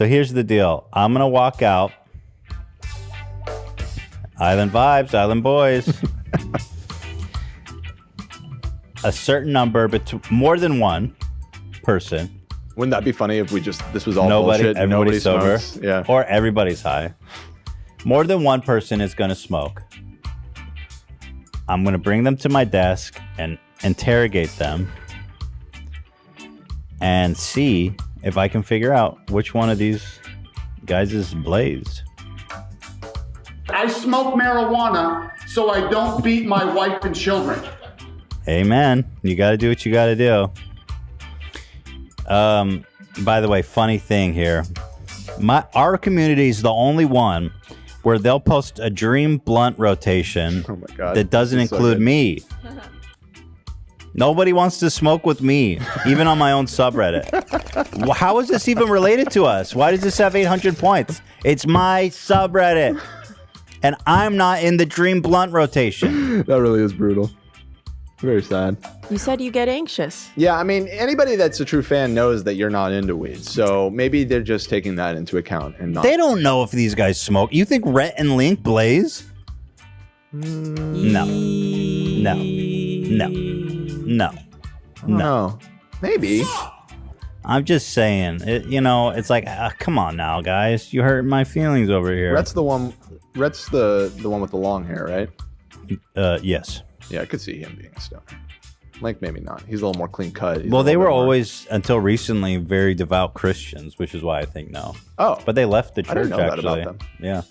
So here's the deal. I'm gonna walk out. Island vibes, island boys. A certain number, more than one person. Wouldn't that be funny if this was all nobody, bullshit? Everybody's sober. Smokes? Yeah. Or everybody's high. More than one person is going to smoke. I'm going to bring them to my desk and interrogate them and see if I can figure out which one of these guys is blazed. I smoke marijuana so I don't beat my wife and children. Amen. You got to do what you got to do. By the way, funny thing here. Our community is the only one where they'll post a Dream Blunt rotation that doesn't include me. Nobody wants to smoke with me, even on my own subreddit. How is this even related to us? Why does this have 800 points? It's my subreddit. And I'm not in the Dream Blunt rotation. That really is brutal. Very sad. You said you get anxious. Yeah, I mean, anybody that's a true fan knows that you're not into weed. So maybe they're just taking that into account and not. They don't know if these guys smoke. You think Rhett and Link blaze? No. No. No. No. No. Maybe. I'm just saying. It's like, come on now, guys. You hurt my feelings over here. Rhett's the one with the long hair, right? Yes. Yeah, I could see him being a stoner. Like, maybe not. He's a little more clean cut. Well, they were always, until recently, very devout Christians, which is why I think no. Oh. But they left the church, I didn't know actually. that about them. Yeah.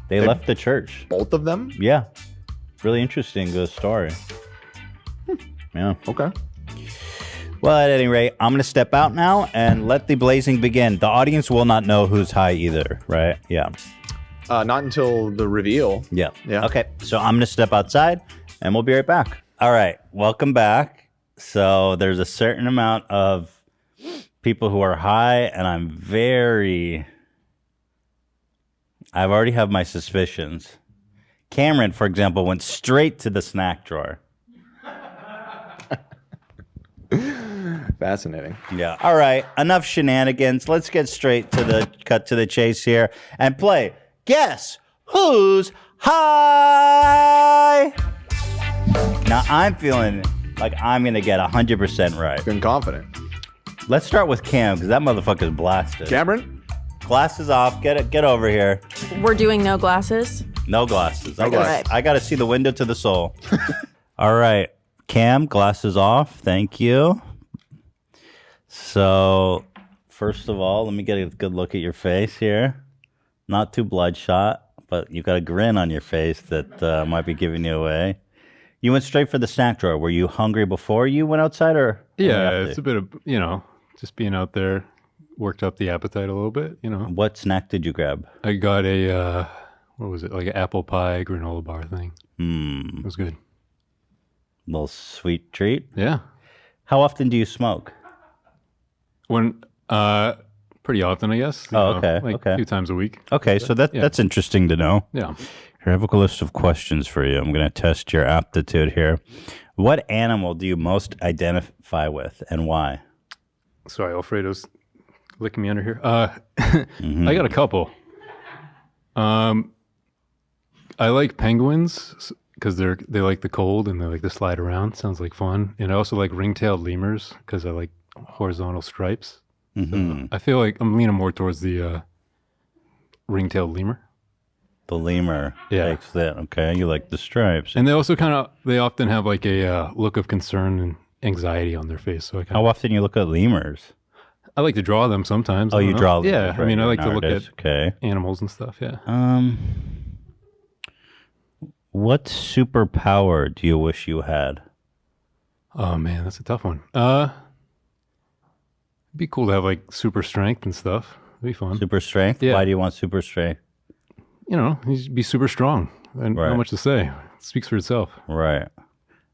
They left the church. Both of them? Yeah. Really interesting story. Yeah. Okay. Well, at any rate, I'm going to step out now and let the blazing begin. The audience will not know who's high either, right? Yeah. Not until the reveal. Yeah. Yeah. Okay. So I'm going to step outside and we'll be right back. All right. Welcome back. So there's a certain amount of people who are high, and I've already have my suspicions. Cameron, for example, went straight to the snack drawer. Fascinating. Yeah. All right. Enough shenanigans. Let's get straight to the chase here and play Guess Who's High? Now I'm feeling like I'm going to get 100% right. Feeling confident. Let's start with Cam, because that motherfucker's blasted. Cameron? Glasses off. Get over here. We're doing no glasses? No glasses. No glasses. I got to see the window to the soul. All right. Cam, glasses off. Thank you. So, first of all, let me get a good look at your face here. Not too bloodshot, but you've got a grin on your face that might be giving you away. You went straight for the snack drawer. Were you hungry before you went outside, or? Yeah, it's a bit of, just being out there worked up the appetite a little bit, What snack did you grab? I got a, what was it, like an apple pie granola bar thing. It was good. Little sweet treat? Yeah. How often do you smoke? Pretty often, I guess. Okay. Like a few times a week. Okay, so that's interesting to know. Yeah. Here, I have a list of questions for you. I'm going to test your aptitude here. What animal do you most identify with, and why? Sorry, Alfredo's licking me under here. I got a couple. I like penguins because they like the cold and they like to slide around. Sounds like fun. And I also like ring-tailed lemurs because I like horizontal stripes. So I feel like I'm leaning more towards the ring-tailed lemur. The lemur Yeah. takes that. Okay, you like the stripes. And they also they often have like a look of concern and anxiety on their face. So How often you look at lemurs? I like to draw them sometimes. Oh, I don't you know. draw them. Yeah, I mean, I like to look nowadays. at animals and stuff. Yeah. What superpower do you wish you had? Oh man, that's a tough one. It'd be cool to have like super strength and stuff. It'd be fun. Super strength? Yeah. Why do you want super strength? You'd be super strong. And Right. not much to say. It speaks for itself. Right.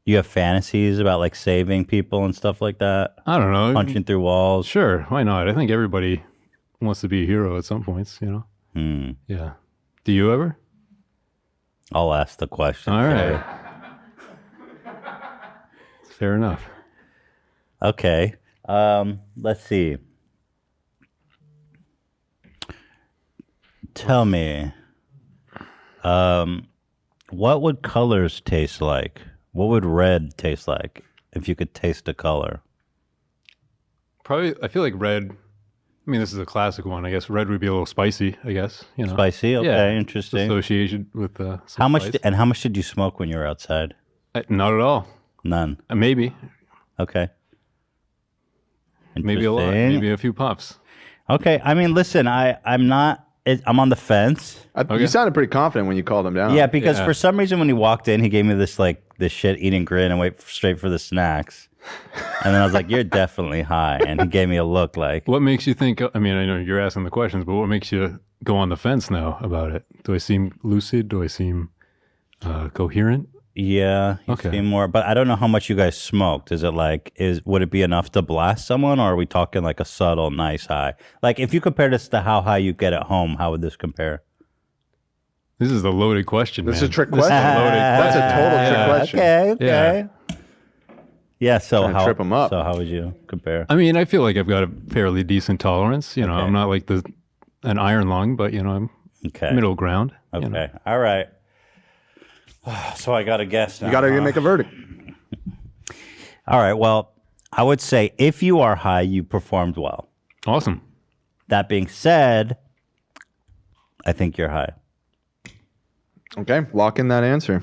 You have fantasies about like saving people and stuff like that? I don't know. Punching through walls? Sure, why not? I think everybody wants to be a hero at some points, Yeah. Do you ever? I'll ask the question. All for right. you. Fair enough. Okay. Let's see. Tell me, what would colors taste like? What would red taste like if you could taste a color? Probably, I feel like red. I mean, this is a classic one. I guess red would be a little spicy. I guess Spicy? Okay, Yeah, interesting. association with some How much? spice. And how much did you smoke when you were outside? Not at all. None. Maybe Okay. maybe a lot. Interesting. Maybe a few puffs. Okay. I mean, listen, I'm not. I'm on the fence. You sounded pretty confident when you called him down. Yeah, because Yeah. for some reason when he walked in, he gave me this shit eating grin and wait straight for the snacks. And then I was like, "You're definitely high," and he gave me a look like, What makes you think? I mean, I know you're asking the questions, but what makes you go on the fence now about it? Do I seem lucid? Do I seem coherent? "Yeah, you Okay. seem more." But I don't know how much you guys smoked. Is it would it be enough to blast someone, or are we talking like a subtle, nice high? Like if you compare this to how high you get at home, how would this compare? This is a loaded question. This is man. a trick This is question. loaded That's a total trick Yeah. question. Okay. Yeah. So Trying to how trip 'em up. So how would you compare? I mean, I feel like I've got a fairly decent tolerance. Okay. I'm not like an iron lung, but I'm Okay. middle ground. Okay. All right. So I got to guess now. You got to make a verdict. All right. Well, I would say if you are high, you performed well. Awesome. That being said, I think you're high. Okay, lock in that answer.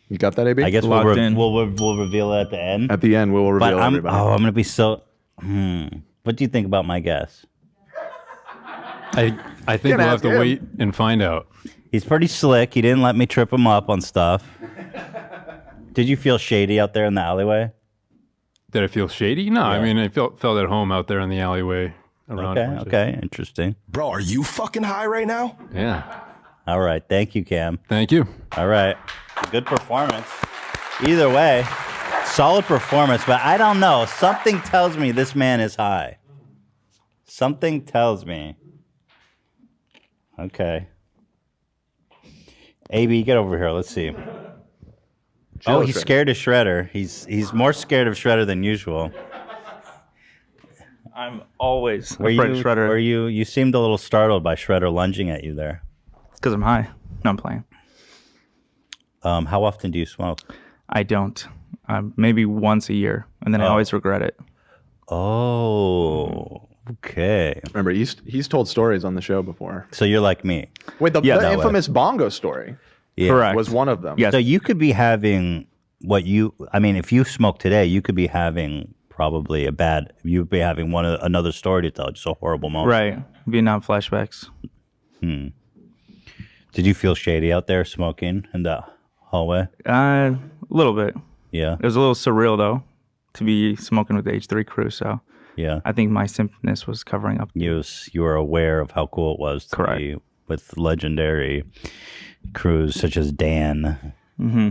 You got that, AB? I guess we'll, Locked in. we'll reveal it at the end. At the end, we'll But reveal everybody. I'm going to be so. What do you think about my guess? I think Gonna we'll have ask to him. wait and find out. He's pretty slick. He didn't let me trip him up on stuff. Did you feel shady out there in the alleyway? Did I feel shady? No, I mean, I felt at home out there in the alleyway around. a Okay. bunch of- Okay. Interesting. Bro, are you fucking high right now? Yeah. All right. Thank you, Cam. Thank you. All right. Good performance. Either way, solid performance, but I don't know. Something tells me this man is high. Something tells me. Okay. AB, get over here. Let's see. Oh, he's Shredder. scared of Shredder. He's more scared of Shredder than usual. I'm always Were afraid you, of Shredder. Were you seemed a little startled by Shredder lunging at you there. It's because I'm high. No, I'm playing. How often do you smoke? I don't. Maybe once a year, and then I always regret it. Oh, okay. Remember, he's told stories on the show before. So you're like me. Wait, the that way. infamous bongo story Yeah. Correct. was one of them. Yes. So you could be having if you smoke today, you could be having probably you'd be having another story to tell, just a horrible moment. Right. Vietnam flashbacks. Did you feel shady out there smoking in the hallway? A little bit. Yeah. It was a little surreal though, to be smoking with the H3 crew. So Yeah. I think my simpness was covering up. You were aware of how cool it was to Correct. be with legendary crews such as Dan. Mm-hmm.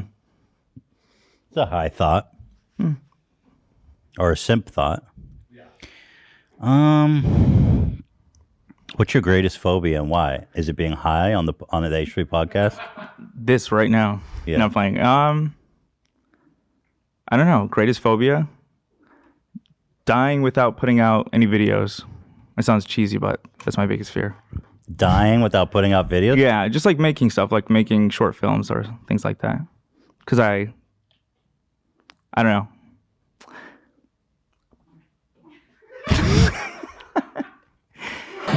It's a high thought. Or a simp thought. What's your greatest phobia and why? Is it being high on the H3 podcast? This right now. Yeah. No, I'm playing. I don't know. Greatest phobia? Dying without putting out any videos. It sounds cheesy, but that's my biggest fear. Dying without putting out videos? Yeah, just like making stuff, like making short films or things like that. Because I don't know.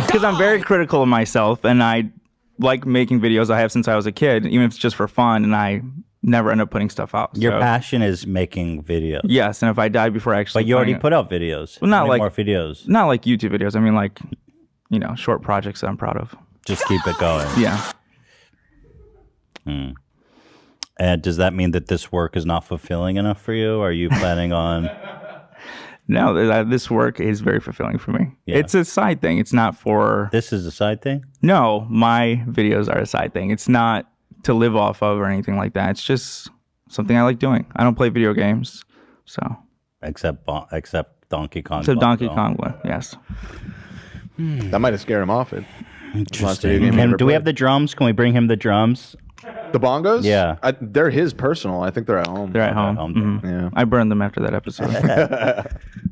Because I'm very critical of myself, and I like making videos. I have since I was a kid, even if it's just for fun, and I never end up putting stuff out. Your So, passion is making videos. yes, and if I die before I actually, But you already putting it- put out videos. Well, not How many like- more videos. not like YouTube videos. I mean, like, short projects that I'm proud of. Just keep it going. Yeah. And does that mean that this work is not fulfilling enough for you? Are you planning on? No, this work is very fulfilling for me. Yeah. It's a side thing. It's not for. This is a side thing? No, my videos are a side thing. It's not to live off of or anything like that. It's just something I like doing. I don't play video games, so Except Donkey Kong. so Donkey Bongo. Kong one, yes. That might have scared him off. Last video Interesting. game he ever Do we have played. the drums? Can we bring him the drums? The bongos? Yeah. They're his personal. I think they're at home. They're at home. home. Mhm. Yeah. I burned them after that episode.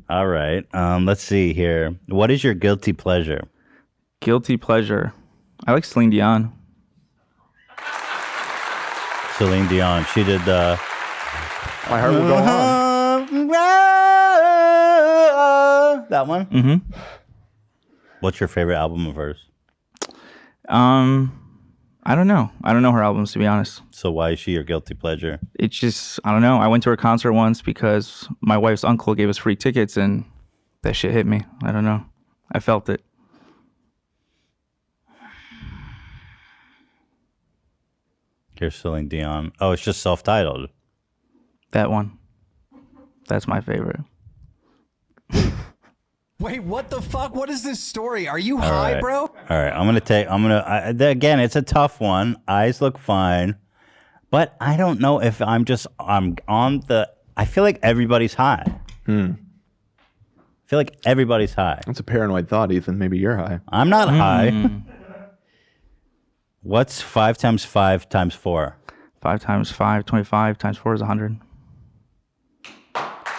All right. Let's see here. What is your guilty pleasure? Guilty pleasure. I like Celine Dion. Celine Dion. She did My heart will go on. that one. Mm-hmm. What's your favorite album of hers? I don't know. I don't know her albums, to be honest. So why is she your guilty pleasure? It's just, I don't know. I went to her concert once because my wife's uncle gave us free tickets and that shit hit me. I don't know. I felt it. Here's Celine Dion. Oh, it's just self-titled. That one. That's my favorite. Wait, what the fuck? What is this story? Are you high, right. bro? All right, again, it's a tough one. Eyes look fine, but I don't know if I'm on the, I feel like everybody's high. I feel like everybody's high. That's a paranoid thought, Ethan. Maybe you're high. I'm not high. What's 5 times 5 times 4? 5 times 5, 25 times 4 is 100.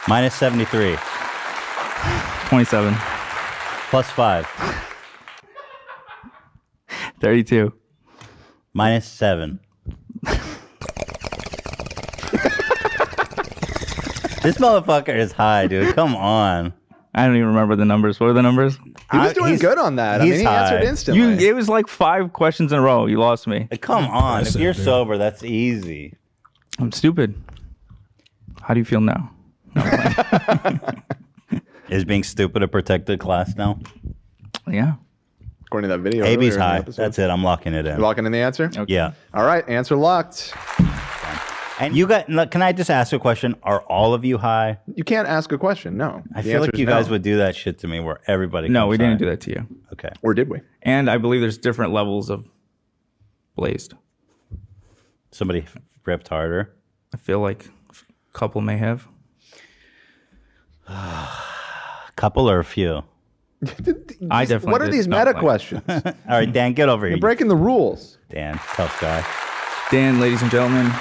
Minus 73. 27. Plus 5. 32. Minus 7. This motherfucker is high, dude. Come on. I don't even remember the numbers. What are the numbers? He was doing he's- good on that. I he's mean, he high. answered instantly. It was like 5 questions in a row. You lost me. Come on. If Impressive, you're dude. sober, that's easy. I'm stupid. How do you feel now? Is being stupid a protected class now? Yeah. According to that video. AB's earlier in the high. episode. That's it. I'm locking it in. You locking in the answer? Yeah. All right, answer locked. And you got, look, can I just ask a question? Are all of you high? You can't ask a question. No. I The feel like answer's you no. guys would do that shit to me where everybody No, comes we didn't high. do that to you. Okay. Or did we? And I believe there's different levels of blazed. Somebody ripped harder. I feel like a couple may have. A couple or a few? I definitely What are did. these No, meta like- questions? All right, Dan, get over here. You're breaking the rules. Dan, tough guy. Dan, ladies and gentlemen.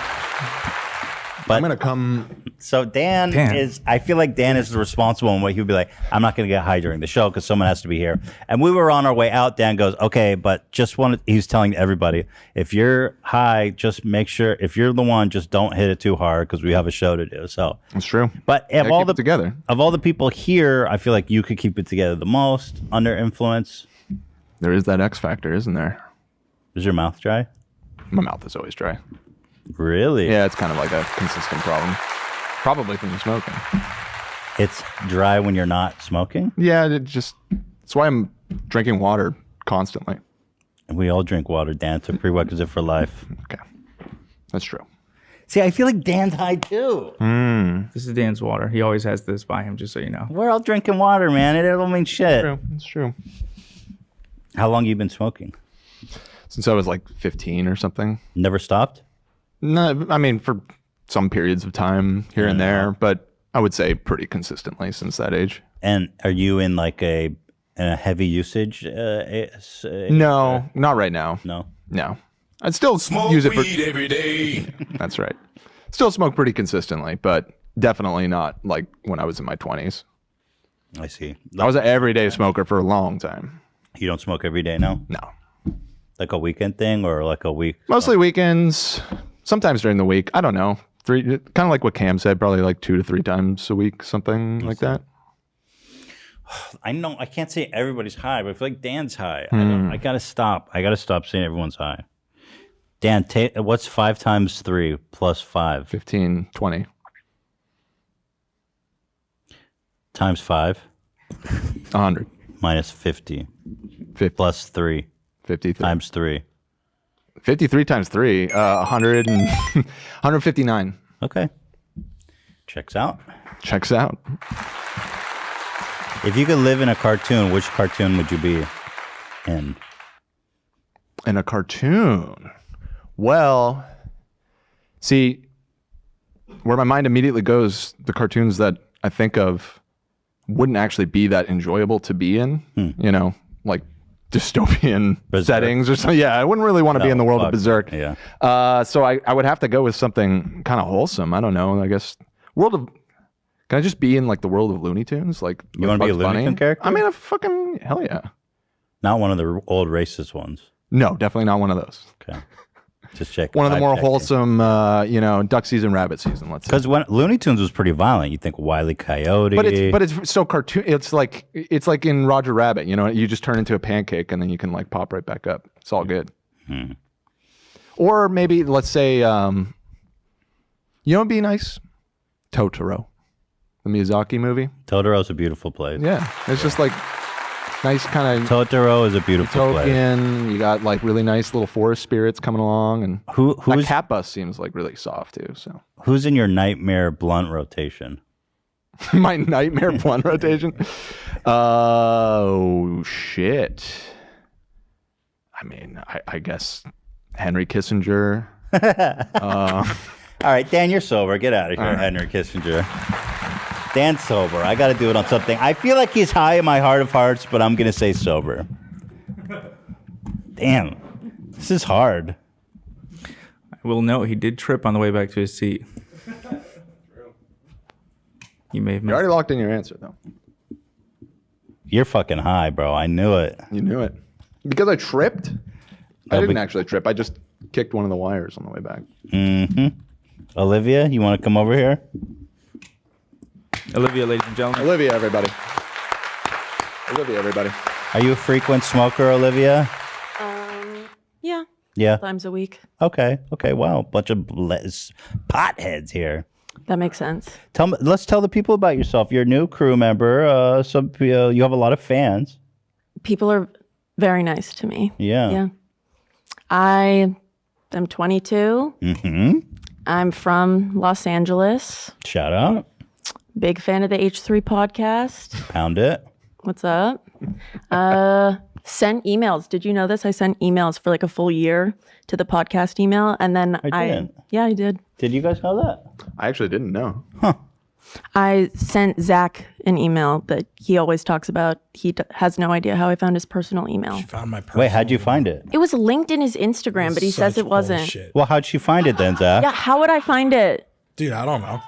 But I'm gonna come. so Dan is, I feel like Dan is responsible in what he would be like, I'm not going to get high during the show because someone has to be here. And we were on our way out. Dan goes, okay, but just wanted, he was telling everybody, if you're high, just make sure, if you're the one, just don't hit it too hard because we have a show to do. So, That's true. but of Gotta all keep the it together. of all the people here, I feel like you could keep it together the most under influence. There is that X factor, isn't there? Is your mouth dry? My mouth is always dry. Really? Yeah, it's kind of like a consistent problem. Probably from the smoking. It's dry when you're not smoking? Yeah, that's why I'm drinking water constantly. We all drink water, Dan. It's a prerequisite for life. Okay. That's true. See, I feel like Dan's high too. This is Dan's water. He always has this by him, just so you know. We're all drinking water, man. It don't mean shit. It's true. How long you been smoking? Since I was like 15 or something. Never stopped? No, I mean, for some periods of time here and there, but I would say pretty consistently since that age. And are you in like a heavy usage? No, not right now. No. No. I'd still Smoke use it weed every day. That's right. Still smoke pretty consistently, but definitely not like when I was in my 20s. I see. I was an everyday smoker for a long time. You don't smoke every day now? No. Like a weekend thing or like a week? Mostly weekends, sometimes during the week. I don't know. Kind of like what Cam said, probably like 2 to 3 times a week, something like that. I know I can't say everybody's high, but I feel like Dan's high. I gotta stop. I gotta stop saying everyone's high. Dan, what's 5 times 3 plus 5? 15, 20. Times 5 100. minus 50 50, plus 3 53. times 3. 53 times 3, 100 and 159. Okay. Checks out. Checks out. If you could live in a cartoon, which cartoon would you be in? In a cartoon. Well, see, where my mind immediately goes, the cartoons that I think of wouldn't actually be that enjoyable to be in, you know, like dystopian Berserk. settings or something. Yeah, I wouldn't really want to be No, in the world of fuck. Berserk. Yeah. So I would have to go with something kind of wholesome. I don't know. I guess can I just be in like the world of Looney Tunes? Like You wanna be a Bugs Looney Bunny? Tune character? I mean, a fucking hell yeah. Not one of the old racist ones. No, definitely not one of those. Okay. Just check. One of the more wholesome, duck season, rabbit season. Let's say. Because when Looney Tunes was pretty violent, you think Wile E. Coyote. But it's so cartoon. It's like in Roger Rabbit. You just turn into a pancake and then you can like pop right back up. It's all good. Or maybe let's say, it'd be nice. Totoro, the Miyazaki movie. Totoro's a beautiful place. Yeah, it's just like nice kind of Totoro is a beautiful place. token. You got like really nice little forest spirits coming along, and that Who's cat bus seems like really soft too. So who's in your nightmare blunt rotation? my nightmare blunt rotation. Oh shit. I mean, I guess Henry Kissinger. All right, Dan, you're sober. Get out of here, Henry Kissinger. Dan's sober. I got to do it on something. I feel like he's high in my heart of hearts, but I'm going to say sober. Damn. This is hard. I will note he did trip on the way back to his seat. You may have You missed. already locked in your answer though. You're fucking high, bro. I knew it. You knew it because I tripped. I No, didn't but- actually trip. I just kicked one of the wires on the way back. Olivia, you want to come over here? Olivia, ladies and gentlemen. Olivia, everybody. Olivia, everybody. Are you a frequent smoker, Olivia? Yeah, Yeah. times a week. Okay. Wow. Bunch of potheads here. That makes sense. Let's tell the people about yourself. You're a new crew member. You have a lot of fans. People are very nice to me. Yeah. Yeah. I am 22. Mm-hmm. I'm from Los Angeles. Shout out. Big fan of the H3 podcast. Pound it. What's up? Sent emails. Did you know this? I sent emails for like a full year to the podcast email. And then I didn't. Yeah, I did. Did you guys know that? I actually didn't know. I sent Zach an email that he always talks about. He has no idea how I found his personal email. Found my personal Wait, how'd you find it? It was linked in his Instagram, but he says Such it wasn't. bullshit. Well, how'd she find it then, Zach? Yeah, how would I find it? Dude, I don't know.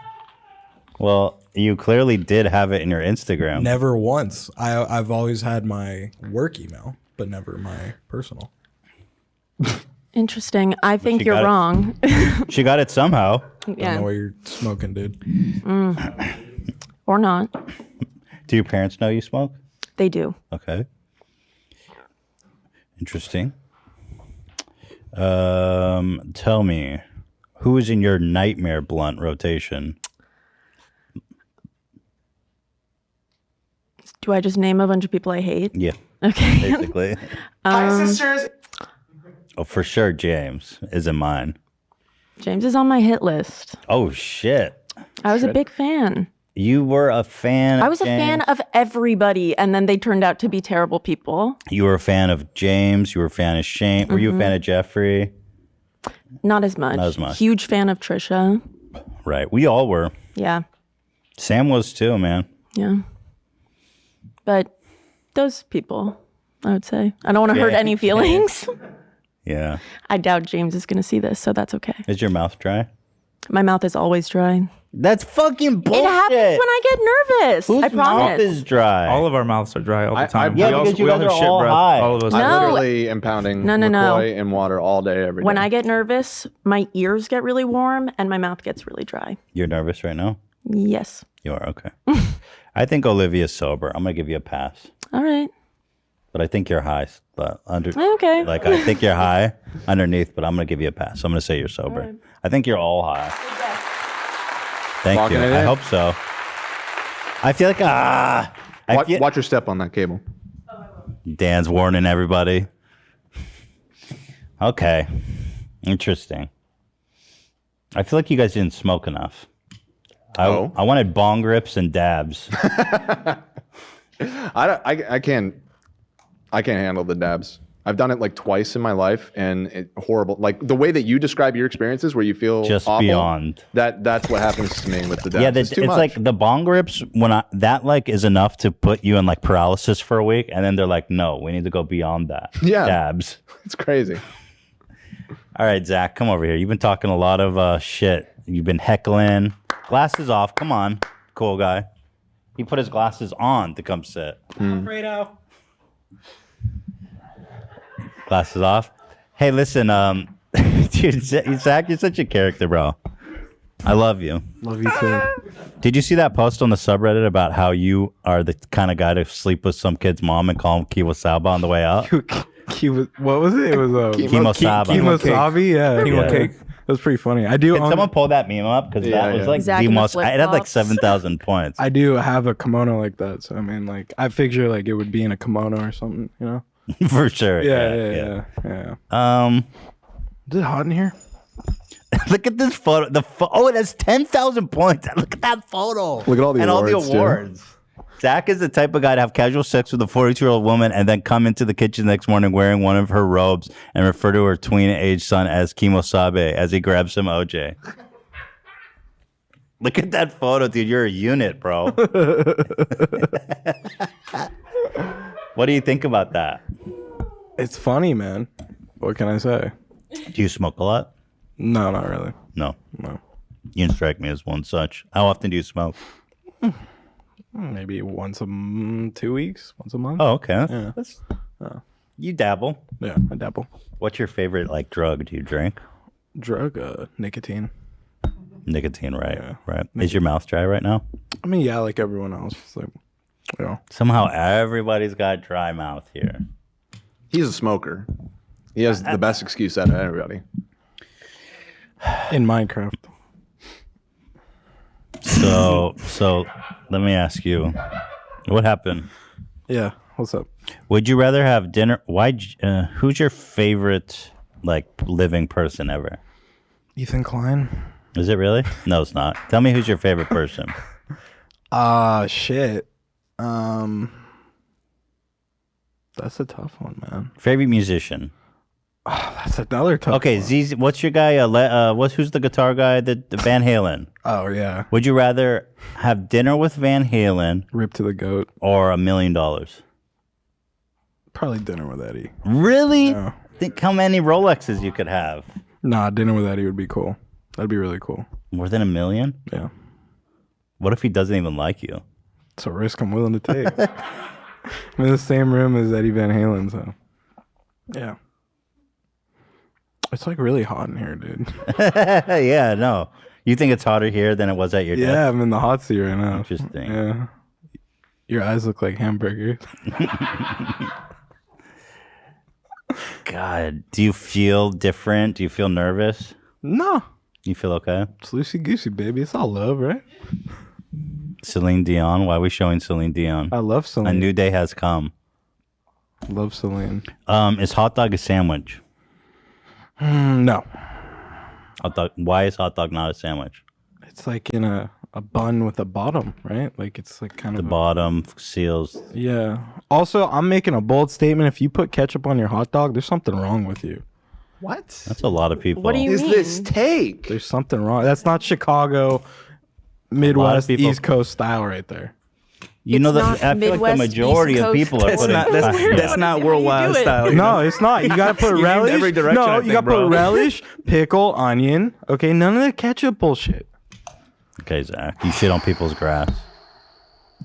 Well, you clearly did have it in your Instagram. Never once. I've always had my work email, but never my personal. Interesting. I think she you're got it. wrong. She got it somehow. Don't know Yeah. what you're smoking, dude. Or not. Do your parents know you smoke? They do. Okay. Interesting. Tell me, who is in your nightmare blunt rotation? Do I just name a bunch of people I hate? Yeah, Okay. basically. Oh, for sure, James is in mine. James is on my hit list. Oh shit! I was a big fan. You were a fan. Of I was a fan James? of everybody, and then they turned out to be terrible people. You were a fan of James. You were a fan of Shane. Were you a fan of Jeffrey? Not as much. Not as much. Huge fan of Trisha. Right. We all were. Yeah. Sam was too, man. Yeah. But those people, I would say. I don't want to hurt Yeah. any feelings. Yeah. I doubt James is going to see this, so that's okay. Is your mouth dry? My mouth is always dry. That's fucking bullshit. It happens when I get nervous. Whose I promise. mouth is dry? All of our mouths are dry all the time. yeah, We all- because you we all guys have are shit all breath, high. all of us. No. I literally am pounding No. LaCroix in water all day, every day. When I get nervous, my ears get really warm and my mouth gets really dry. You're nervous right now? Yes. You are, okay. I think Olivia's sober. I'm going to give you a pass. All right. But I think you're high. But Okay. Like, I think you're high underneath, but I'm going to give you a pass. I'm going to say you're sober. I think you're all high. Thank Locking you. it I in? hope so. I feel like, Watch your step on that cable. Dan's warning everybody. Okay. Interesting. I feel like you guys didn't smoke enough. I wanted bong rips and dabs. I can't handle the dabs. I've done it like twice in my life, and it horrible. Like the way that you describe your experiences, where you feel Just awful, beyond. That's what happens to me with the dabs. Yeah, it's too it's much. like the bong rips that like is enough to put you in like paralysis for a week, and then they're like, no, we need to go beyond that. Yeah. Dabs. It's crazy. All right, Zach, come over here. You've been talking a lot of shit. You've been heckling. Glasses off. Come on, cool guy. He put his glasses on to come sit. Glasses off. Hey, listen, dude, Zach, you're such a character, bro. I love you. Love you too. Did you see that post on the subreddit about how you are the kind of guy to sleep with some kid's mom and call him Kiwasaba on the way out? What was it? It was Kimosabe. Kimosabe. Yeah. Kimo cake. That was pretty funny. I do. Can someone pull that meme up? Because that was like Zach the in the most. It had like flip-flops. 7,000 points. I do have a kimono like that, so I mean, like, I figure like it would be in a kimono or something, you know? For sure. Yeah. Is it hot in here? Look at this photo. Oh, it has 10,000 points. Look at that photo. Look at all the and awards, all the awards. Zach is the type of guy to have casual sex with a 42-year-old woman and then come into the kitchen the next morning wearing one of her robes and refer to her tween-age son as Kimosabe as he grabs some OJ. Look at that photo, dude. You're a unit, bro. What do you think about that? It's funny, man. What can I say? Do you smoke a lot? No, not really. No. No. You didn't strike me as one such. How often do you smoke? Maybe once 2 weeks, once a month. Oh, okay. Yeah. You dabble. Yeah, I dabble. What's your favorite like drug? Do you drink? Drug, nicotine. Nicotine, right? Yeah. Right. Is your mouth dry right now? I mean, yeah, like everyone else. It's like, you know. Somehow everybody's got dry mouth here. He's a smoker. He has the best excuse out of everybody. In Minecraft. So let me ask you, what happened? Yeah. What's up? Would you rather have dinner? Who's your favorite like living person ever? Ethan Klein. Is it really? No, it's not. Tell me who's your favorite person. Shit. That's a tough one, man. Favorite musician. That's another tough Okay, one. ZZ, what's your guy? Who's the guitar guy? The Van Halen. Oh, yeah. Would you rather have dinner with Van Halen Rip to the goat. or $1 million? Probably dinner with Eddie. Really? Yeah. Think how many Rolexes you could have. Nah, dinner with Eddie would be cool. That'd be really cool. More than $1 million? Yeah. What if he doesn't even like you? It's a risk I'm willing to take. I'm in the same room as Eddie Van Halen, so. Yeah. It's like really hot in here, dude. Yeah, no. You think it's hotter here than it was at your desk? Yeah, I'm in the hot seat right now. Interesting. Yeah. Your eyes look like hamburgers. God, do you feel different? Do you feel nervous? No. You feel okay? It's loosey goosey, baby. It's all love, right? Celine Dion. Why are we showing Celine Dion? I love Celine. A new day has come. Love Celine. Is hot dog a sandwich? No. Hot dog. Why is hot dog not a sandwich? It's like in a bun with a bottom, right? Like it's like kind The of bottom seals. Yeah. Also, I'm making a bold statement. If you put ketchup on your hot dog, there's something wrong with you. What That's a lot of people. What do you is mean? this take? There's something wrong. That's not Chicago, Midwest, people- East Coast style right there. You It's know that not I feel like the Midwest, majority East of Coast. people are That's putting. not that's not Yeah. worldwide How you do it? style. No, it's not. You gotta put You named relish. every direction, no, I you think, gotta bro. put relish, pickle, onion. Okay, none of the ketchup bullshit. Okay, Zach, you shit on people's grass.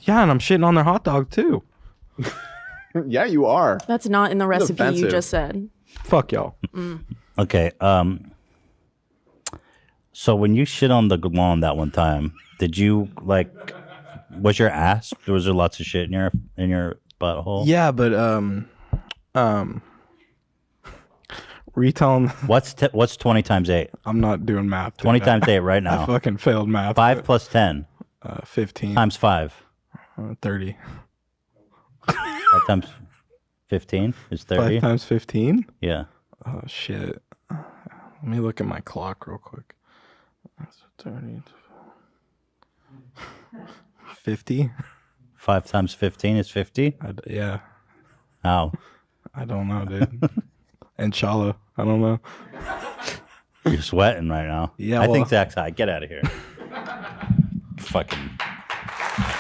Yeah, and I'm shitting on their hot dog too. Yeah, you are. That's not in the recipe you offensive. just said. Fuck y'all. Okay. So when you shit on the lawn that one time, did you like? Was your ass? Was there lots of shit in your butthole? Yeah, but retelling. What's 20 times 8? I'm not doing math. 20 dude. times 8 right I now. fucking failed math. 5 plus 10 15 times 5. 30. 5 times 15 is 30. 5 times 15? Yeah. Oh shit. Let me look at my clock real quick. That's 30. 50? 5 times 15 is 50. Yeah. How? I don't know, dude. Inshallah. I don't know. You're sweating right now. Yeah, I think well- Zach's high. Get out of here. Fucking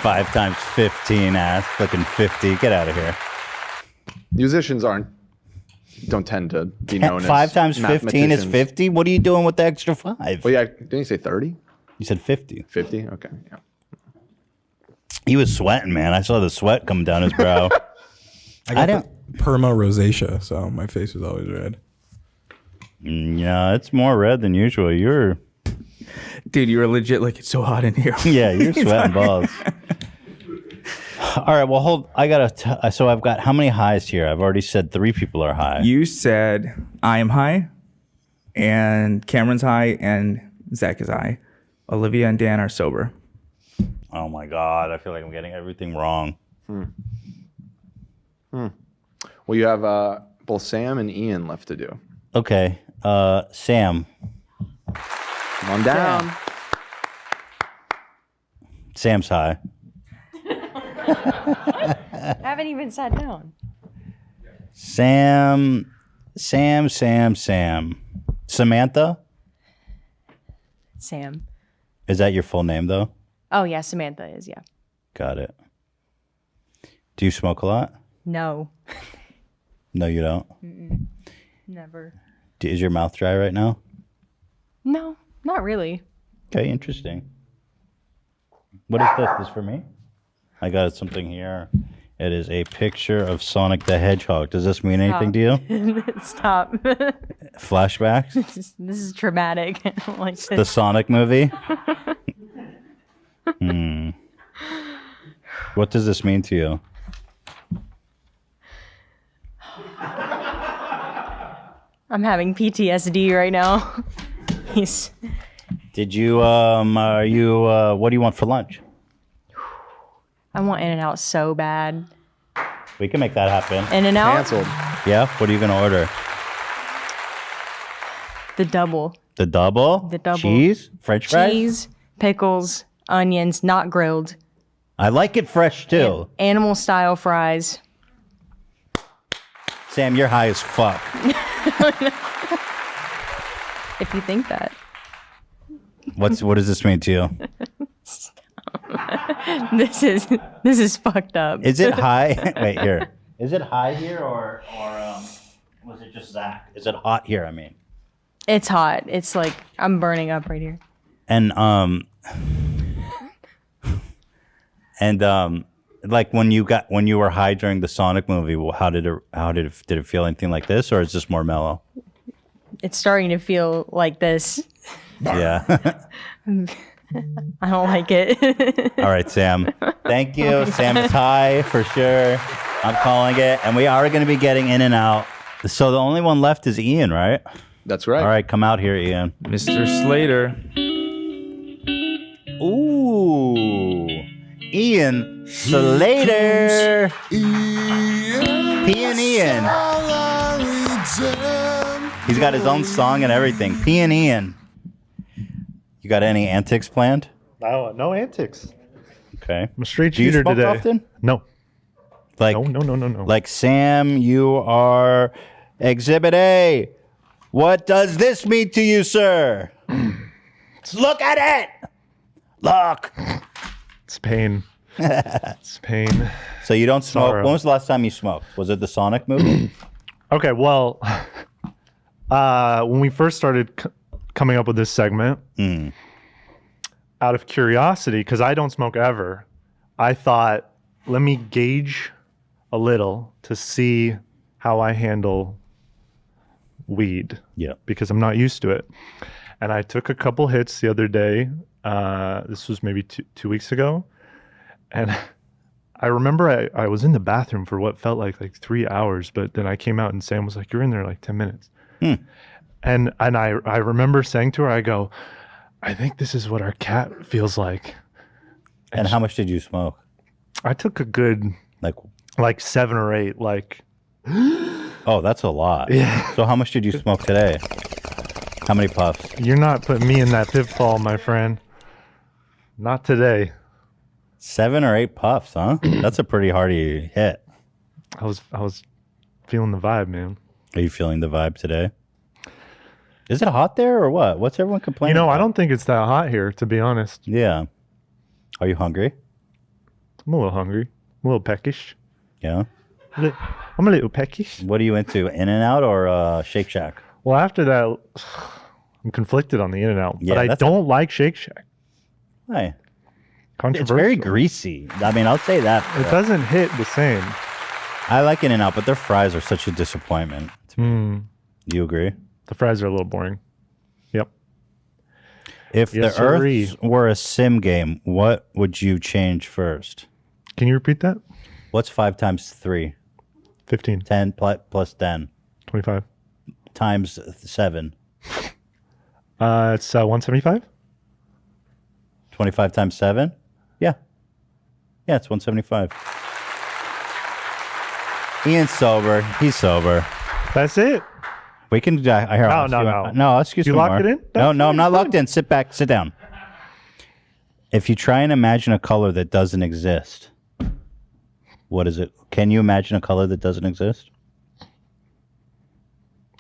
5 times 15 ass. Fucking 50. Get out of here. Musicians don't tend to be known 5 as times 15 is mathematicians. 50. What are you doing with the extra 5? Well, yeah, didn't you say 30? You said 50. 50? Okay. Yeah. He was sweating, man. I saw the sweat come down his brow. I perma rosacea, so my face is always red. Yeah, it's more red than usual. You're Dude, you were legit like, it's so hot in here. yeah, you're sweating balls. All right, well, hold. I gotta. So I've got how many highs here? I've already said 3 people are high. You said I am high, and Cameron's high, and Zach is high. Olivia and Dan are sober. Oh my god, I feel like I'm getting everything wrong. Well, you have both Sam and Ian left to do. Okay, Sam. Come on down. Sam's high. I haven't even sat down. Sam. Samantha? Sam. Is that your full name, though? Oh, yeah, Samantha is, yeah. Got it. Do you smoke a lot? No, No, you don't. never. Is your mouth dry right now? No, not really. Okay, interesting. What is this? This for me? I got something here. It is a picture of Sonic the Hedgehog. Does this mean anything to you? Stop. Flashbacks? This is traumatic. I don't like The this. Sonic movie? What does this mean to you? I'm having PTSD right now. He's. Did you, what do you want for lunch? I want In-N-Out so bad. We can make that happen. In-N-Out? Canceled. Yeah? What are you going to order? The double. The double? The double. Cheese? French fries? Cheese, pickles, onions, not grilled. I like it fresh, too. Animal style fries. Sam, you're high as fuck. If you think that. What does this mean to you? This is fucked up. Is it high? Wait, here. Is it high here or was it just Zach? Is it hot here, I mean? It's hot. It's like I'm burning up right here. And like when you were high during the Sonic movie, how did it feel anything like this, or is this more mellow? It's starting to feel like this. Yeah. I don't like it. All right, Sam. Thank you. Sam is high for sure. I'm calling it, and we are going to be getting In-N-Out. So the only one left is Ian, right? That's right. All right, come out here, Ian. Mr. Slater. Ooh, Ian Slater. P and Ian. He's got his own song and everything. P and Ian. You got any antics planned? No antics. Okay. I'm a straight Do you shooter smoke today. often? No. Like No. Like Sam, you are Exhibit A. What does this mean to you, sir? Look at it. Look. It's pain. It's pain. So you don't smoke. Sorrow. When was the last time you smoked? Was it the Sonic movie? Okay, well, when we first started coming up with this segment, out of curiosity, because I don't smoke ever, I thought, let me gauge a little to see how I handle weed. Yeah. Because I'm not used to it. And I took a couple hits the other day. This was maybe two weeks ago. And I remember I was in the bathroom for what felt like 3 hours, but then I came out and Sam was like, you're in there like 10 minutes. And I remember saying to her, I go, I think this is what our cat feels like. And how much did you smoke? I took a good like 7 or 8, like. Oh, that's a lot. Yeah. So how much did you smoke today? How many puffs? You're not putting me in that pitfall, my friend. Not today. 7 or 8 puffs, huh? That's a pretty hearty hit. I was feeling the vibe, man. Are you feeling the vibe today? Is it hot there or what? What's everyone complaining about? I don't think it's that hot here, to be honest. Yeah. Are you hungry? I'm a little hungry. I'm a little peckish. Yeah. I'm a little peckish. What are you into? In-N-Out or Shake Shack? Well, after that, I'm conflicted on the In-N-Out, Yeah, but I that's don't like Shake Shack. Hey. It's Controversial. very greasy. I mean, I'll say that. It doesn't hit the same. I like In-N-Out, but their fries are such a disappointment. Do you agree? The fries are a little boring. Yep. If Yes, the Earth sirree. were a sim game, what would you change first? Can you repeat that? What's 5 times 3? 15. 10 plus 10 25. times 7. It's 175. 25 times 7? Yeah. Yeah, it's 175. Ian's sober. He's sober. That's it. We can. Here, I'll No, ask no, you- no. I'll excuse You me. locked it in? No, That's no, I'm fine, not fine. locked in. Sit back. Sit down. If you try and imagine a color that doesn't exist, what is it? Can you imagine a color that doesn't exist?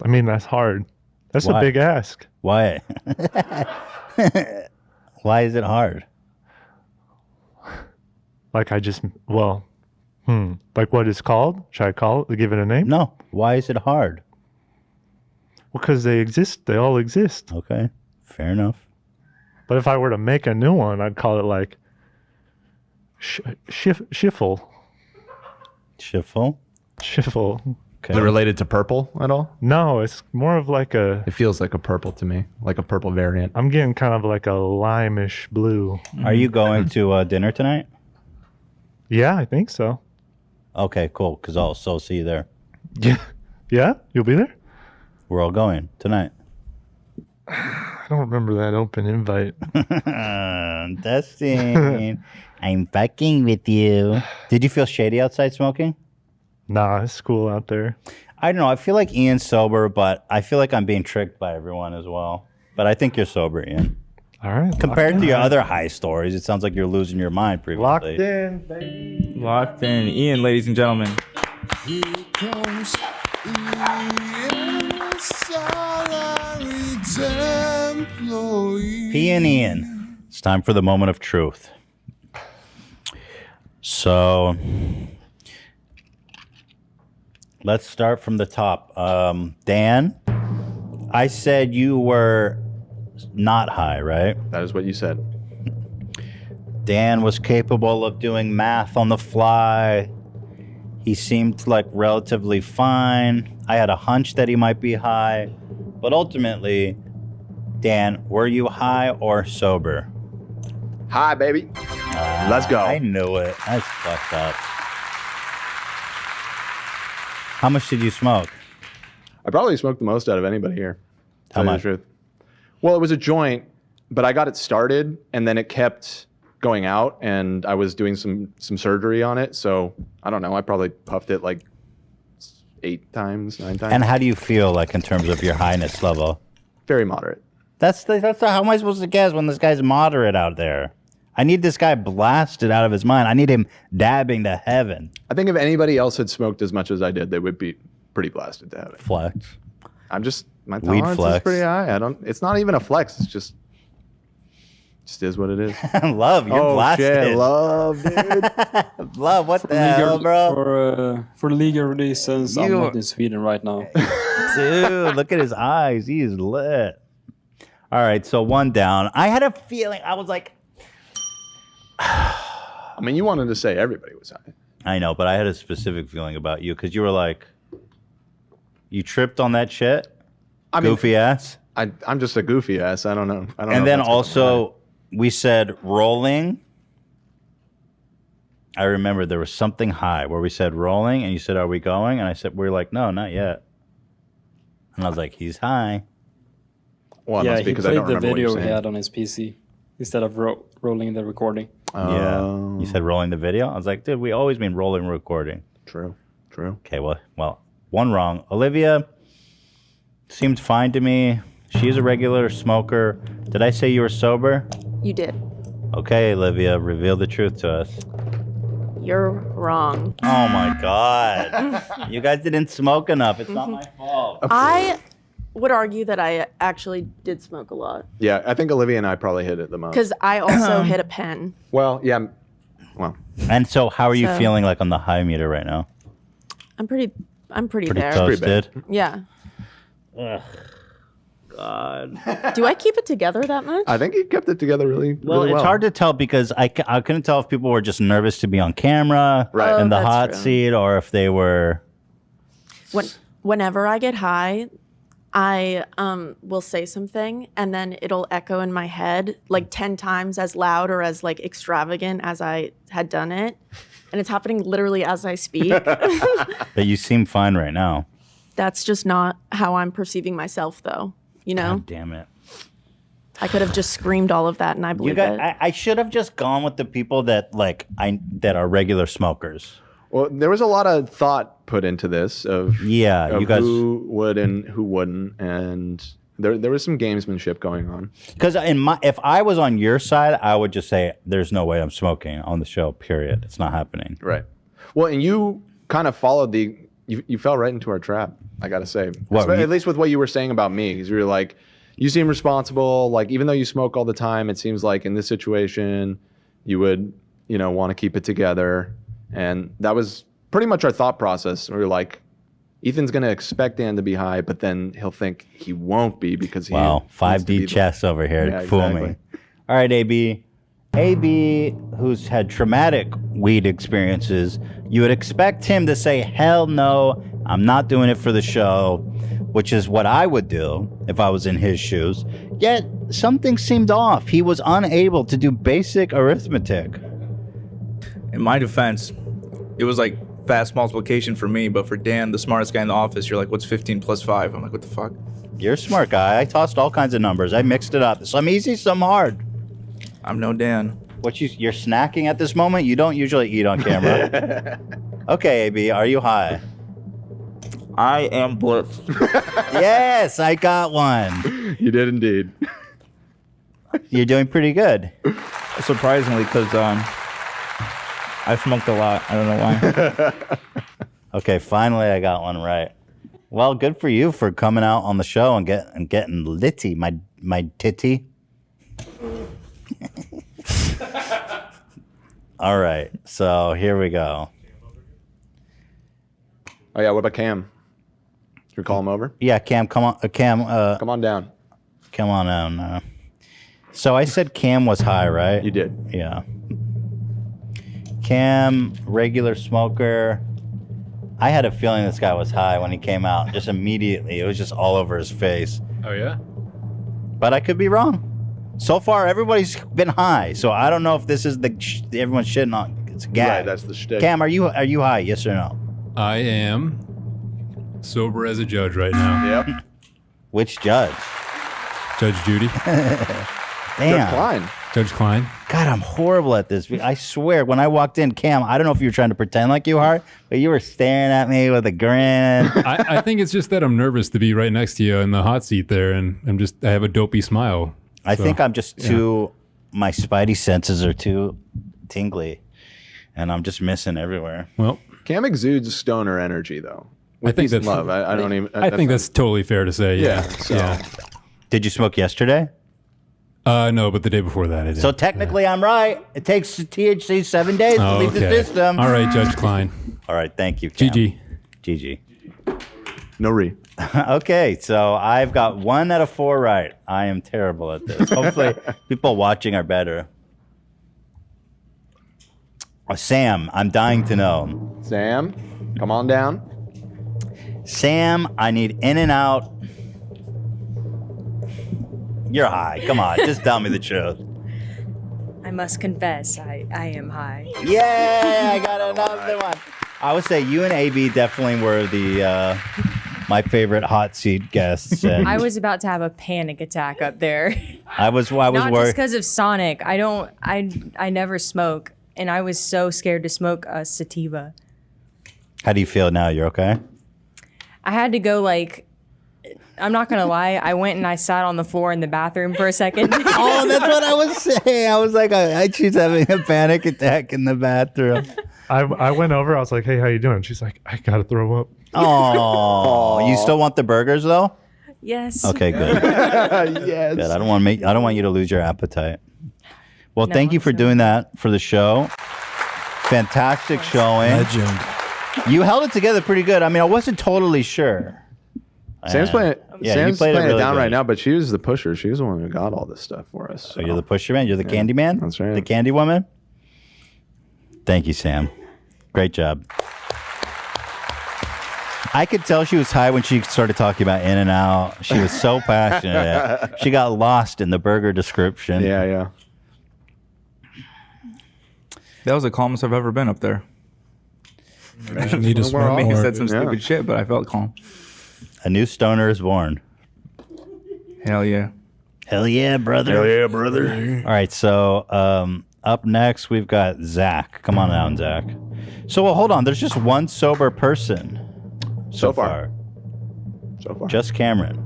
I mean, that's hard. That's Why? a big ask. Why? Why is it hard? Like like what it's called? Should I give it a name? No. Why is it hard? Well, because they exist. They all exist. Okay. Fair enough. But if I were to make a new one, I'd call it like Schiffle. Schiffle? Schiffle. Is it related to purple at all? No, it's more of like a. It feels like a purple to me, like a purple variant. I'm getting kind of like a limeish blue. Are you going to dinner tonight? Yeah, I think so. Okay, cool. Because I'll so see you there. Yeah. Yeah? You'll be there? We're all going tonight. I don't remember that open invite. Dustin, I'm fucking with you. Did you feel shady outside smoking? Nah, it's cool out there. I don't know. I feel like Ian's sober, but I feel like I'm being tricked by everyone as well. But I think you're sober, Ian. All right. Compared to your other high stories, it sounds like you're losing your mind previously. Locked in, baby. Locked in. Ian, ladies and gentlemen. Here comes Ian, salaried employee. P and Ian. It's time for the moment of truth. So let's start from the top. Dan, I said you were not high, right? That is what you said. Dan was capable of doing math on the fly. He seemed like relatively fine. I had a hunch that he might be high. But ultimately, Dan, were you high or sober? Hi, baby. Let's go. I knew it. That's fucked up. How much did you smoke? I probably smoked the most out of anybody here. to How tell you much? the truth. Well, it was a joint, but I got it started and then it kept going out and I was doing some surgery on it. So I don't know. I probably puffed it like 8 times, 9 times. And how do you feel like in terms of your highness level? Very moderate. That's how am I supposed to guess when this guy's moderate out there? I need this guy blasted out of his mind. I need him dabbing to heaven. I think if anybody else had smoked as much as I did, they would be pretty blasted to heaven. Flex. My Weed tolerance is flex. pretty high. It's not even a flex. It's just is what it is. Love, you're blasted. Shit, love, dude. Love, what the hell, bro? For legal reasons, I'm You- not in Sweden right now. Dude, look at his eyes. He is lit. All right, so 1 down. I had a feeling. I was like, I mean, you wanted to say everybody was high. I know, but I had a specific feeling about you because you were like, you tripped on that shit? I mean, Goofy ass? I'm just a goofy ass. I don't know. I don't know. And if then that's also, we said rolling. I remember there was something high where we said rolling, and you said, are we going? And I said, we're like, no, not yet. And I was like, he's high. Well, it yeah, must be he 'cause I played don't the remember what video you're he saying. had on his PC instead of rolling the recording. Yeah. You said rolling the video? I was like, dude, we always mean rolling recording. True. Okay, well, 1 wrong. Olivia seemed fine to me. She's a regular smoker. Did I say you were sober? You did. Okay, Olivia, reveal the truth to us. You're wrong. Oh my God. You guys didn't smoke enough. It's not my fault. I would argue that I actually did smoke a lot Yeah, I think Olivia and I probably hit it the most. because I also hit a pen. Well, yeah. Well, And so, how are you So- feeling like on the high meter right now? I'm pretty Pretty there. toasted. Yeah. Ugh. God. Do I keep it together that much? I think he kept it together really Well, really it's hard to tell because I couldn't tell if people were just nervous to be on camera Right. in the that's hot true. seat or if they were. Whenever I get high, I will say something and then it'll echo in my head like 10 times as loud or as like extravagant as I had done it. And it's happening literally as I speak. But you seem fine right now. That's just not how I'm perceiving myself, though. You know, God damn it. I could have just screamed all of that, and I You believe got. it. I should have just gone with the people that that are regular smokers. Well, there was a lot of thought put into this of you guys. who would and who wouldn't, and there was some gamesmanship going on. Because if I was on your side, I would just say there's no way I'm smoking on the show. Period. It's not happening. Right. Well, and you kind of followed you fell right into our trap. I gotta say, What, at least with what you were saying about me, because you were like, you seem responsible. Like even though you smoke all the time, it seems like in this situation, you would want to keep it together, and that was pretty much our thought process. We were like, Ethan's gonna expect Dan to be high, but then he'll think he won't be because he Wow, needs to be 5D chess over here. Yeah, Fool exactly. me. All right, AB. AB, who's had traumatic weed experiences, you would expect him to say, hell no, I'm not doing it for the show, which is what I would do if I was in his shoes. Yet, something seemed off. He was unable to do basic arithmetic. In my defense, it was like fast multiplication for me, but for Dan, the smartest guy in the office, you're like, what's 15 plus 5? I'm like, what the fuck? You're a smart guy. I tossed all kinds of numbers. I mixed it up. Some easy, some hard. I'm no Dan. You're snacking at this moment? You don't usually eat on camera. Okay, AB, are you high? I am blitzed. Yes, I got one. You did indeed. You're doing pretty good. Surprisingly, because I smoked a lot. I don't know why. Okay, finally I got one right. Well, good for you for coming out on the show and getting litty, my titty. All right, so here we go. Oh yeah, what about Cam? Should we call him over? Yeah, Cam, come on, Cam. Come on down. Come on down. So I said Cam was high, right? You did. Yeah. Cam, regular smoker. I had a feeling this guy was high when he came out. Just immediately, it was just all over his face. Oh yeah. But I could be wrong. So far, everybody's been high, so I don't know if this is everyone's shitting on. It's a gag. Right, that's the shtick. Cam, are you high? Yes or no? I am sober as a judge right now. Yep. Which judge? Judge Judy. Damn. Judge Klein. Judge Klein. God, I'm horrible at this. I swear, when I walked in, Cam, I don't know if you were trying to pretend like you were, but you were staring at me with a grin. I think it's just that I'm nervous to be right next to you in the hot seat there, and I have a dopey smile. I So, think I'm just my spidey senses are too tingly, and I'm just missing everywhere. Well, Cam exudes stoner energy, though. I think Peace and that's love. I don't even. I think that's totally fair to say. Yeah. so- Did you smoke yesterday? No, but the day before that I did. So technically, I'm right. It takes THC 7 days to leave the system. All right, Judge Klein. All right, thank you, Cam. GG. GG. No re. Okay, so I've got 1 out of 4 right. I am terrible at this. Hopefully, people watching are better. Sam, I'm dying to know. Sam, come on down. Sam, I need in and out. You're high. Come on, just tell me the truth. I must confess, I am high. Yay! I got another one. I would say you and AB definitely were the my favorite hot seat guests. And I was about to have a panic attack up there. I was Not just worried. because of Sonic. I never smoke, and I was so scared to smoke a sativa. How do you feel now? You're okay? I had to go I'm not gonna lie. I went and I sat on the floor in the bathroom for a second. Oh, that's what I was saying. I was like, she's having a panic attack in the bathroom. I went over. I was like, "Hey, how you doing?" She's like, "I gotta throw up." Oh, you still want the burgers though? Yes. Okay, good. Yes. Good. I don't want you to lose your appetite. Well, thank you for doing that for the show. Fantastic showing. Legend. You held it together pretty good. I mean, I wasn't totally sure. Sam's playing. Yeah, you Sam's played it playing it really down good. right now, but she was the pusher. She was the one who got all this stuff for us. So you're the pusher man. You're the candy man. That's right. The candy woman. Thank you, Sam. Great job. I could tell she was high when she started talking about In-N-Out. She was so passionate. She got lost in the burger description. Yeah. That was the calmest I've ever been up there. Need to smoke Maybe I more. said some stupid shit, but I felt calm. A new stoner is born. Hell yeah. Hell yeah, brother. Hell yeah, brother. All right, so up next we've got Zach. Come on down, Zach. So well, hold on. There's just one sober person so far. So far. Just Cameron.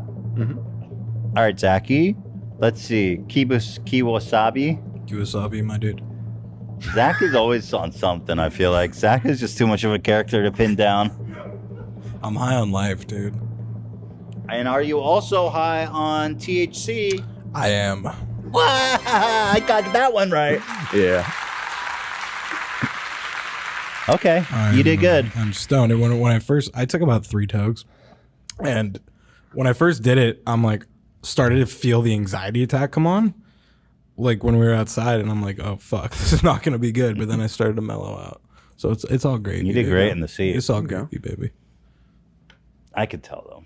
All right, Zachy. Let's see. Kiwasabi. Kiwasabi, my dude. Zach is always on something, I feel like. Zach is just too much of a character to pin down. I'm high on life, dude. And are you also high on THC? I am. I got that one right. Yeah. Okay, you did good. I'm stoned. And when I took about 3 togs, and when I first did it, I'm like, started to feel the anxiety attack come on, like when we were outside, and I'm like, oh fuck, this is not gonna be good. But then I started to mellow out, so it's all great. You did great in the seat. It's all gravy, baby. I could tell though.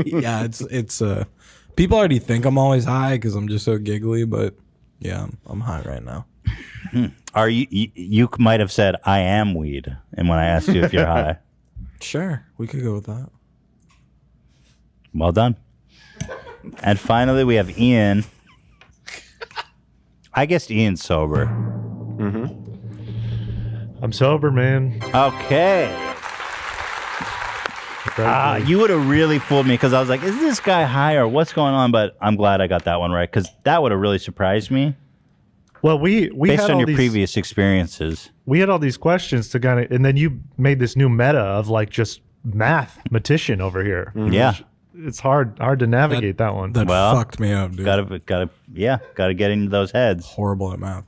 Yeah, it's people already think I'm always high because I'm just so giggly, but yeah, I'm high right now. Are you might have said I am weed, and when I asked you if you're high. Sure, we could go with that. Well done. And finally, we have Ian. I guess Ian's sober. I'm sober, man. Okay. You would have really fooled me because I was like, is this guy high or what's going on? But I'm glad I got that one right because that would have really surprised me. Well, we based had on all your these, previous experiences. We had all these questions to kind of, and then you made this new meta of like just mathematician over here. Yeah. It's hard to navigate that one. That Well, fucked me up, dude. Gotta get into those heads. Horrible at math.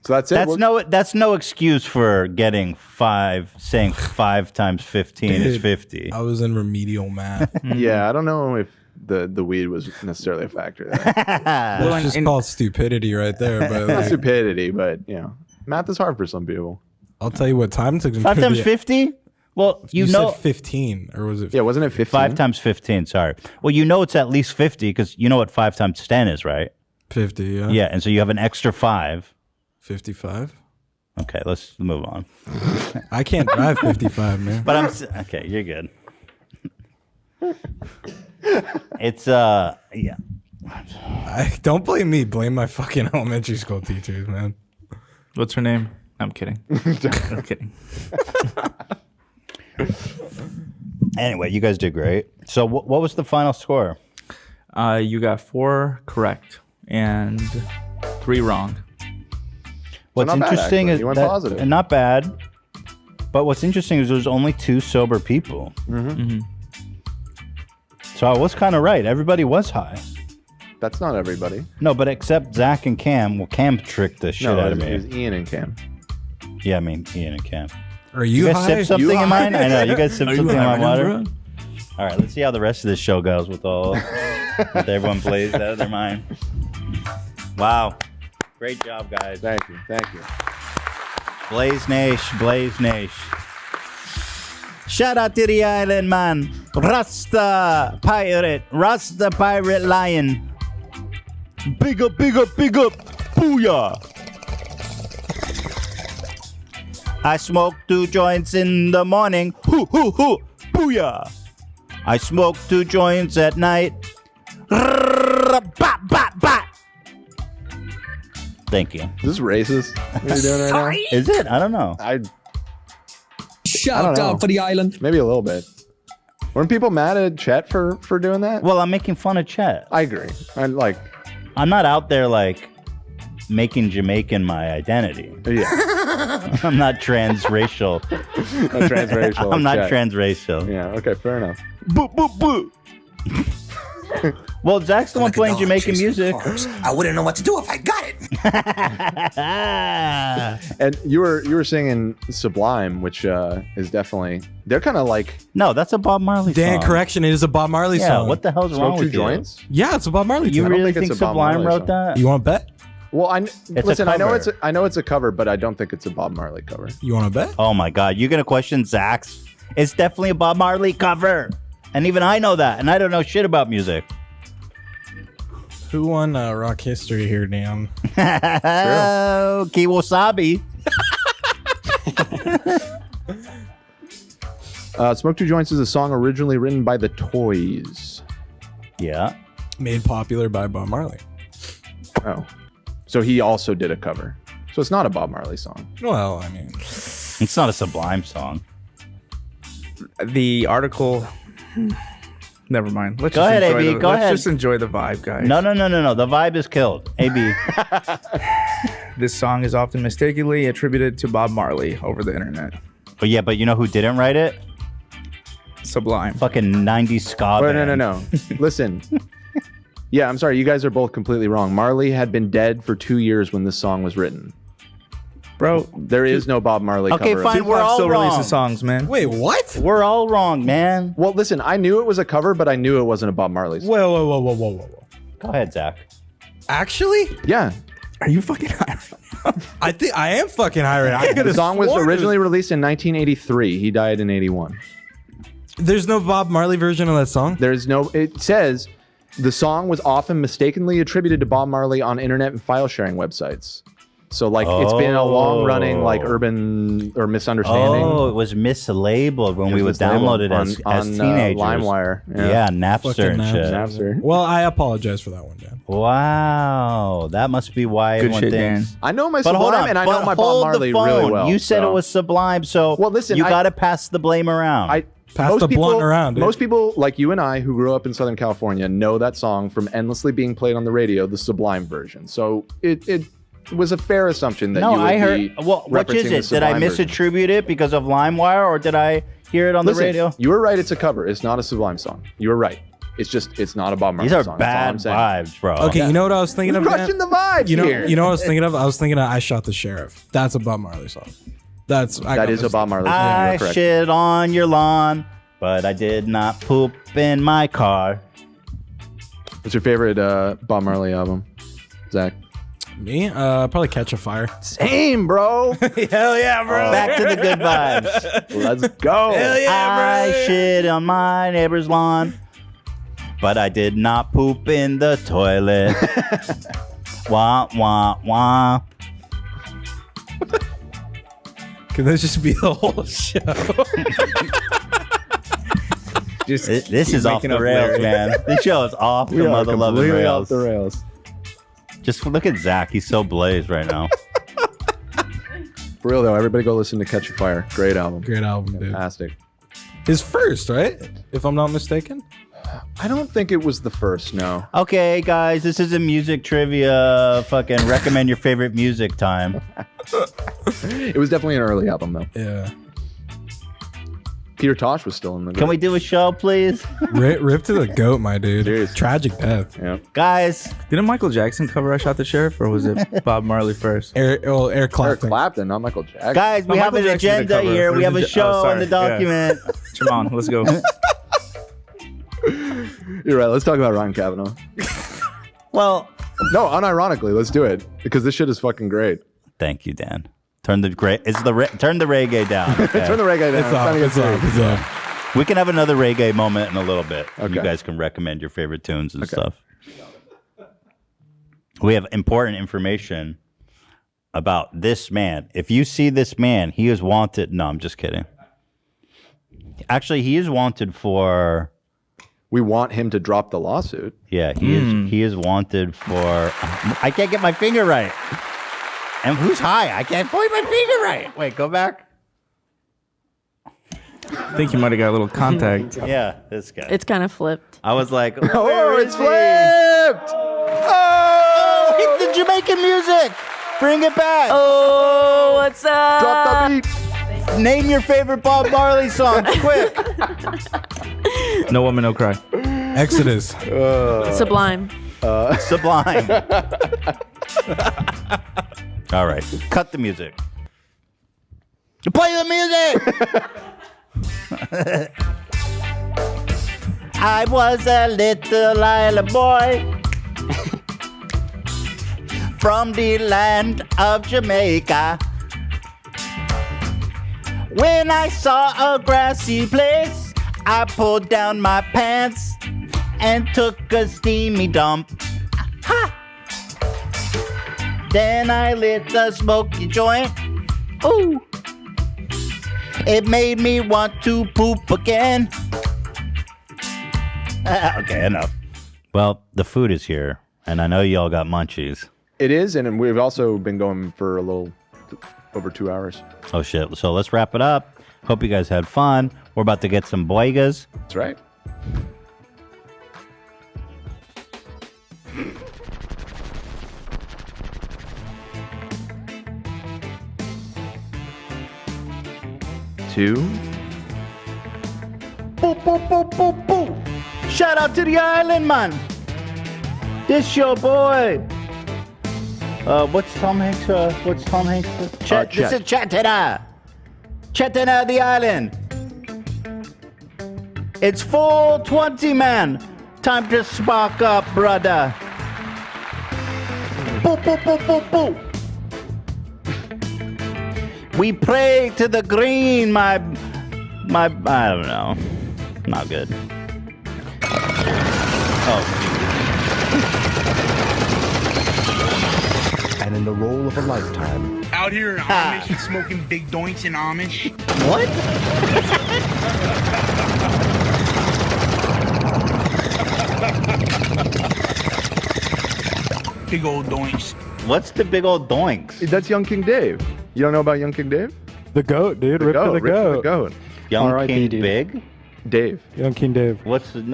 So that's it. That's no excuse for saying 5 times 15 is Dude, 50. I was in remedial math. Yeah, I don't know if the weed was necessarily a factor there. That's just called stupidity right there. But Not like, stupidity, but math is hard for some people. I'll tell you what time took. 5 times 50? Well, you know, said 15, or was it? Yeah, wasn't it 15? 5 times 15. Sorry. Well, you know it's at least 50 because you know what 5 times 10 is, right? 50. Yeah. Yeah, and so you have an extra 5. 55. Okay, let's move on. I can't drive 55, man. But okay. You're good. It's yeah. Don't blame me. Blame my fucking elementary school teachers, man. What's her name? I'm kidding. I'm kidding. Anyway, you guys did great. So what was the final score? You got 4 correct and 3 wrong. What's not bad, interesting actually. is You went that, positive. and not bad. But what's interesting is there's only 2 sober people. So I was kind of right. Everybody was high. That's not everybody. No, but except Zach and Cam. Well, Cam tricked the shit out of it me. was Ian and Cam. Yeah, I mean Ian and Cam. Are you guys high? sip something You in high? mine? I know you guys sip Are you something in high my right now, water. All right, let's see how the rest of this show goes with with everyone plays out of their mind. Wow, great job, guys. Thank you. Blaze Nash. Shout out to the island, man. Rasta pirate lion. Big up. Booyah. I smoke 2 joints in the morning. Hoo, booyah. I smoke 2 joints at night. Bat. Thank you. Is this racist? What are you doing right now? Is it? I don't know. I don't Shout know. out for the island. Maybe a little bit. Weren't people mad at Chet for doing that? Well, I'm making fun of Chet. I agree. I'm not out there like making Jamaican my identity. Yeah. I'm not transracial. Not transracial. I'm not Chet. transracial. Yeah. Okay. Fair enough. Boo. Well, Zach's the one playing Jamaican music. I wouldn't know what to do if I got it. And you were singing Sublime, which is definitely they're kind of like No, that's a Bob Marley Dan, song. correction. It is a Bob Marley Yeah, song. what the hell's wrong Smoke Two with you? Joints. Yeah, it's a Bob Marley You song. really think think it's a Bob Sublime Marley wrote song. that? You want to bet? Well, listen. a I know cover. it's a cover, but I don't think it's a Bob Marley cover. You want to bet? Oh my God, you're gonna question Zach's? It's definitely a Bob Marley cover, and even I know that, and I don't know shit about music. Who won rock history here, Dan? Oh, Kiwasabi. Smoke Two Joints is a song originally written by the Toys. Yeah. Made popular by Bob Marley. Oh, so he also did a cover. So it's not a Bob Marley song. Well, I mean, It's not a Sublime song. The article. Never mind. Let's Go just ahead, enjoy AB, the- go let's ahead. just enjoy the vibe, guys. No. The vibe is killed. AB. This song is often mistakenly attributed to Bob Marley over the internet. But yeah, but you know who didn't write it? Sublime. Fucking 90s ska Wait, band. no. Listen. Yeah, I'm sorry. You guys are both completely wrong. Marley had been dead for 2 years when this song was written. Bro, There is no Bob Marley Okay, cover. fine. We're all still wrong. releasing songs, man. wait, what? We're all wrong, man. Well, listen, I knew it was a cover, but I knew it wasn't a Bob Marley song. Whoa. Go ahead, Zach. Actually, Yeah. Are you fucking high? I think I am fucking high right now. I The could've song was sworn it originally released in 1983. He died in 81. There's no Bob Marley version of that song. There's no, it says the song was often mistakenly attributed to Bob Marley on internet and file sharing websites. So like it's been a long running like urban or misunderstanding. Oh, it was mislabeled when we would download it as teenagers. LimeWire. Yeah, Napster Fucking and shit. Napster. Well, I apologize for that one, Dan. Wow, that must be why Good everyone shit, thinks. Dan. I know my But hold Sublime on, and I but know my Bob hold Marley the phone. really well. You said so. it was Sublime, so Well, listen, you I- got to pass the blame around. Pass the blunt around, dude. Most people like you and I who grew up in Southern California know that song from endlessly being played on the radio, the Sublime version. So it was a fair assumption that no, you would I heard. be Well, which referencing is the it? Did I Sublime version. misattribute it because of LimeWire, or did I hear it on Listen, the radio? you were right. It's a cover. It's not a Sublime song. You were right. It's not a Bob Marley These are song. That's all I'm bad saying. vibes, bro. Okay, you know what I was thinking We're of? Dan? crushing the vibes You know, here. you know what I was thinking of? I was thinking of "I Shot the Sheriff." That's a Bob Marley song. That is a Bob Marley song. I You're correct. shit on your lawn, but I did not poop in my car. What's your favorite Bob Marley album, Zach? Me? Probably Catch a Fire. Same, bro. Hell yeah, bro. Back to the good vibes. Let's go. Hell yeah, I bro. shit on my neighbor's lawn, but I did not poop in the toilet. Wah, wah, wah. Can this just be the whole show? Just This keep is off making the up rails, lyrics. man. This show is off the We are mother loving completely rails. off the rails. Just look at Zach. He's so blazed right now. For real though, everybody go listen to Catch a Fire. Great album. Great album, dude. Fantastic. His first, right? If I'm not mistaken. I don't think it was the first. No. Okay, guys, this is a music trivia. Fucking recommend your favorite music time. It was definitely an early album though. Yeah. Peter Tosh was still in the group. Can we do a show, please? Rip to the goat, my dude. Seriously. Tragic death. Yeah. Guys, Didn't Michael Jackson cover "I Shot the Sheriff" or was it Bob Marley first? Eric Eric Clapton. Clapton, not Michael Jackson. guys, we No, have an Michael Jackson did agenda cover. here. We have a Oh, show sorry. in the document. Come on, let's go. You're right. Let's talk about Ryan Kavanaugh. Well, No, unironically, let's do it because this shit is fucking great. thank you, Dan. Turn the turn the reggae down. okay? Turn the reggae down. It's off. time to get It's off. serious. It's off. We can have another reggae moment in a little bit. Okay. You guys can recommend your favorite tunes and Okay. stuff. We have important information about this man. If you see this man, he is wanted. No, I'm just kidding. Actually, he is wanted for. We want him to drop the lawsuit. Yeah, he is wanted for. I can't get my finger right. And who's high? I can't point my finger right. Wait, go back. I think you might have got a little contact. Yeah, this guy. It's kind of flipped. I was like, Oh, where it's is he? flipped! Oh, hit the Jamaican music. Bring it back. Oh, what's up? Drop the beat. Name your favorite Bob Marley song, quick. No Woman, No Cry. Exodus. Sublime. Sublime. All right, cut the music. Play the music. I was a little island boy from the land of Jamaica. When I saw a grassy place, I pulled down my pants and took a steamy dump. Ha! Then I lit a smoky joint. Ooh! It made me want to poop again. Okay, enough. Well, the food is here, and I know y'all got munchies. It is, and we've also been going for a little over 2 hours. Oh, shit. So let's wrap it up. Hope you guys had fun. We're about to get some boigas. That's right. Two. Boop, boop, boop, boop, boop. Shout out to the island, man. This your boy. What's Tom Hanks? Chet. This is Chetana. Chetana, the island. It's full 20, man. Time to spark up, brother. Boop, boop, boop, boop, boop. We pray to the green, my, I don't know. Not good. Oh. And in the role of a lifetime. Out here in Amish, smoking big doinks in Amish. What? Big old doinks. What's the big old doinks? That's Young King Dave. You don't know about Young King Dave? The goat, dude. Rip to the goat. Young R.I.P., King dude. Big? Dave. Young King Dave. What's with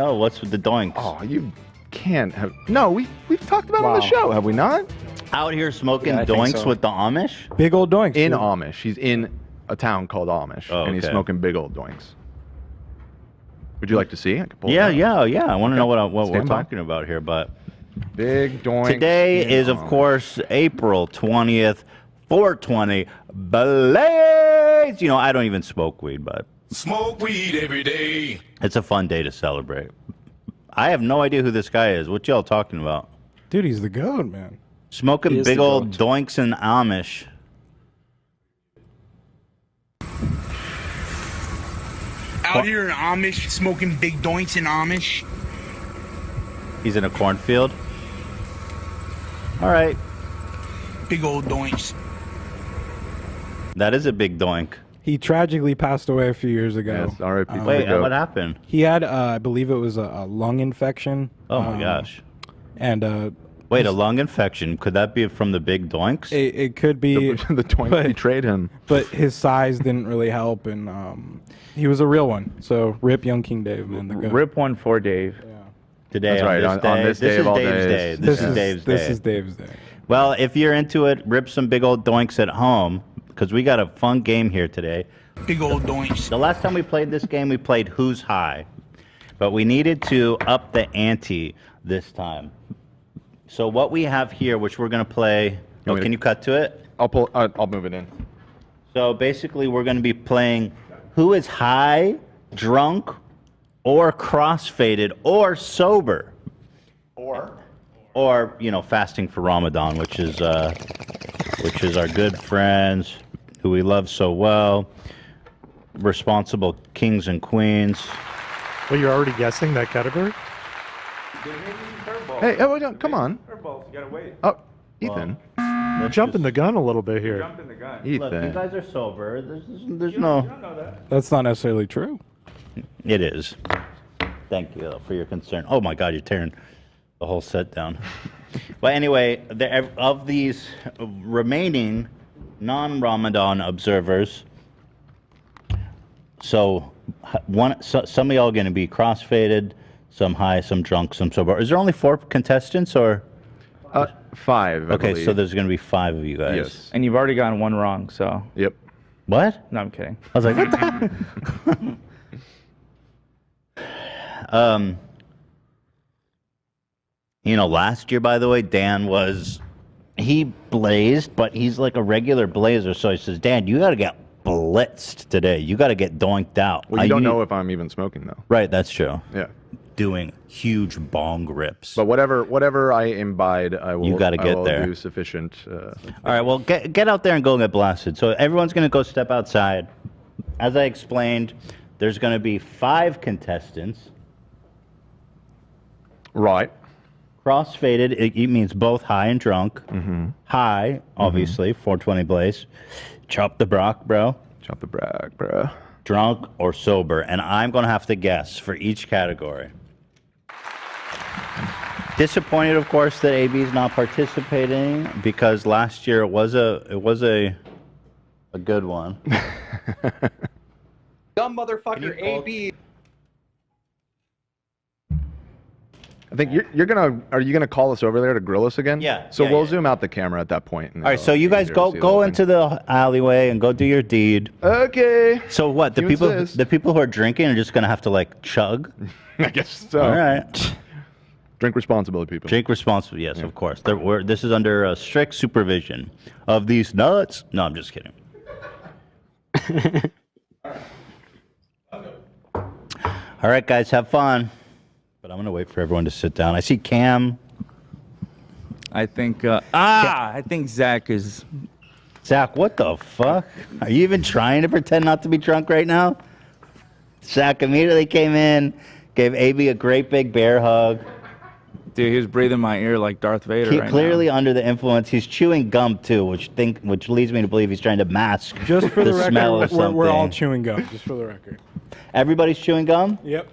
the doinks? Oh, you can't have. No, we've talked about it on the Wow. show, have we not? Out here smoking Yeah, I think doinks so. with the Amish? Big old doinks. In dude. Amish. He's in a town called Amish, Oh, and he's okay. smoking big old doinks. Would you like to see? I can pull it Yeah, out. yeah. I want to know what we're Stand by. talking about here, but Big doinks. today in is, of Amish. course, April 20th, 420. Blaze! You know, I don't even smoke weed, but Smoke weed every day. it's a fun day to celebrate. I have no idea who this guy is. What y'all talking about? Dude, he's the goat, man. He Smoking is big the old goat. doinks in Amish. Out here in Amish, smoking big doinks in Amish. He's in a cornfield. All right. Big old doinks. That is a big doink. He tragically passed away a few years ago. Yes, R.I.P. to the Wait, goat. what happened? He had, I believe it was a lung infection. Oh my gosh. And Wait, a lung infection. Could that be from the big doinks? it could be, The doink but- betrayed him. but his size didn't really help, and he was a real one. So rip Young King Dave, man, the goat. Rip one for Dave. Today, That's right, on this day this of is all Dave's days. day. This is Dave's This day. is Dave's day. Well, if you're into it, rip some big old doinks at home because we got a fun game here today. Big old doinks. The last time we played this game, we played Who's High, but we needed to up the ante this time. So what we have here, which we're going to play. Oh, can you cut to it? I'll move it in. So basically, we're going to be playing Who is High, Drunk, or Crossfaded, or Sober. Or fasting for Ramadan, which is our good friends who we love so well, responsible kings and queens. Well, you're already guessing that category? Hey, oh, come on. You gotta wait. Oh, Ethan. You're jumping the gun a little bit here. Jumping the gun. Look, you Ethan. guys are sober. There's no. That's not necessarily true. It is. Thank you for your concern. Oh my God, you're tearing the whole set down. But anyway, of these remaining non-Ramadan observers, some of y'all are going to be crossfaded, some high, some drunk, some sober. Is there only 4 contestants or? 5. I Okay, believe. so there's going to be 5 of you guys. Yes. And you've already gotten one wrong, so. Yep. What? No, I'm kidding. I was like, what the heck? You know, last year, by the way, Dan he blazed, but he's like a regular blazer. So he says, Dan, you got to get blitzed today. You got to get doinked out. Well, you don't know if I'm even smoking though. Right, that's true. Yeah. Doing huge bong rips. But whatever I imbibe, I will. You gotta I get will there. Do sufficient. All right, well, get out there and go get blasted. So everyone's going to go step outside. As I explained, there's going to be 5 contestants. Right. Cross-faded, it means both high and drunk. Mm-hmm. High, obviously, 420 Blaze. Chop the Brock, bro. Chop the Brock, bro. Drunk or sober. And I'm going to have to guess for each category. Disappointed, of course, that AB is not participating because last year it was a good one. Dumb motherfucker, AB. I think you're gonna. Are you gonna call us over there to grill us again? Yeah. So yeah, we'll yeah. zoom out the camera at that point. All right, so you guys go into the alleyway and go do your deed. Okay. So what? The You people insist. the people who are drinking are just gonna have to like chug. I guess so. All right. Drink responsibly, people. Drink responsibly, yes, of course. This is under strict supervision of these nuts. No, I'm just kidding. All right, guys, have fun. But I'm going to wait for everyone to sit down. I see Cam. I think I think Zach is. Zach, what the fuck? Are you even trying to pretend not to be drunk right now? Zach immediately came in, gave AB a great big bear hug. Dude, he was breathing in my ear like Darth Vader right Clearly under the influence. He's chewing gum too, which leads me to believe he's trying to mask Just for the smell record, of something. we're all chewing gum. Just for the record. Everybody's chewing gum? Yep.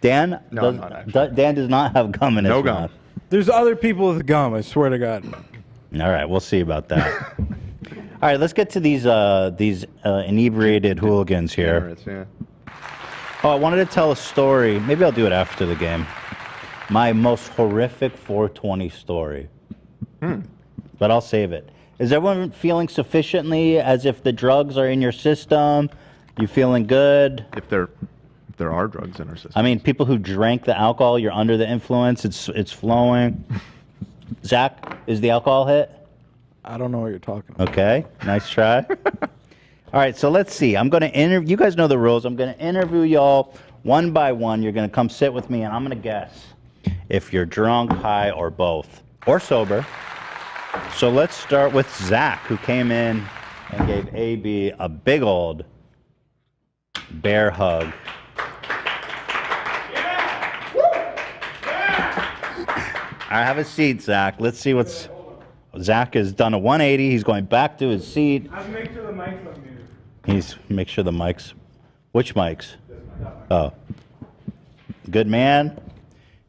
Dan? No, I'm not actually. Dan does not have gum in his No gum. mouth. There's other people with gum. I swear to God. All right, we'll see about that. All right, let's get to these inebriated hooligans here. Yeah. Oh, I wanted to tell a story. Maybe I'll do it after the game. My most horrific 420 story. But I'll save it. Is everyone feeling sufficiently as if the drugs are in your system? You feeling good? If there are drugs in our system. I mean, people who drank the alcohol, you're under the influence. It's flowing. Zach, is the alcohol hit? I don't know what you're talking about. Okay, nice try. All right, so let's see. I'm going to interview. You guys know the rules. I'm going to interview y'all one by one. You're going to come sit with me, and I'm going to guess if you're drunk, high, or both, or sober. So let's start with Zach, who came in and gave AB a big old bear hug. All right, have a seat, Zach. Let's see what's... Zach has done a 180. He's going back to his seat. Make sure the mic's on mute. Make sure the mics... Which mics? Oh. Good man.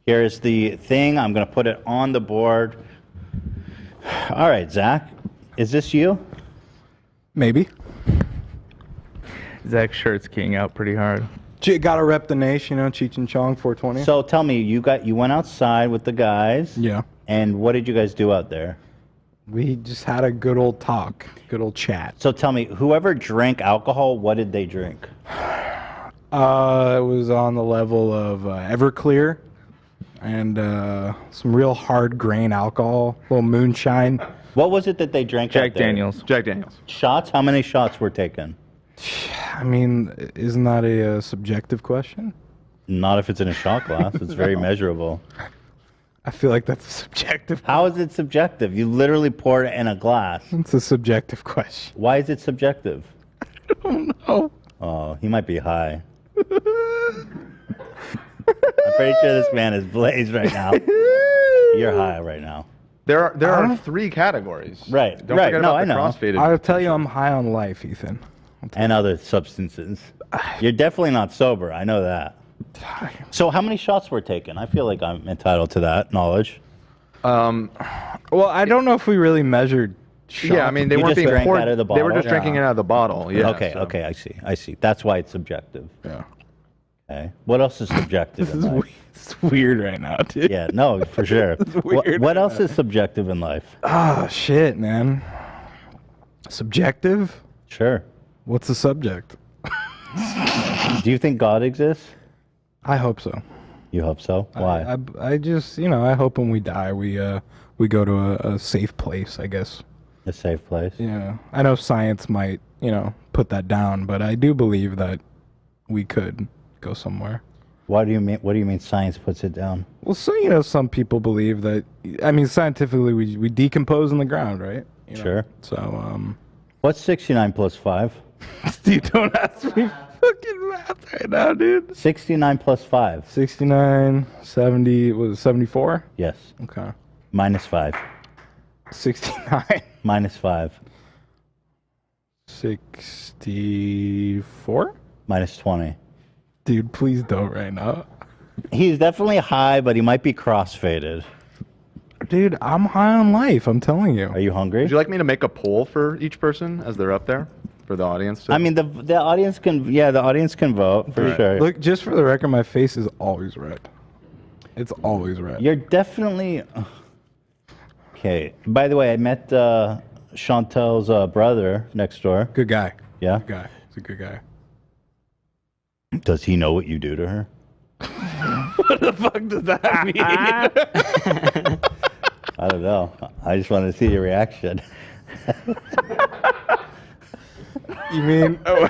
Here is the thing. I'm going to put it on the board. All right, Zach. Is this you? Maybe. Zach's shirt's keying out pretty hard. Gotta rep the nation, Cheech and Chong 420. So tell me, you went outside with the guys. Yeah. And what did you guys do out there? We just had a good old talk, good old chat. So tell me, whoever drank alcohol, what did they drink? It was on the level of Everclear and some real hard grain alcohol, a little moonshine. What was it that they drank? Jack out there? Daniels. Jack Daniels. Shots? How many shots were taken? I mean, isn't that a subjective question? Not if it's in a shot glass. It's very measurable. I feel like that's a subjective. How is it subjective? You literally poured it in a glass. It's a subjective question. Why is it subjective? I don't know. Oh, he might be high. I'm pretty sure this man is blazed right now. You're high right now. There are 3 categories. Right. Don't right. forget No, about I the know. crossfaded. I'll tell you, I'm high on life, Ethan. And other substances. You're definitely not sober. I know that. So how many shots were taken? I feel like I'm entitled to that knowledge. Well, I don't know if we really measured shots. Yeah, I mean, they You weren't just being drank poured. out of the They were bottle? just drinking it out of the bottle. Yeah. Okay, so. okay, I see. That's why it's subjective. Yeah. Okay. What else is subjective? This in is life? weird. It's weird right now, dude. Yeah, no, for sure. weird. What else is subjective in life? Ah, shit, man. Subjective? Sure. What's the subject? Do you think God exists? I hope so. You hope so? Why? I just, I hope when we die, we go to a safe place, I guess. A safe place? Yeah. I know science might, put that down, but I do believe that we could go somewhere. What do you mean science puts it down? Well, so, some people believe that, scientifically we decompose in the ground, right? Sure. So, What's 69 plus 5? Dude, don't ask me fucking math right now, dude. 69 plus 5. 69, 70, was it 74? Yes. Okay. Minus 5. 69. Minus 5. 64? Minus 20. Dude, please don't right now. He's definitely high, but he might be crossfaded. Dude, I'm high on life, I'm telling you. Are you hungry? Would you like me to make a poll for each person as they're up there for the audience? I mean, the audience can, the audience can vote for sure. Look, just for the record, my face is always red. It's always red. You're definitely... Okay. By the way, I met Chantel's brother next door. Good guy. Yeah? Good guy. He's a good guy. Does he know what you do to her? What the fuck does that mean? I don't know. I just wanted to see your reaction. You mean... Oh.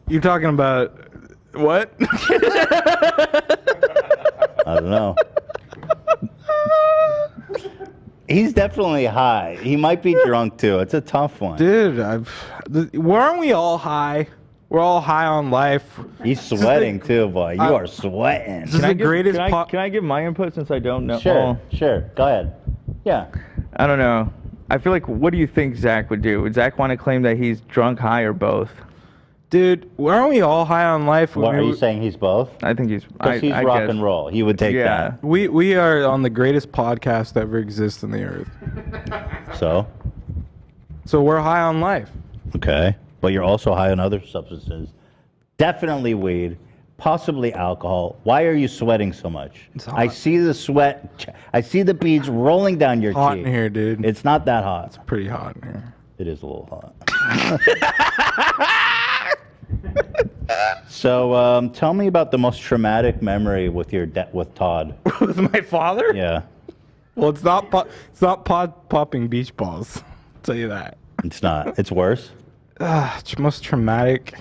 You're talking about... What? I don't know. He's definitely high. He might be drunk too. It's a tough one. Dude, weren't we all high? We're all high on life. He's sweating too, boy. You are sweating. This is the greatest... Can I give my input since I don't know? Sure, sure. Go ahead. Yeah. I don't know. I feel like, what do you think Zach would do? Would Zach want to claim that he's drunk, high, or both? Dude, aren't we all high on life? What, are you saying he's both? I think he's... Because he's rock and roll. He would take that. We are on the greatest podcast that ever exists on the earth. So we're high on life. Okay. But you're also high on other substances. Definitely weed, possibly alcohol. Why are you sweating so much? I see the sweat. I see the beads rolling down your Hot cheek. in here, dude. It's not that hot. It's pretty hot in here. It is a little hot. So tell me about the most traumatic memory with your with Todd. With my father? Yeah. Well, it's not popping beach balls. I'll tell you that. It's not. It's worse. It's most traumatic.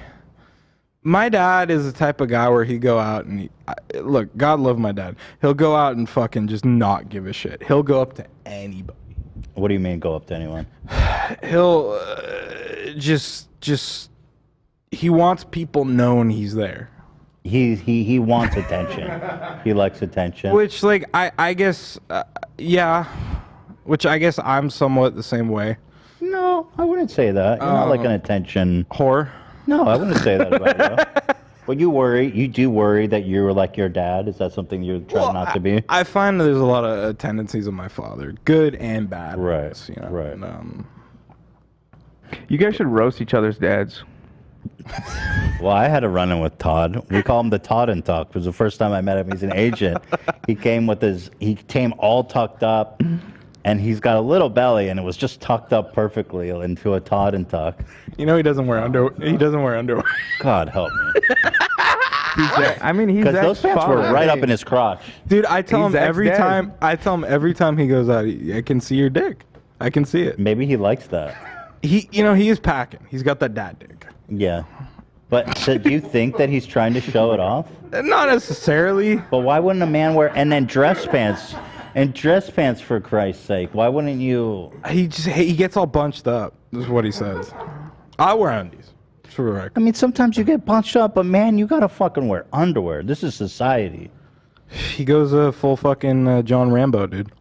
My dad is the type of guy where he go out and look, God love my dad. He'll go out and fucking just not give a shit. He'll go up to anybody. What do you mean go up to anyone? He'll just he wants people knowing he's there. He wants attention. He likes attention. Which, like, I guess, yeah. Which I guess I'm somewhat the same way. No, I wouldn't say that. You're not like an attention whore. No, I wouldn't say that about you. But you do worry that you're like your dad. Is that something you're trying not to be? I find there's a lot of tendencies of my father, good and bad. Right. Right. And, you guys should roast each other's dads. Well, I had a run-in with Todd. We call him the Todd and Tuck. It was the first time I met him. He's an agent. He came all tucked up, and he's got a little belly, and it was just tucked up perfectly into a Todd and Tuck. You know he doesn't wear underwear. He doesn't wear underwear. God help me. I mean, he's because those pants were right up in his crotch. Dude, I tell him Zach's every dad. time. I tell him every time he goes out. I can see your dick. I can see it. Maybe he likes that. He is packing. He's got that dad dick. Yeah. But so do you think that he's trying to show it off? Not necessarily. But why wouldn't a man wear and then dress pants? And dress pants, for Christ's sake. Why wouldn't you? He gets all bunched up. This is what he says. I wear undies. For the record. I mean, sometimes you get bunched up, but man, you gotta fucking wear underwear. This is society. He goes full fucking John Rambo, dude.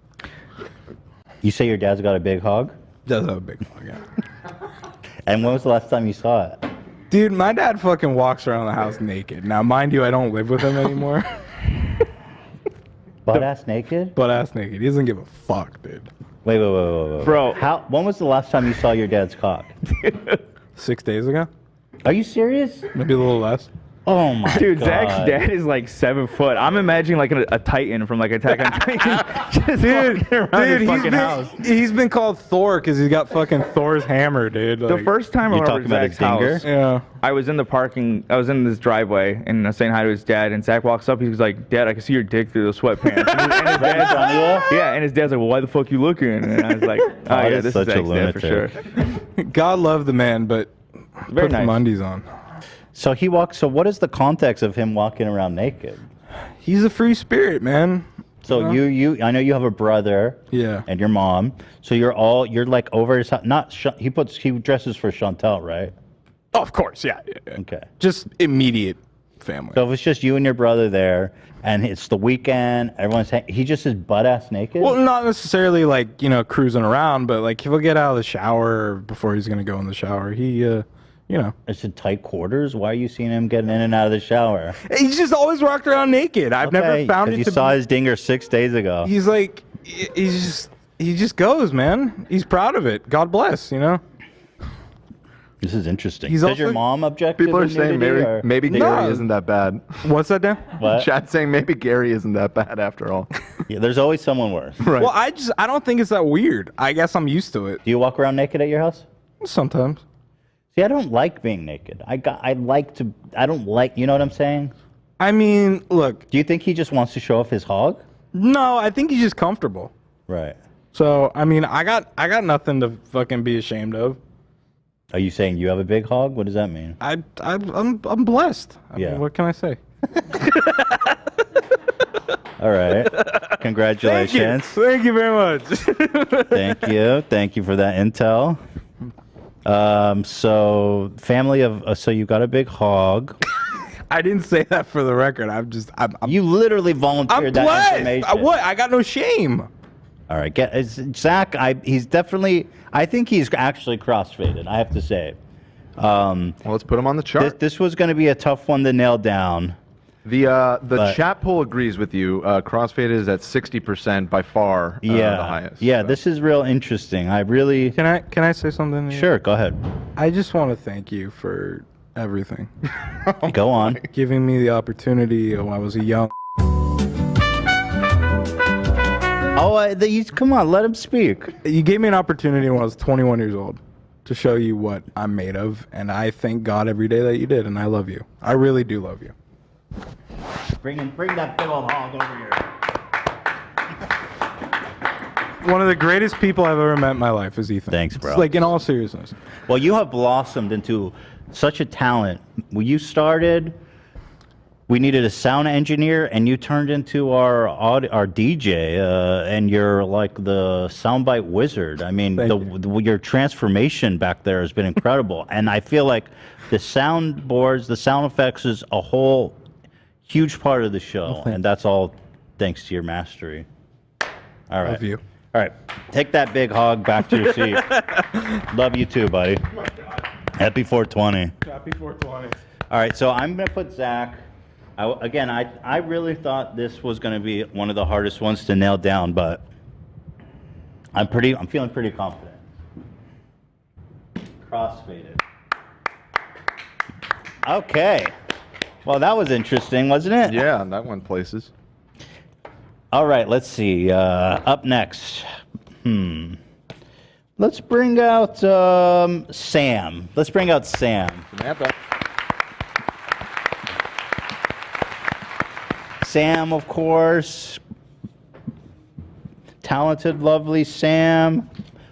You say your dad's got a big hog? Does have a big hog, yeah. And when was the last time you saw it? Dude, my dad fucking walks around the house naked. Now, mind you, I don't live with him anymore. Butt ass naked? Butt ass naked. He doesn't give a fuck, dude. Wait. Bro. When was the last time you saw your dad's cock? 6 days ago. Are you serious? Maybe a little less. Oh my Dude, god. Zach's dad is like 7 foot. I'm imagining like a Titan from like Attack on Titan. Just walking around his fucking house. he's been called Thor because he got fucking Thor's hammer, dude. The Like, first time I You went talking over to about Zach's his dinger? house, yeah. I was in this driveway and I was saying hi to his dad, and Zach walks up, he's like, Dad, I can see your dick through the sweatpants. And his dad's, yeah, and his dad's like, well, why the fuck you looking? And I was like, oh that yeah, is this such is a Zach's dad for sure. lunatic. God love the man, but Very put some nice. undies on. So he walks. So what is the context of him walking around naked? He's a free spirit, man. So Yeah. you I know you have a brother. Yeah. And your mom. So you're like over his house. Not he dresses for Chantel, right? Oh, of course, yeah. Okay. Just immediate family. So if it's just you and your brother there, and it's the weekend, he just is butt ass naked. Well, not necessarily like, cruising around, but like he'll get out of the shower before he's gonna go in the shower. He It's in tight quarters. Why are you seeing him getting in and out of the shower? he's just always walked around naked. I've never Okay, found 'cause it you to saw be, his dinger 6 days ago. he's like he just goes, man. He's proud of it. God bless, This is interesting. He's Does your also- mom object People to are the saying nudity, maybe, or maybe they- Gary isn't that bad. What's that, Dan? What? Chat's saying maybe Gary isn't that bad after all. Yeah, there's always someone worse. Right. Well, I don't think it's that weird. I guess I'm used to it. Do you walk around naked at your house? Sometimes. See, I don't like being naked. I don't like, you know what I'm saying? I mean, look. Do you think he just wants to show off his hog? No, I think he's just comfortable. Right. So, I mean, I got nothing to fucking be ashamed of. Are you saying you have a big hog? What does that mean? I'm blessed. I Yeah. mean, what can I say? All right. Congratulations. Thank you very much. Thank you. Thank you for that intel. So family of so you got a big hog. I didn't say that for the record. I'm you literally volunteered I'm that blessed. information. What? I got no shame. All right, Zach. He's definitely. I think he's actually crossfaded. I have to say. Well, let's put him on the chart. This was going to be a tough one to nail down. The chat poll agrees with you. Crossfade is at 60% by far. The highest. Yeah. This is real interesting. I really. Can I say something? Sure. Go ahead. I just want to thank you for everything. Go on. Giving me the opportunity when I was a young. Oh, come on, let him speak. You gave me an opportunity when I was 21 years old to show you what I'm made of, and I thank God every day that you did, and I love you. I really do love you. Bring that big old hog over here. One of the greatest people I've ever met in my life is Ethan. Thanks, bro. It's like, in all seriousness. Well, you have blossomed into such a talent. When you started, we needed a sound engineer, and you turned into our DJ, and you're like the soundbite wizard. I mean, your transformation back there has been incredible, and I feel like the soundboards, the sound effects is a whole huge part of the show, and that's all thanks to your mastery. All right. Love you. All right, take that big hog back to your seat. Love you too, buddy. Happy 420. Happy 420. All right, so I'm gonna put Zach. I really thought this was gonna be one of the hardest ones to nail down, but I'm feeling pretty confident. Crossfaded. Okay. Well, that was interesting, wasn't it? Yeah, that went places. All right, let's see. Up next. Let's bring out Sam. Let's bring out Sam. Samantha. Sam, of course. Talented, lovely Sam,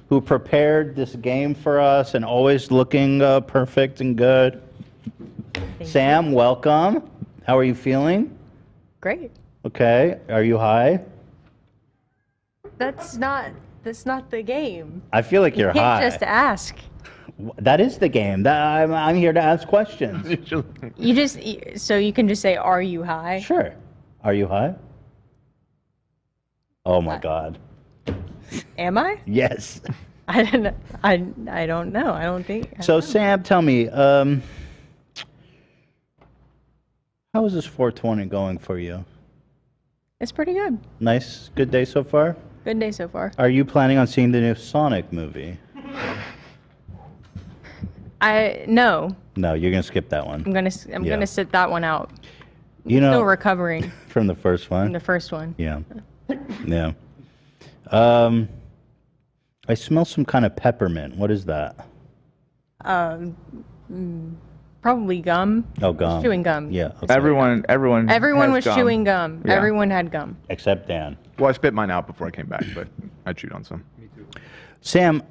who prepared this game for us and always looking perfect and good. Sam, welcome. How are you feeling? Great. Okay. Are you high? That's not the game. I feel like you're you can't high. just ask. That is the game. I'm here to ask questions. So you can just say, "Are you high?" Sure. Are you high? Oh my God. Am I? Yes. I don't know. I don't know. I don't think. So Sam, tell me, how is this 420 going for you? It's pretty good. Nice, good day so far? Good day so far. Are you planning on seeing the new Sonic movie? No. No, you're gonna skip that one. I'm gonna Yeah. gonna sit that one out. You know, Still recovering from the first one. from the first one. Yeah. Yeah. I smell some kind of peppermint. What is that? Probably gum. Oh, gum. Chewing gum. Yeah. okay. Everyone Everyone was has gum. chewing gum. Yeah. Everyone had gum. Except Dan. Well, I spit mine out before I came back, but I chewed on some. Sam,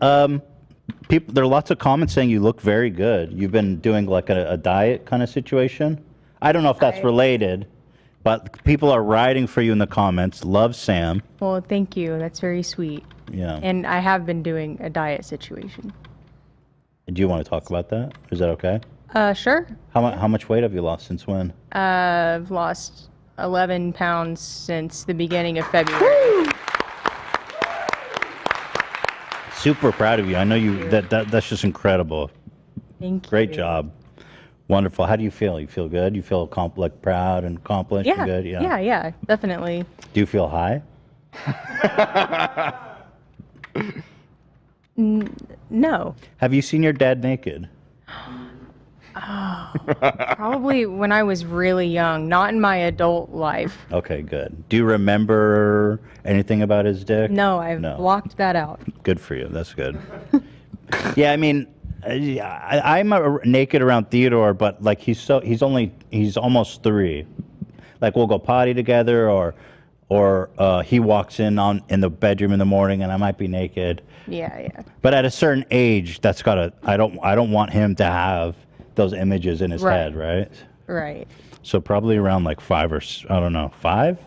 people, there are lots of comments saying you look very good. You've been doing like a diet kind of situation. I don't know if that's related, but people are writing for you in the comments. Love Sam. Well, thank you. That's very sweet. Yeah. And I have been doing a diet situation. Do you want to talk about that? Is that okay? Sure. How much weight have you lost since when? I've lost 11 pounds since the beginning of February. Super proud of you. I know you. That's just incredible. Thank you. Great job. Wonderful. How do you feel? You feel good? You feel like proud and accomplished Yeah. and good? Yeah, definitely. Do you feel high? No. Have you seen your dad naked? Probably when I was really young, not in my adult life. Okay, good. Do you remember anything about his dick? No, I've blocked that out. Good for you. That's good. Yeah, I mean, I'm naked around Theodore, but like he's almost 3. Like we'll go potty together, or he walks in the bedroom in the morning, and I might be naked. Yeah. But at a certain age, I don't want him to have those images in his Right. head, right? Right. So probably around like 5 or I don't know, 5.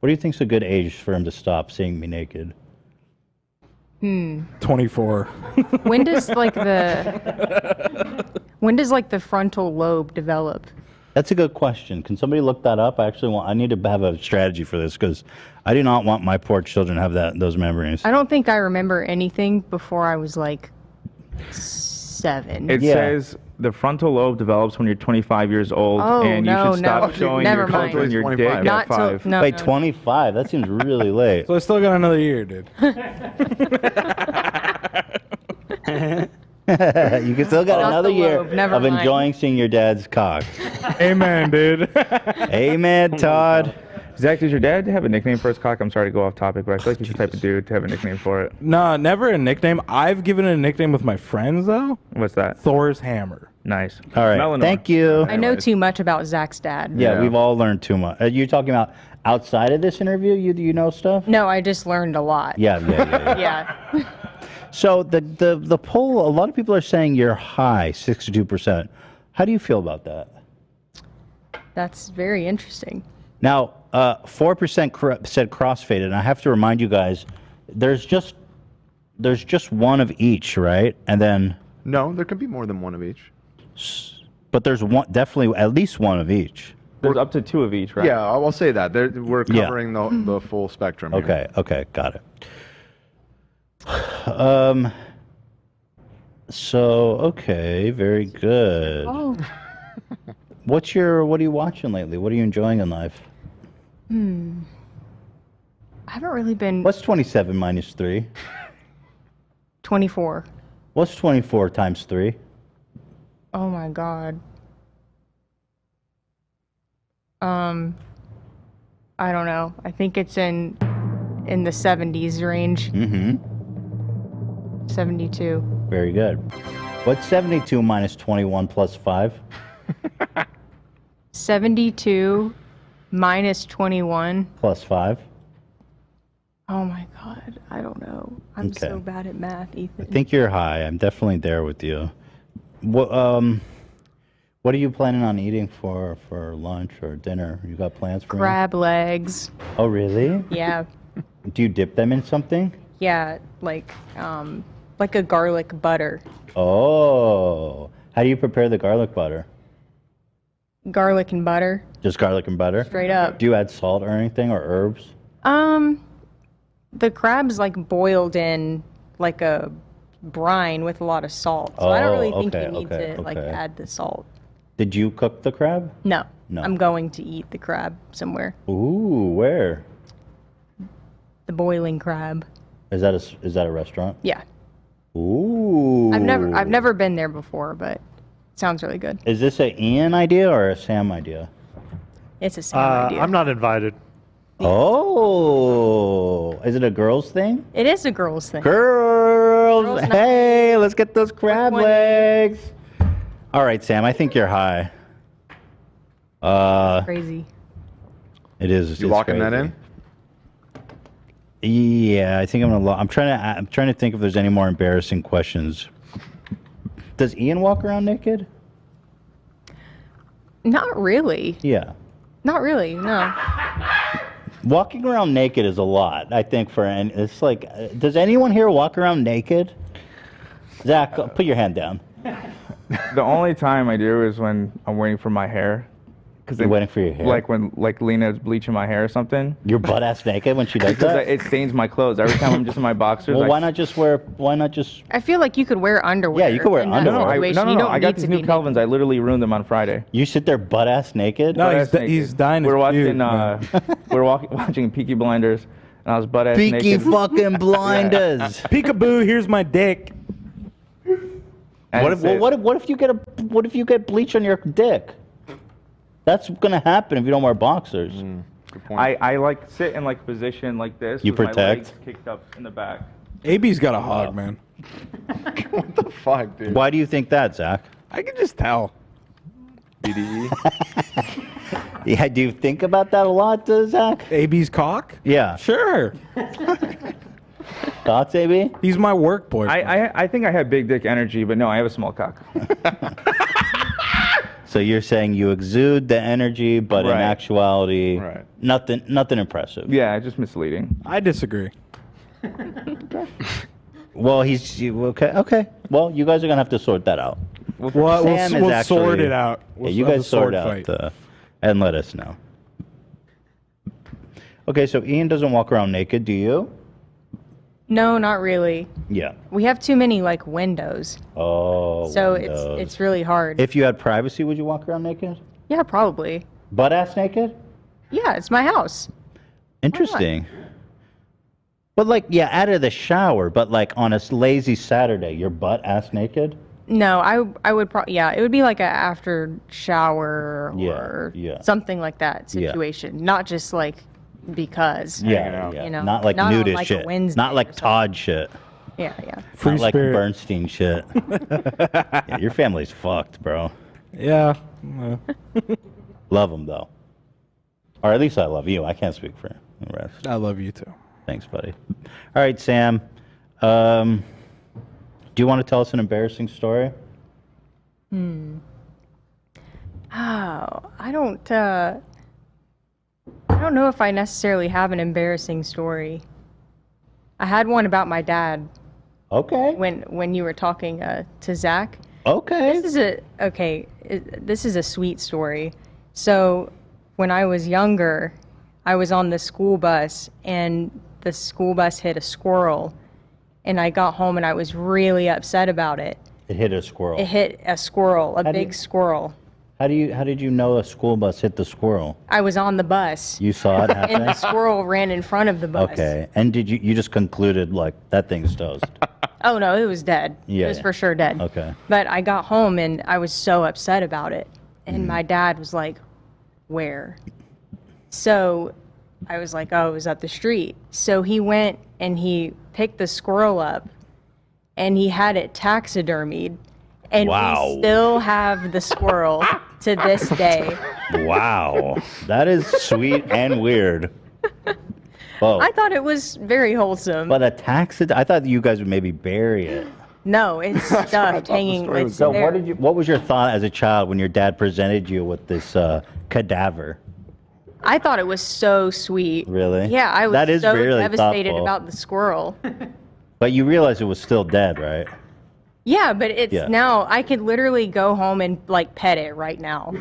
What do you think's a good age for him to stop seeing me naked? 24. When does like the frontal lobe develop? That's a good question. Can somebody look that up? I need to have a strategy for this because I do not want my poor children to have those memories. I don't think I remember anything before I was like 7. It says the frontal lobe develops when you're 25 years old, Oh, and you no, should stop no. showing Never your mind. children your 25. dick Not at till- 5. no. Wait, 25? That seems really late. So I still got another year, dude. You can still got Not another the year lobe, never of mind. enjoying seeing your dad's cock. Amen, dude. Amen, Todd. Zach, does your dad have a nickname for his cock? I'm sorry to go off topic, but I feel like he's the type of dude to have a nickname for it. Nah, never a nickname. I've given it a nickname with my friends, though. What's that? Thor's Hammer. Nice. All right. Melanor. Thank you. I know too much about Zach's dad. Yeah, we've all learned too much. You're talking about outside of this interview? You know stuff? No, I just learned a lot. Yeah. Yeah. So the poll, a lot of people are saying you're high, 62%. How do you feel about that? That's very interesting. Now, 4% said crossfaded, and I have to remind you guys, there's just one of each, right? And then, No, there could be more than one of each. but there's definitely at least one of each. There's up to 2 of each, right? Yeah, I'll say that. We're Yeah. covering the full spectrum. here. Okay, got it. So okay, very good. Oh. What are you watching lately? What are you enjoying in life? I haven't really been. What's 27 minus 3? 24. What's 24 times 3? Oh my god. I don't know. I think it's in the 70s range. Mm-hmm. 72. Very good. What's 72 minus 21 plus 5? 72 minus 21. Plus 5? Oh my god. I don't know. I'm Okay. so bad at math, Ethan. I think you're high. I'm definitely there with you. What are you planning on eating for lunch or dinner? You got plans for me? Crab legs. Oh, really? Yeah. Do you dip them in something? Yeah, like a garlic butter. Oh. How do you prepare the garlic butter? Garlic and butter. Just garlic and butter? Straight up. Do you add salt or anything or herbs? The crab's like boiled in like a brine with a lot of salt. So I don't really think you need to like add the salt. Did you cook the crab? No. No. I'm going to eat the crab somewhere. Ooh, where? The boiling crab. Is that a restaurant? Yeah. Ooh. I've never been there before, but Sounds really good. Is this an Ian idea or a Sam idea? It's a Sam idea. I'm not invited. Oh, is it a girls thing? It is a girls thing. Girls, night. hey, let's get those crab 420. legs. All right, Sam, I think you're high. Crazy. It is. You it's locking that crazy. in? Yeah, I think I'm gonna. I'm trying to think if there's any more embarrassing questions. Does Ian walk around naked? Not really. Yeah. Not really. No. Walking around naked is a lot, I think. It's like, does anyone here walk around naked? Zach, put your hand down. The only time I do is when I'm waiting for my hair. You're waiting for your hair? Like when Lena's bleaching my hair or something. You're butt ass naked when she does Because that? it stains my clothes every time I'm just in my boxers. Well, like, why not just? I feel like you could wear underwear. Yeah, you could wear in that underwear. situation. No, You don't I got need these to new be Kelvins. I literally ruined them on Friday. You sit there butt ass naked? No, Butt-ass naked. he's dying. We're his watching. puke, man. We're watching Peaky Blinders, and I was butt ass Peaky naked. fucking blinders. Peekaboo, here's my dick. And What if you get bleach on your dick? That's gonna happen if you don't wear boxers. Good point. I like sit in like position like this. You with my protect? legs kicked up in the back. AB's got a hog, man. What the fuck, dude? Why do you think that, Zach? I can just tell. BDE. Yeah, do you think about that a lot, Zach? AB's cock? Yeah. Sure. Thoughts, AB? He's my work boy. I think I have big dick energy, but no, I have a small cock. So you're saying you exude the energy, but in Right. actuality, Right. nothing impressive. Yeah, just misleading. I disagree. Well, okay. Well, you guys are gonna have to sort that out. We'll Sam is sort actually- it out. Yeah, We'll you have guys a sort sword out fight. and let us know. Okay, so Ian doesn't walk around naked, do you? No, not really. Yeah. We have too many like windows, Oh. so windows. it's really hard. If you had privacy, would you walk around naked? Yeah, probably. Butt ass naked? Yeah, it's my house. Interesting. But like, yeah, out of the shower, but like on a lazy Saturday, you're butt ass naked? No, I would probably, yeah, it would be like a after shower Yeah, or yeah. something like that Yeah. situation, not just like because. Yeah, yeah. You know, Not like not on, nudist like, a shit. Wednesday Not like Todd shit. Yeah, yeah. Free Not like spirit. Bernstein shit. Yeah, your family's fucked, bro. Yeah. Love them though. Or at least I love you. I can't speak for the rest. I love you too. Thanks, buddy. All right, Sam. Do you want to tell us an embarrassing story? Oh, I don't know if I necessarily have an embarrassing story. I had one about my dad Okay. when you were talking to Zach. Okay. This is a sweet story. So when I was younger, I was on the school bus and the school bus hit a squirrel, and I got home and I was really upset about it. It hit a squirrel. It hit a squirrel, a How do big you- squirrel. How did you know a school bus hit the squirrel? I was on the bus You saw it happen? and the squirrel ran in front of the bus. Okay. And did you just concluded like that thing's toast? Oh no, it was dead. Yeah, it was yeah. for sure dead. Okay. But I got home and I was so upset about it. And Mm. my dad was like, "Where?" So I was like, "Oh, it was up the street." So he went and he picked the squirrel up and he had it taxidermied. And Wow. we still have the squirrel to this day. Wow. That is sweet and weird. Whoa. I thought it was very wholesome. But a taxi, I thought you guys would maybe bury it. No, it's stuffed hanging. It's So there. what was your thought as a child when your dad presented you with this cadaver? I thought it was so sweet. Really? Yeah, I was That is so really devastated thoughtful. about the squirrel. But you realized it was still dead, right? Yeah, but it's Yeah. now I could literally go home and like pet it right now.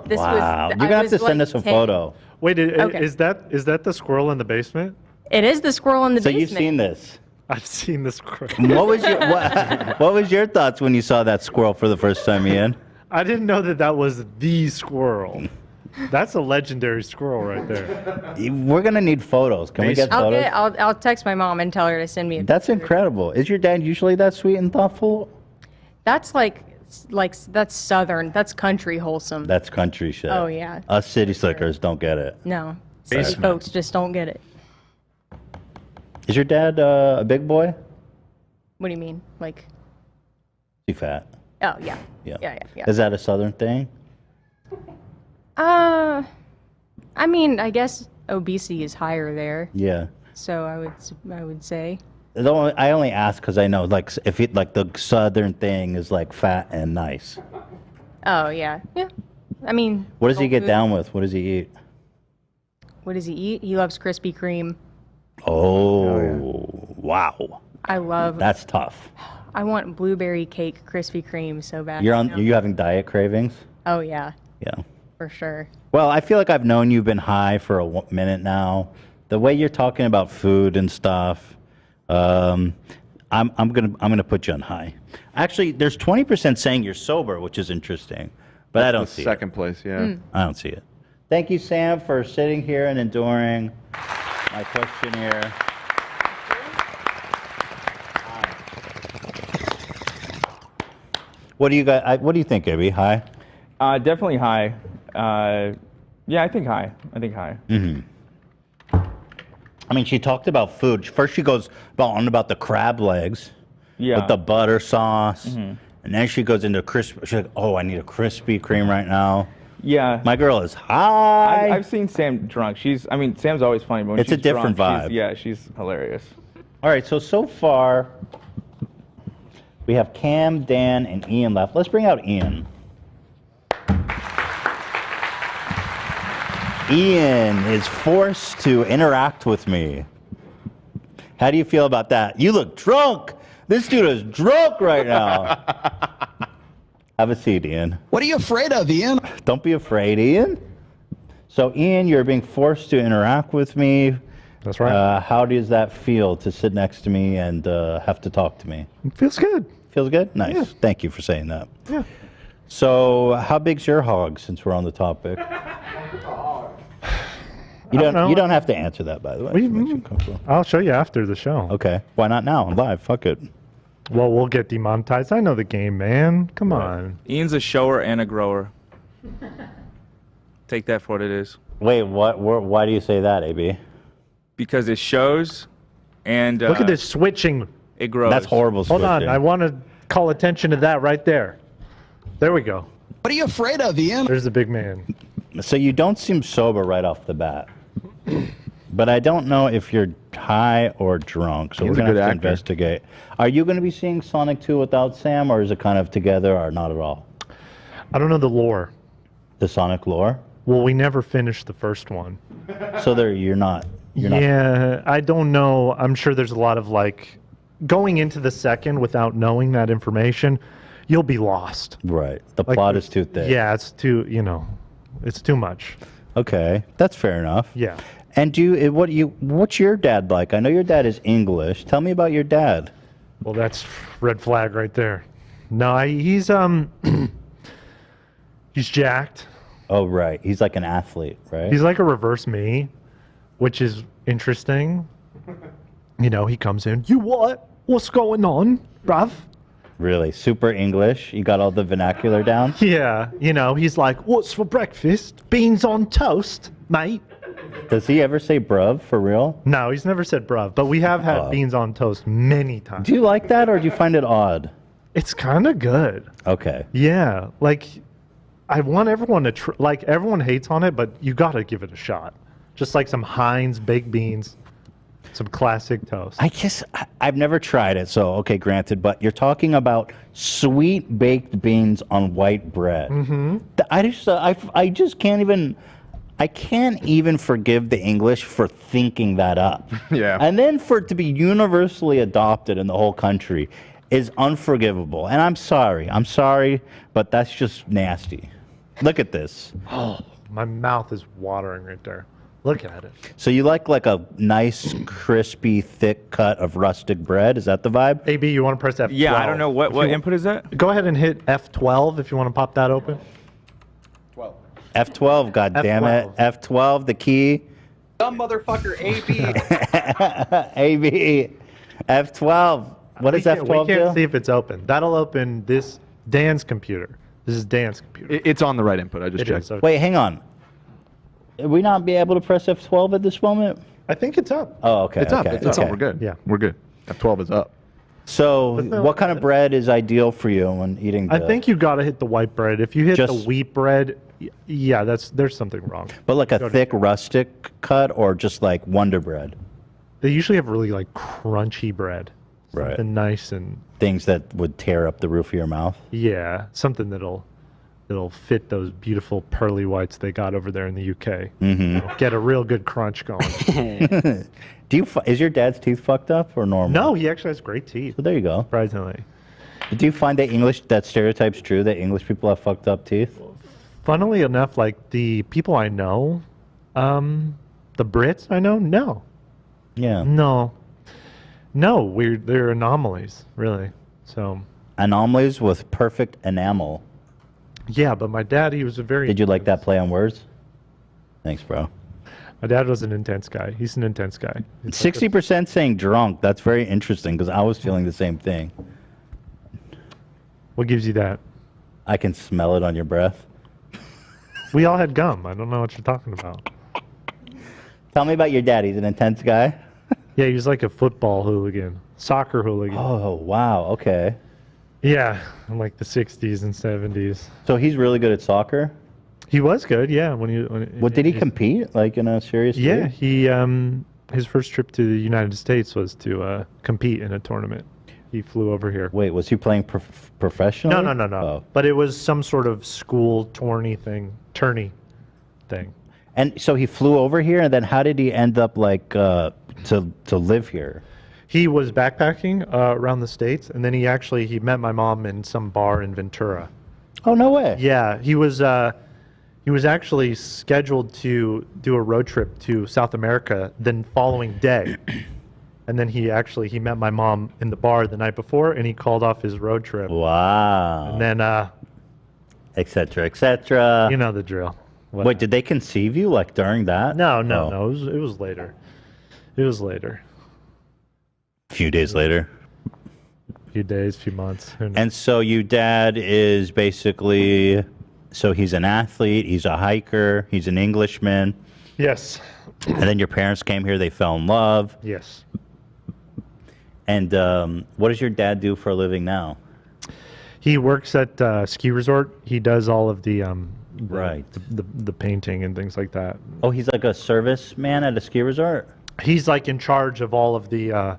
This Wow. was You're gonna I have was, to send like, us a 10. photo. Wait, Okay. is that the squirrel in the basement? It is the squirrel in the So basement. you've seen this. I've seen the squirrel. What was your what was your thoughts when you saw that squirrel for the first time, Ian? I didn't know that was the squirrel. That's a legendary squirrel right there. We're gonna need photos. Can we get I'll photos? I'll text my mom and tell her to send me a That's incredible. Is your dad usually that sweet and thoughtful? That's like that's southern. That's country wholesome. That's country shit. Oh, yeah. Us city slickers don't get it. No, city Basement. folks just don't get it. Is your dad a big boy? What do you mean? Like, Is he fat? oh yeah, Yeah. yeah. Is that a southern thing? I mean, I guess obesity is higher there, Yeah. so I would say. I only ask because I know, like, if it, like the southern thing is like fat and nice. Oh yeah, yeah. I mean, What does he soul get food. down with? What does he eat? What does he eat? He loves Krispy Kreme. Oh, wow. I love. That's tough. I want blueberry cake Krispy Kreme so bad. You're right now. you having diet cravings? Oh yeah, Yeah. for sure. Well, I feel like I've known you've been high for a minute now. The way you're talking about food and stuff, I'm gonna put you on high. Actually, there's 20% saying you're sober, which is interesting, but I don't the see second place, yeah. I don't see it. Thank you, Sam, for sitting here and enduring my questionnaire. What do you got? What do you think, Abby? High? Definitely high. Yeah, I think high. Mm-hmm. I mean, she talked about food. First, she goes on about the crab legs Yeah. with the butter sauce, and then she goes into crisp. She's like, "Oh, I need a Krispy Kreme right now." Yeah. My girl is high. I've seen Sam drunk. Sam's always funny, but when It's a she's different drunk, vibe. she's hilarious. All right, so far we have Cam, Dan, and Ian left. Let's bring out Ian. Ian is forced to interact with me. How do you feel about that? You look drunk. This dude is drunk right now. Have a seat, Ian. What are you afraid of, Ian? Don't be afraid, Ian. So, Ian, you're being forced to interact with me. That's right. How does that feel to sit next to me and have to talk to me? It feels good. Feels good? Nice. Yeah. Thank you for saying that. Yeah. So, how big's your hog since we're on the topic? You I don't know. you don't have to answer that, by the way. It makes you comfortable. I'll show you after the show. Okay. Why not now? I'm live. Fuck it. Well, we'll get demonetized. I know the game, man. Come on. Ian's a shower and a grower. Take that for what it is. Wait, what? Why do you say that, AB? Because it shows, and Look at this switching. It grows. That's horrible. Hold on. switching. I want to call attention to that right there. There we go. What are you afraid of, Ian? There's the big man. So you don't seem sober right off the bat. But I don't know if you're high or drunk, so He's we're a going to good have to actor. investigate. Are you going to be seeing Sonic 2 without Sam, or is it kind of together, or not at all? I don't know the lore. The Sonic lore? Well, we never finished the first one. So you're not. Yeah, I don't know. I'm sure there's a lot of like going into the second without knowing that information, you'll be lost. Right. The Like, plot is too thick. Yeah, it's too, it's too much. Okay, that's fair enough. Yeah. And what's your dad like? I know your dad is English. Tell me about your dad. Well, that's red flag right there. No, he's he's jacked. Oh, right. He's like an athlete, right? He's like a reverse me, which is interesting. He comes in, you what? What's going on, bruv? Really? Super English? You got all the vernacular down? Yeah, he's like, what's for breakfast? Beans on toast, mate. Does he ever say bruv for real? No, he's never said bruv, but we have had beans on toast many times. Do you like that or do you find it odd? It's kind of good. Okay. Yeah, like I want everyone to like everyone hates on it, but you got to give it a shot. Just like some Heinz baked beans, some classic toast. I've never tried it, so okay, granted, but you're talking about sweet baked beans on white bread. Mm-hmm. I just can't even forgive the English for thinking that up. Yeah. And then for it to be universally adopted in the whole country is unforgivable. And I'm sorry, but that's just nasty. Look at this. Oh, my mouth is watering right there. Look at it. So you like a nice, crispy, thick cut of rustic bread? Is that the vibe? AB, you want to press F12? Yeah, I don't know what input is that. Go ahead and hit F12 if you want to pop that open. F12, God damn it. F12, the key. Dumb motherfucker, AB. AB. F12. What does F12 We can't do? see if it's open. That'll open this Dan's computer. This is Dan's computer. It's on the right input. I just It checked. is, okay. Wait, hang on. Would we not be able to press F12 at this moment? I think it's up. Oh, okay. It's up. okay, It's up. okay. We're good. Yeah. We're good. F12 is up. So, what kind of bread is ideal for you when eating? I think you got to hit the white bread. If you hit the Just- wheat bread, yeah, there's something wrong. But like a thick rustic cut, or just like Wonder Bread, They usually have really like crunchy bread. Right. Something nice and things that would tear up the roof of your mouth. yeah, something that'll fit those beautiful pearly whites they got over there in the UK. Mm-hmm. Get a real good crunch going. Is your dad's teeth fucked up or normal? No, he actually has great teeth. So there you go. Surprisingly. Do you find that stereotype's true that English people have fucked up teeth? Funnily enough, like the people I know, the Brits I know, no. Yeah. No, they're anomalies, really. So Anomalies with perfect enamel. yeah, but my dad, he was a very. Did you like that play on words? Thanks, bro. My dad was an intense guy. He's an intense guy. 60% saying drunk. That's very interesting because I was feeling the same thing. What gives you that? I can smell it on your breath. We all had gum. I don't know what you're talking about. Tell me about your dad. He's an intense guy. Yeah, he was like a football hooligan, soccer hooligan. Oh, wow. Okay. Yeah, in like the 60s and 70s. So he's really good at soccer? He was good, yeah. What did he compete like in a serious Yeah, league? he his first trip to the United States was to compete in a tournament. He flew over here. Wait, was he playing professionally? No. Oh. But it was some sort of school tourney thing. And so he flew over here, and then how did he end up like to live here? He was backpacking around the states, and then he met my mom in some bar in Ventura. Oh, no way. Yeah, he was actually scheduled to do a road trip to South America the following day. And then he met my mom in the bar the night before, and he called off his road trip. Wow. And then, et cetera, et cetera. you know the drill. Wait, did they conceive you like during that? No. Oh. It was later. It was later. A few days later. Few days, few months. Who knows? And so your dad is basically, so he's an athlete, he's a hiker, he's an Englishman. Yes. And then your parents came here, they fell in love. Yes. And what does your dad do for a living now? He works at ski resort. He does all of the Right. the painting and things like that. Oh, he's like a service man at a ski resort? He's like in charge of all of the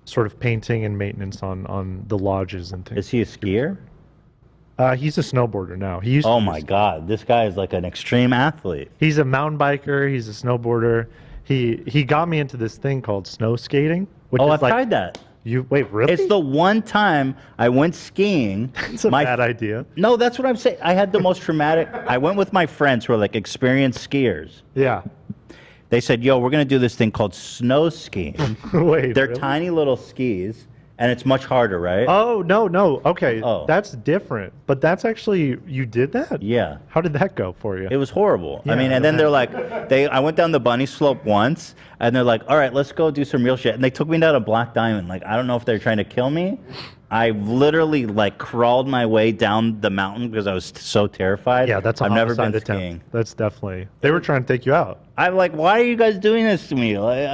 sort of painting and maintenance on the lodges and things. Is he a skier? He's a snowboarder now. He used Oh to be my God, this guy is like an extreme athlete. He's a mountain biker. He's a snowboarder. He got me into this thing called snow skating. Which Oh, is I've like, tried that. You wait, really? It's the one time I went skiing. It's a bad idea. No, that's what I'm saying. I had the most traumatic. I went with my friends who are like experienced skiers. Yeah. They said, "Yo, we're gonna do this thing called snow skiing." Wait, they're really? tiny little skis, and it's much harder, right? Oh no. Okay, Oh. that's different. But that's actually you did that. Yeah. How did that go for you? It was horrible. Yeah, I mean, and then they're like, I went down the bunny slope once, and they're like, all right, let's go do some real shit. And they took me down a Black Diamond. Like, I don't know if they're trying to kill me. I literally like crawled my way down the mountain because I was so terrified. Yeah, that's a I've never been homicide attempt. skiing. That's definitely. They were trying to take you out. I'm like, why are you guys doing this to me? Like,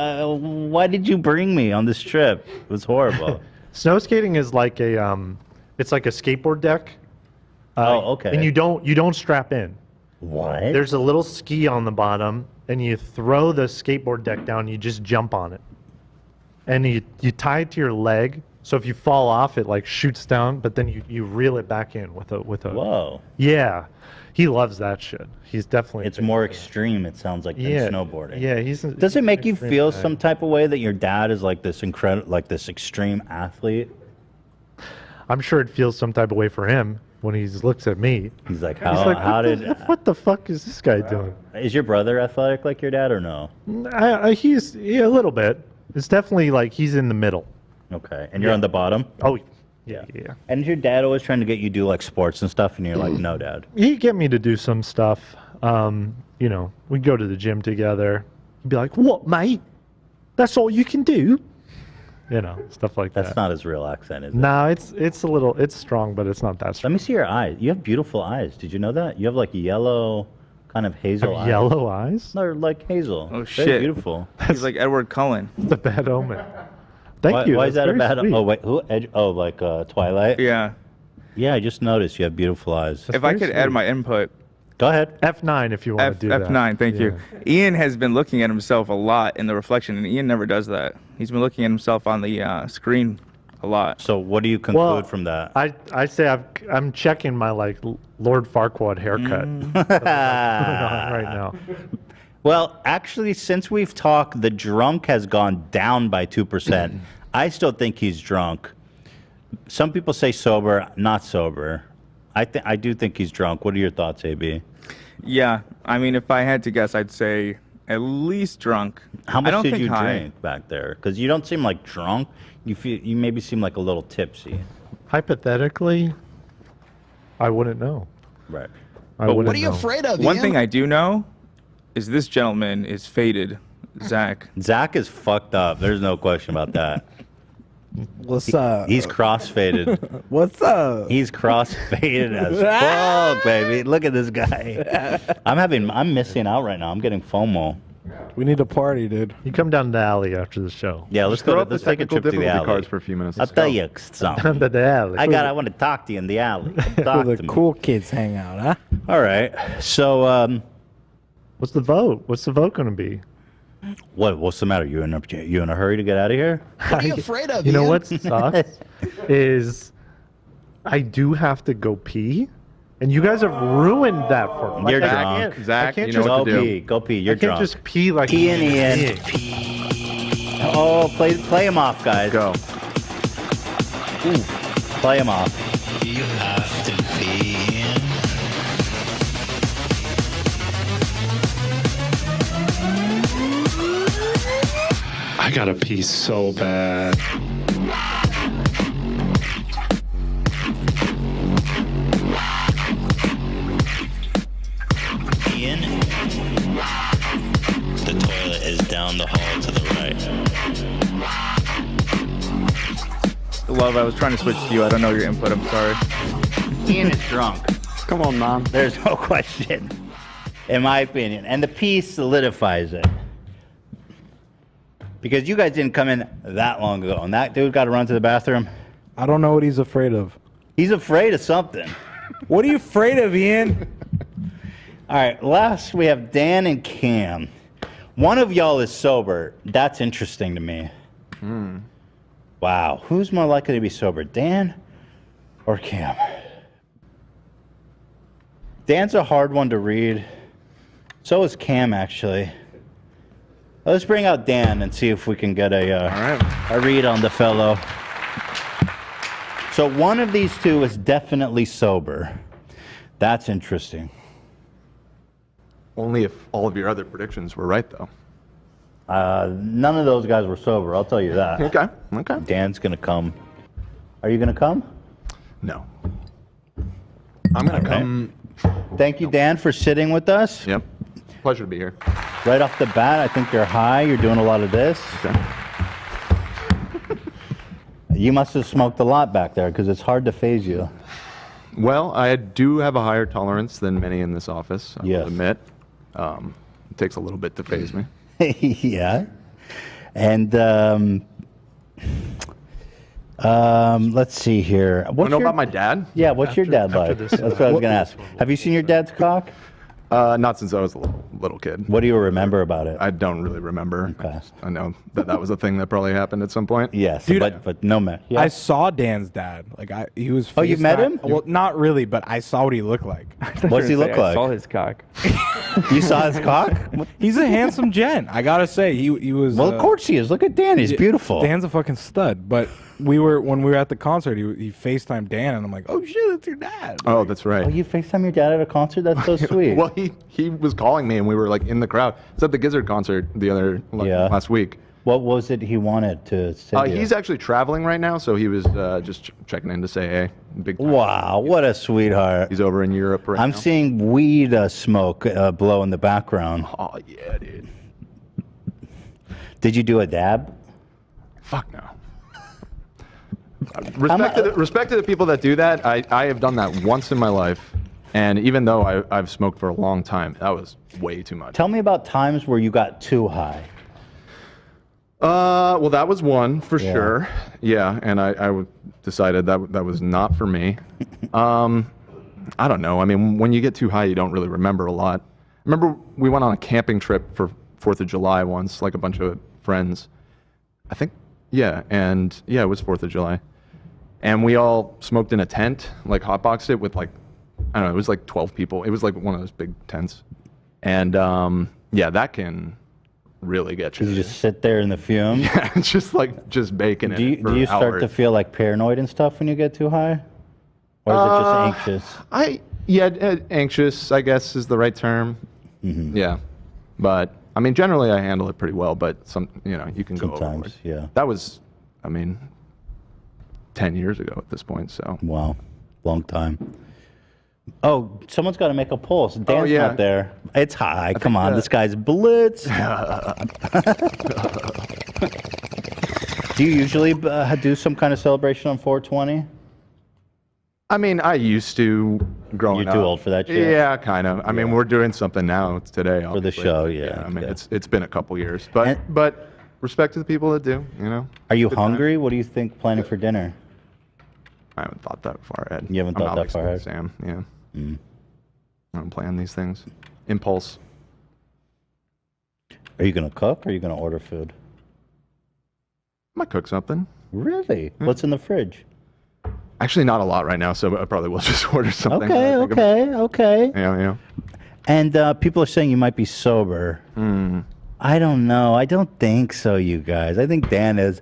why did you bring me on this trip? It was horrible. Snow skating is like it's like a skateboard deck. Oh, okay. And you don't strap in. What? There's a little ski on the bottom, and you throw the skateboard deck down. You just jump on it, and you tie it to your leg. So if you fall off, it like shoots down, but then you reel it back in with a. Whoa. Yeah, he loves that shit. He's definitely. It's more extreme, it sounds like, than Yeah, snowboarding. yeah, Does it make you extreme feel guy. some type of way that your dad is like this this extreme athlete? I'm sure it feels some type of way for him when he looks at me. He's like, He's like, what the fuck is this guy doing? Is your brother athletic like your dad or no? He's a little bit. It's definitely like he's in the middle. Okay, and you're on the bottom? Oh, yeah. And is your dad always trying to get you to do like sports and stuff, and you're like, no, dad? He'd get me to do some stuff. You know, we'd go to the gym together. He'd be like, what, mate? That's all you can do? You know, stuff like That's that. not his real accent, is it? No, it's strong, but it's not that Let strong. me see your eyes. You have beautiful eyes. Did you know that? You have like yellow, kind of hazel eyes. Yellow eyes? They're like hazel. Oh Very shit! beautiful. He's like Edward Cullen. It's a bad omen. Thank you. Why is that a That's bad? very sweet. Oh wait, who? Like Twilight. Yeah. Yeah, I just noticed you have beautiful eyes. If I very could add sweet. my input. Go ahead. F9 if you want to do that. F9, thank you. Yeah. Ian has been looking at himself a lot in the reflection, and Ian never does that. He's been looking at himself on the screen a lot. So what do you conclude Well, from that? I say I'm checking my like Lord Farquaad haircut right now. Well, actually, since we've talked, the drunk has gone down by 2%. I still think he's drunk. Some people say sober, not sober. I do think he's drunk. What are your thoughts, AB? Yeah, I mean, if I had to guess, I'd say at least drunk. How I much don't did think you high. drink back there? Because you don't seem like drunk. You maybe seem like a little tipsy. Hypothetically, I wouldn't know. Right. I wouldn't What are you know. afraid of? One Ian? thing I do know is this gentleman is faded, Zach. Zach is fucked up. There's no question about that. What's up? He's cross-faded. What's up? He's cross-faded as fuck, baby. Look at this guy. I'm missing out right now. I'm getting FOMO. We need a party, dude. You come down to the alley after the show. Yeah, let's Throw go. up the Let's take a technical trip to the difficulty alley. cards for a few minutes. I'll Let's tell go. you something. Down to the alley. I want to talk to you in the alley. Talk Where to the me. cool kids hang out, huh? All right. So, What's the vote? What's the vote going to be? what's the matter? You in a hurry to get out of here? What are you afraid of? You know Ian? what sucks is I do have to go pee, and you guys have ruined that for me. You're I drunk. can't- Zach, I can't you know just what to do. Pee. Go pee. You're I can't drunk. just pee like Pee in an Ian. idiot. Oh, play him off, guys. Go. Play him off. You have to be in. I gotta pee so bad. Ian. The toilet is down the hall to the right. Love, I was trying to switch to you. I don't know your input. I'm sorry. Ian is drunk. Come on, man. There's no question, in my opinion. And the pee solidifies it. Because you guys didn't come in that long ago, and that dude got to run to the bathroom. I don't know what he's afraid of. He's afraid of something. What are you afraid of, Ian? All right, last we have Dan and Cam. One of y'all is sober. That's interesting to me. Wow, who's more likely to be sober, Dan or Cam? Dan's a hard one to read. So is Cam, actually. Let's bring out Dan and see if we can get a read on the fellow. So one of these two is definitely sober. That's interesting. Only if all of your other predictions were right, though. None of those guys were sober, I'll tell you that. Okay. Okay. Dan's gonna come. Are you gonna come? No. I'm gonna come. Thank you, Dan, for sitting with us. Yep. Pleasure to be here. Right off the bat, I think you're high. You're doing a lot of this. Okay. You must have smoked a lot back there because it's hard to phase you. Well, I do have a higher tolerance than many in this office. I Yes. will admit. It takes a little bit to phase me. Yeah. And let's see here. Want to know about my dad? Yeah, what's your dad like? this- That's what I was gonna ask. Have you seen your dad's cock? Not since I was a little kid. What do you remember about it? I don't really remember. Okay. I know that was a thing that probably happened at some point. Yes, Dude, but no man. Yeah. I saw Dan's dad. Like he was. Oh, you met him? Well, not really, but I saw what he looked like. What does he look I saw like? his cock. You saw his cock? He's a handsome gent. I gotta say, he was. Well, of course he is. Look at Dan. He's beautiful. Dan's a fucking stud. But when we were at the concert, he FaceTimed Dan, and I'm like, oh shit, that's your dad. Oh, that's right. Oh, you FaceTime your dad at a concert? That's so sweet. Well, he was calling me, and we were like in the crowd. It's at the Gizzard concert last week. What was it he wanted to say? to you? He's actually traveling right now, so he was just checking in to say hey. Big time. Wow, what a sweetheart. He's over in Europe right I'm now. seeing weed smoke blow in the background. Oh yeah, dude. Did you do a dab? Fuck no. Respect to the people that do that. I have done that once in my life, and even though I've smoked for a long time, that was way too much. Tell me about times where you got too high. Well, that was one for Yeah. sure. Yeah, and I decided that was not for me. I don't know. I mean, when you get too high, you don't really remember a lot. I remember we went on a camping trip for 4th of July once, like a bunch of friends. I think, yeah, and yeah, it was 4th of July. And we all smoked in a tent, like hotboxed it with like, I don't know, it was like 12 people. It was like one of those big tents. And yeah, that can really get you. You just sit there in the fumes. Yeah, it's just baking it. Do you start to feel like paranoid and stuff when you get too high? Or is it just anxious? Anxious, I guess, is the right term. Mm-hmm. Yeah, but I mean, generally, I handle it pretty well. But you can go overboard. Sometimes, yeah. That was, I mean, 10 years ago at this point. So wow, long time. Oh, someone's got to make a poll. So Dan's yeah. not there. It's high. Come on, this guy's blitz. Do you usually do some kind of celebration on 420? I mean, I used to growing up. You're too old for that shit? Yeah, kind of. I mean, we're doing something now today. For the obviously. show, yeah. I mean, it's been a couple years, but respect to the people that do. Are you hungry? What do you think planning for dinner? I haven't thought that far ahead. You haven't I'm thought not that far like ahead? Sam, yeah. I don't plan these things. Impulse. Are you going to cook or are you going to order food? Might cook something. Really? What's in the fridge? Actually, not a lot right now, so I probably will just order something. Okay. Yeah. And people are saying you might be sober. I don't know. I don't think so, you guys. I think Dan is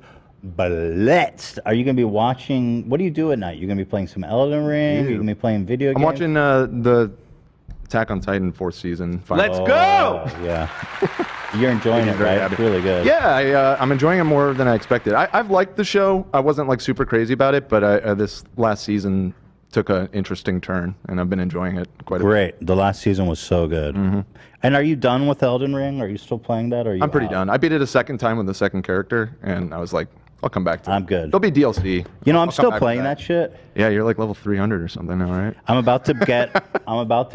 blitzed. Are you going to be watching? What do you do at night? You're going to be playing some Elden Ring? You're going to be playing video games? I'm watching the Attack on Titan 4th season. Let's go! Yeah. You're enjoying it, right? It's really good. Yeah, I'm enjoying it more than I expected. I've liked the show. I wasn't like super crazy about it, but this last season took an interesting turn, and I've been enjoying it quite a bit. Great. The last season was so good. And are you done with Elden Ring? Are you still playing that? Or are you I'm pretty out? done. I beat it a second time with the second character, and I was like, I'll come back to it. I'm good. There'll be DLC. You know, I'm I'll come still back to playing that shit. Yeah, you're like level 300 or something now, right? I'm about to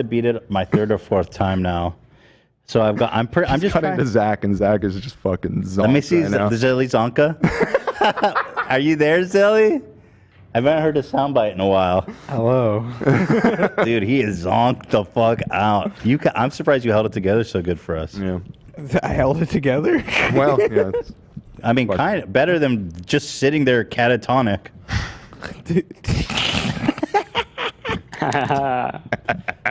beat it my 3rd or 4th time now. So I'm just cutting to Zach, and Zach is just fucking zonked. Let me see right now. Zilly Zonka. Are you there, Zilly? I haven't heard a soundbite in a while. Hello. Dude, he is zonked the fuck out. I'm surprised you held it together so good for us. Yeah. I held it together. Well, yeah. I mean, kind of better than just sitting there catatonic.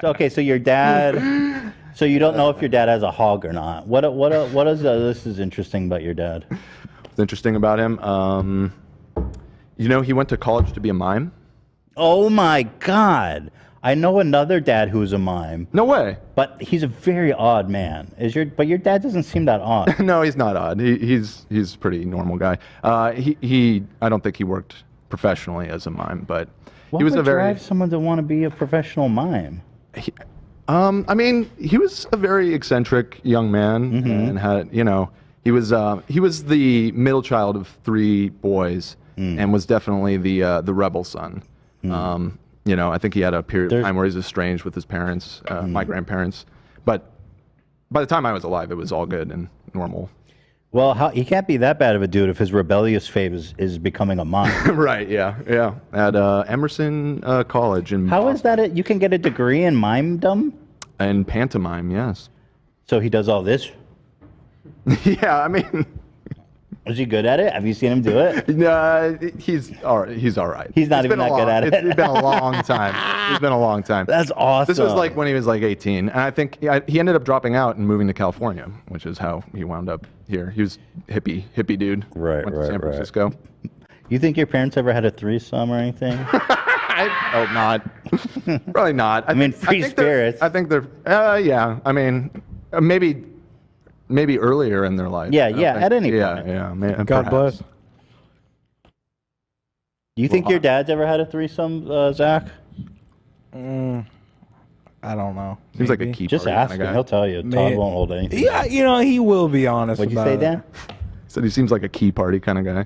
Okay, so your dad. So you don't know if your dad has a hog or not. What is this is interesting about your dad? What's interesting about him? He went to college to be a mime. Oh my God! I know another dad who's a mime. No way. But he's a very odd man. But your dad doesn't seem that odd. No, he's not odd. He's a pretty normal guy. I don't think he worked professionally as a mime, but What he was would a very. drive someone to want to be a professional mime? I mean, he was a very eccentric young man, and had he was the middle child of 3 boys, and was definitely the rebel son. I think he had a period of time where he was estranged with his parents, my grandparents, but by the time I was alive, it was all good and normal. Well, he can't be that bad of a dude if his rebellious phase is becoming a mime. Right? Yeah. At Emerson College in. How is that? You can get a degree in mimedom? And pantomime, yes. So he does all this? Yeah, I mean. Is he good at it? Have you seen him do it? No, he's all right. He's all right. He's not even that good at it. It's been a long time. It's been a long time. That's awesome. This was like when he was like 18. And I think he ended up dropping out and moving to California, which is how he wound up here. He was hippie dude. Right, Went to San Francisco. You think your parents ever had a threesome or anything? I hope not. Probably not. I mean, free spirits. I think they're, yeah. I mean, maybe earlier in their life. Yeah, at any point. Yeah. God perhaps. bless. Do you think your dad's ever had a threesome, Zach? I don't know. Seems like a Maybe. key Just party ask kinda him. guy. He'll tell you. Todd won't hold anything. Yeah, he will be honest. What'd you about say, it. Dan? Said he seems like a key party kind of guy.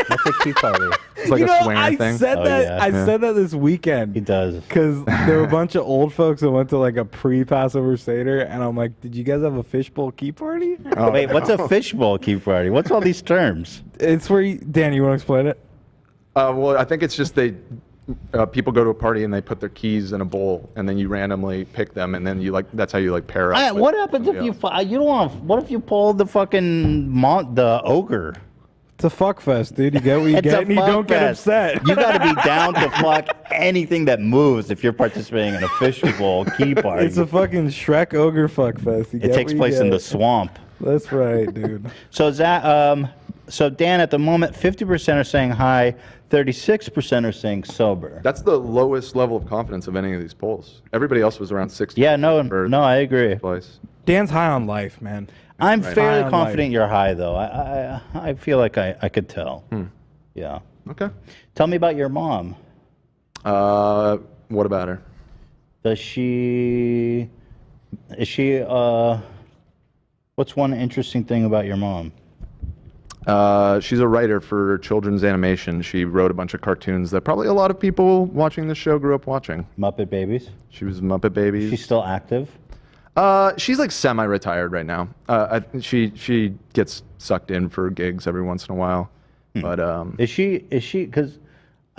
What's a key party? It's like You a know, swinger I thing. said Oh, that. yeah. I said that this weekend. He does. Because there were a bunch of old folks that went to like a pre-Passover Seder, and I'm like, "Did you guys have a fishbowl key party?" Wait, what's a fishbowl key party? What's all these terms? It's where Dan, you want to explain it? Well, I think it's just people go to a party and they put their keys in a bowl, and then you randomly pick them, and then that's how you pair up. with What happens if somebody you else. you don't want? What if you pull the fucking the ogre? It's a fuck fest, dude. You get what you It's get, a and you fuck don't get fest. upset. You got to be down to fuck anything that moves if you're participating in a fishbowl key party. It's a fucking Shrek ogre fuck fest. You It get takes what you place in get. the swamp. That's right, dude. So so Dan, at the moment, 50% are saying hi, 36% are saying sober. That's the lowest level of confidence of any of these polls. Everybody else was around 60. Yeah, no, I agree. Place. Dan's high on life, man. I'm Right. fairly High on confident life. you're high, though. I feel like I could tell. Yeah. Okay. Tell me about your mom. What about her? Is she? What's one interesting thing about your mom? She's a writer for children's animation. She wrote a bunch of cartoons that probably a lot of people watching this show grew up watching. Muppet Babies. She was Muppet Babies. She's still active. She's like semi-retired right now. She gets sucked in for gigs every once in a while. But Is she? Because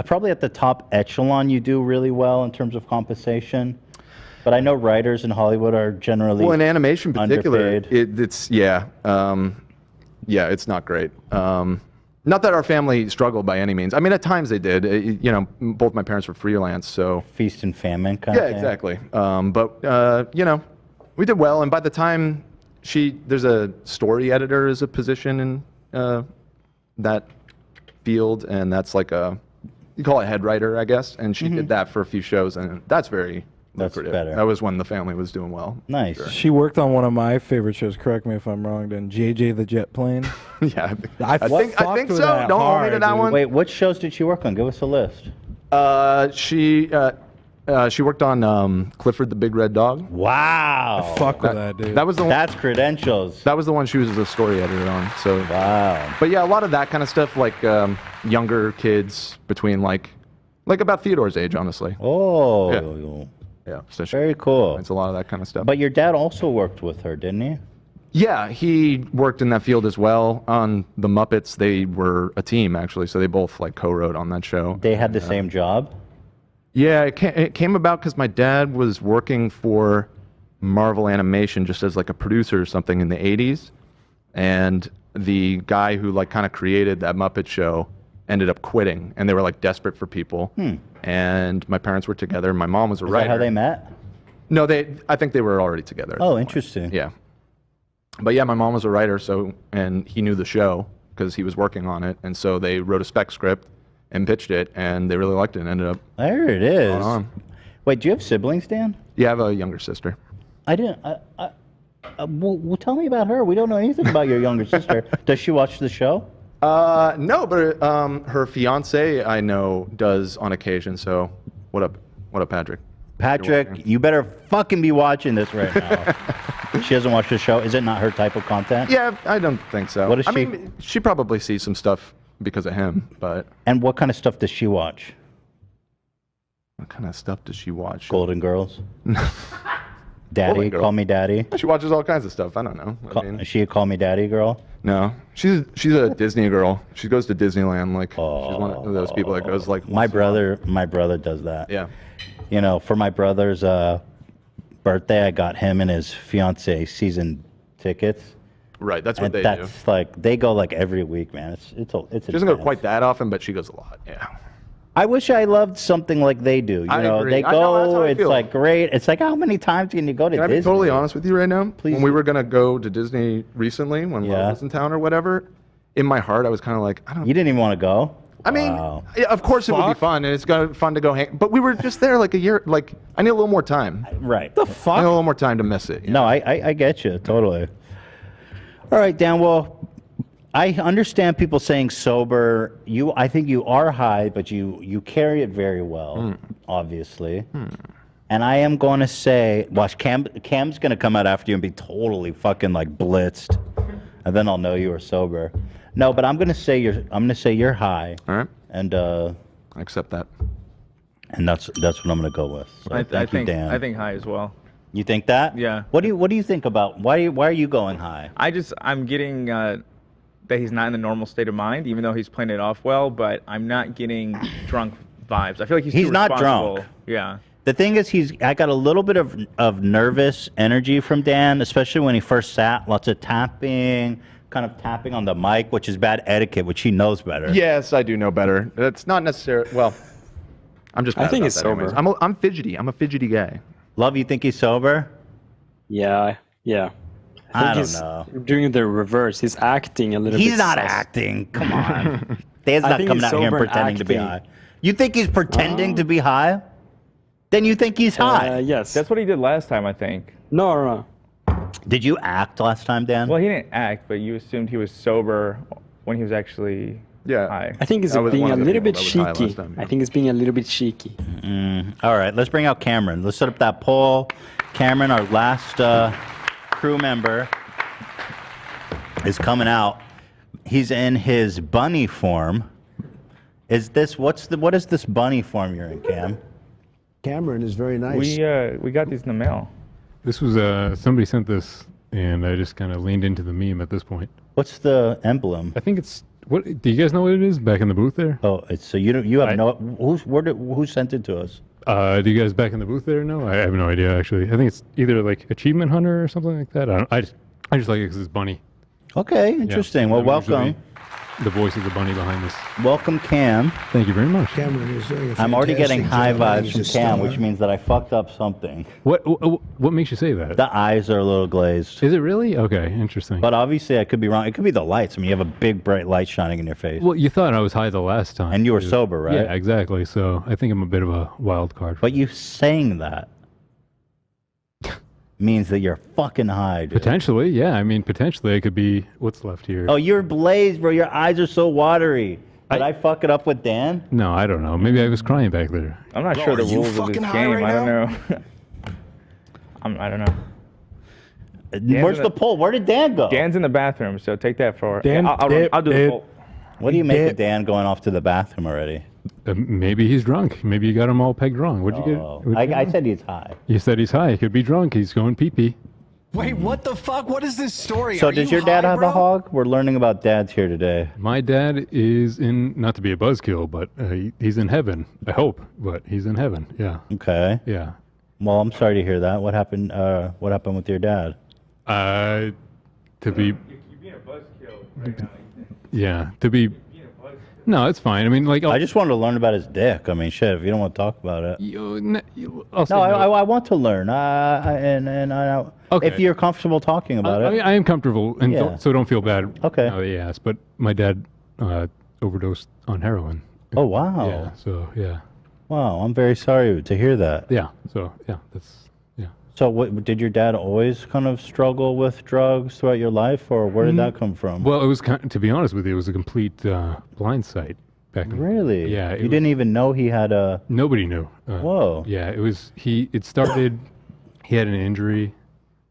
probably at the top echelon, you do really well in terms of compensation. But I know writers in Hollywood are generally well, in animation in particular, underpaid. it's it's not great. Not that our family struggled by any means. I mean, at times they did. Both my parents were freelance, so feast and famine kind yeah, of thing. exactly. We did well. And by the time there's a story editor as a position in that field, and that's like you call it head writer, I guess. And she did that for a few shows, and that's very lucrative. better. That was when the family was doing well. Nice. She worked on one of my favorite shows. Correct me if I'm wrong. Then JJ the Jet Plane. Yeah, I think fucked with so. that Don't hold me to hard, that dude. one. Wait, what shows did she work on? Give us a list. She worked on Clifford the Big Red Dog. Wow. Fuck with that, dude. That was the one. That's credentials. That was the one she was the story editor on. So wow. But yeah, a lot of that kind of stuff, like younger kids between like about Theodore's age, honestly. Oh. Yeah. So Very cool. It's a lot of that kind of stuff. But your dad also worked with her, didn't he? Yeah, he worked in that field as well. On the Muppets, they were a team actually, so they both co-wrote on that show. They had the same job? Yeah, it came about because my dad was working for Marvel Animation just as a producer or something in the 80s. And the guy who kind of created that Muppet show ended up quitting, and they were desperate for people. And my parents were together. My mom was a Is writer. that how they met? No, I think they were already together. Oh, interesting. Yeah. But yeah, my mom was a writer, and he knew the show because he was working on it. And so they wrote a spec script and pitched it, and they really liked it and ended up. There it is. going on. Wait, do you have siblings, Dan? Yeah, I have a younger sister. I didn't. Well, tell me about her. We don't know anything about your younger sister. Does she watch the show? No, but her fiance I know does on occasion. So, what up, Patrick? Patrick, you better fucking be watching this right now. She doesn't watch the show. Is it not her type of content? Yeah, I don't think so. What does I she- mean, she probably sees some stuff because of him, but And what kind of stuff does she watch? what kind of stuff does she watch? Golden Girls. Daddy, Golden Girl. call me daddy. She watches all kinds of stuff. I don't know. Is she a call me daddy girl? No, she's a Disney girl. She goes to Disneyland. She's one of those people that goes My brother does that. Yeah. You know, for my brother's birthday, I got him and his fiance season tickets. Right, that's what And they do. that's they go every week, man. It's She doesn't go quite that often, but she goes a lot. Yeah. I wish I loved something like they do. You I know, agree. they I know, that's how go. I It's feel. great. It's how many times can you go to Can I Disney? be totally honest with you right now? Please. When we were gonna go to Disney recently, when Love was in town or whatever, in my heart I was kind of like, I don't. You didn't even want to go. I mean, yeah, of course it would be fun, and it's fun to go hang. But we were just there a year. I need a little more time. Right. The I fuck? need a little more time to miss it. No, I get you totally. All right, Dan. Well, I understand people saying sober. I think you are high, but you carry it very well, obviously. And I am going to say, watch, Cam's going to come out after you and be totally fucking blitzed, and then I'll know you are sober. No, but I'm going to say you're high. All right. and I accept that. And that's what I'm gonna go with. So I thank you, think Dan. I think high as well. You think that? Yeah. What do you think about why are you going high? I'm getting that he's not in the normal state of mind, even though he's playing it off well. But I'm not getting drunk vibes. I feel like he's too not responsible. drunk. Yeah. The thing is, I got a little bit of nervous energy from Dan, especially when he first sat. Lots of tapping, kind of tapping on the mic, which is bad etiquette, which he knows better. Yes, I do know better. That's not necessarily. Well, I'm just. I think bad he's about that anyways. sober. I'm fidgety. I'm a fidgety guy. Love, you think he's sober? Yeah. I don't he's know. doing the reverse. He's acting a little bit. He's not sus. acting. Come on. Dan's I not think coming he's out here and sober and pretending to be high. acting. You think he's pretending to be high? Then you think he's high. Yes. That's what he did last time, I think. No. Did you act last time, Dan? Well, he didn't act, but you assumed he was sober when he was actually high. I think he's being a little bit cheeky. I think he's being a little bit cheeky. All right, let's bring out Cameron. Let's set up that poll. Cameron, our last crew member, is coming out. He's in his bunny form. What is this bunny form you're in, Cam? Cameron is very nice. We got these in the mail. This was somebody sent this, and I just kind of leaned into the meme at this point. What's the emblem? I think it's what. Do you guys know what it is? Back in the booth there. Oh, it's so you have no. Who sent it to us? Do you guys back in the booth there know? I have no idea actually. I think it's either like Achievement Hunter or something like that. I just like it because it's bunny. Okay, interesting. Well, I'm welcome. usually the voice of the bunny behind this. Welcome, Cam. Thank you very much. Cameron is doing a I'm already getting high fantastic job. vibes He's from a Cam, star. which means that I fucked up something. What makes you say that? The eyes are a little glazed. Is it really? Okay, interesting. But obviously, I could be wrong. It could be the lights. I mean, you have a big, bright light shining in your face. Well, you thought I was high the last time. And you were sober, right? Yeah, exactly. So I think I'm a bit of a wild card. But you saying that means that you're fucking high, dude. Potentially, yeah. I mean, potentially I could be. What's left here? Oh, you're blazed, bro. Your eyes are so watery. Did I fuck it up with Dan? No, I don't know. Maybe I was crying back there. I'm not sure the rules of this game. I don't know. I don't know. Where's the poll? Where did Dan go? Dan's in the bathroom, so take that for. Dan, I'll do the poll. What do you make of Dan going off to the bathroom already? Maybe he's drunk. Maybe you got him all pegged wrong. What'd you get? I said he's high. You said he's high. He could be drunk. He's going pee-pee. Wait, what the fuck? What is this story? So Are does you your dad high, have bro? a hog? We're learning about dads here today. My dad is in, not to be a buzzkill, but he's in heaven. I hope, but he's in heaven. Yeah. Okay. Yeah. Well, I'm sorry to hear that. What happened? What happened with your dad? To be. Yeah. To be. No, it's fine. I mean, like. I just wanted to learn about his dick. I mean, shit. If you don't want to talk about it. I'll say I want to learn. Okay. If you're comfortable talking about I it. mean, I am comfortable, and Yeah. so don't feel bad. Okay. Now that you asked, but my dad overdosed on heroin. Oh wow. Yeah. So yeah. Wow. I'm very sorry to hear that. Yeah. So yeah, that's. So, what did your dad always kind of struggle with drugs throughout your life, or where did that come from? Well, it was to be honest with you, it was a complete blind sight back. Really? Yeah. You didn't even know he had a. Nobody knew. Whoa. Yeah, it was It started. He had an injury,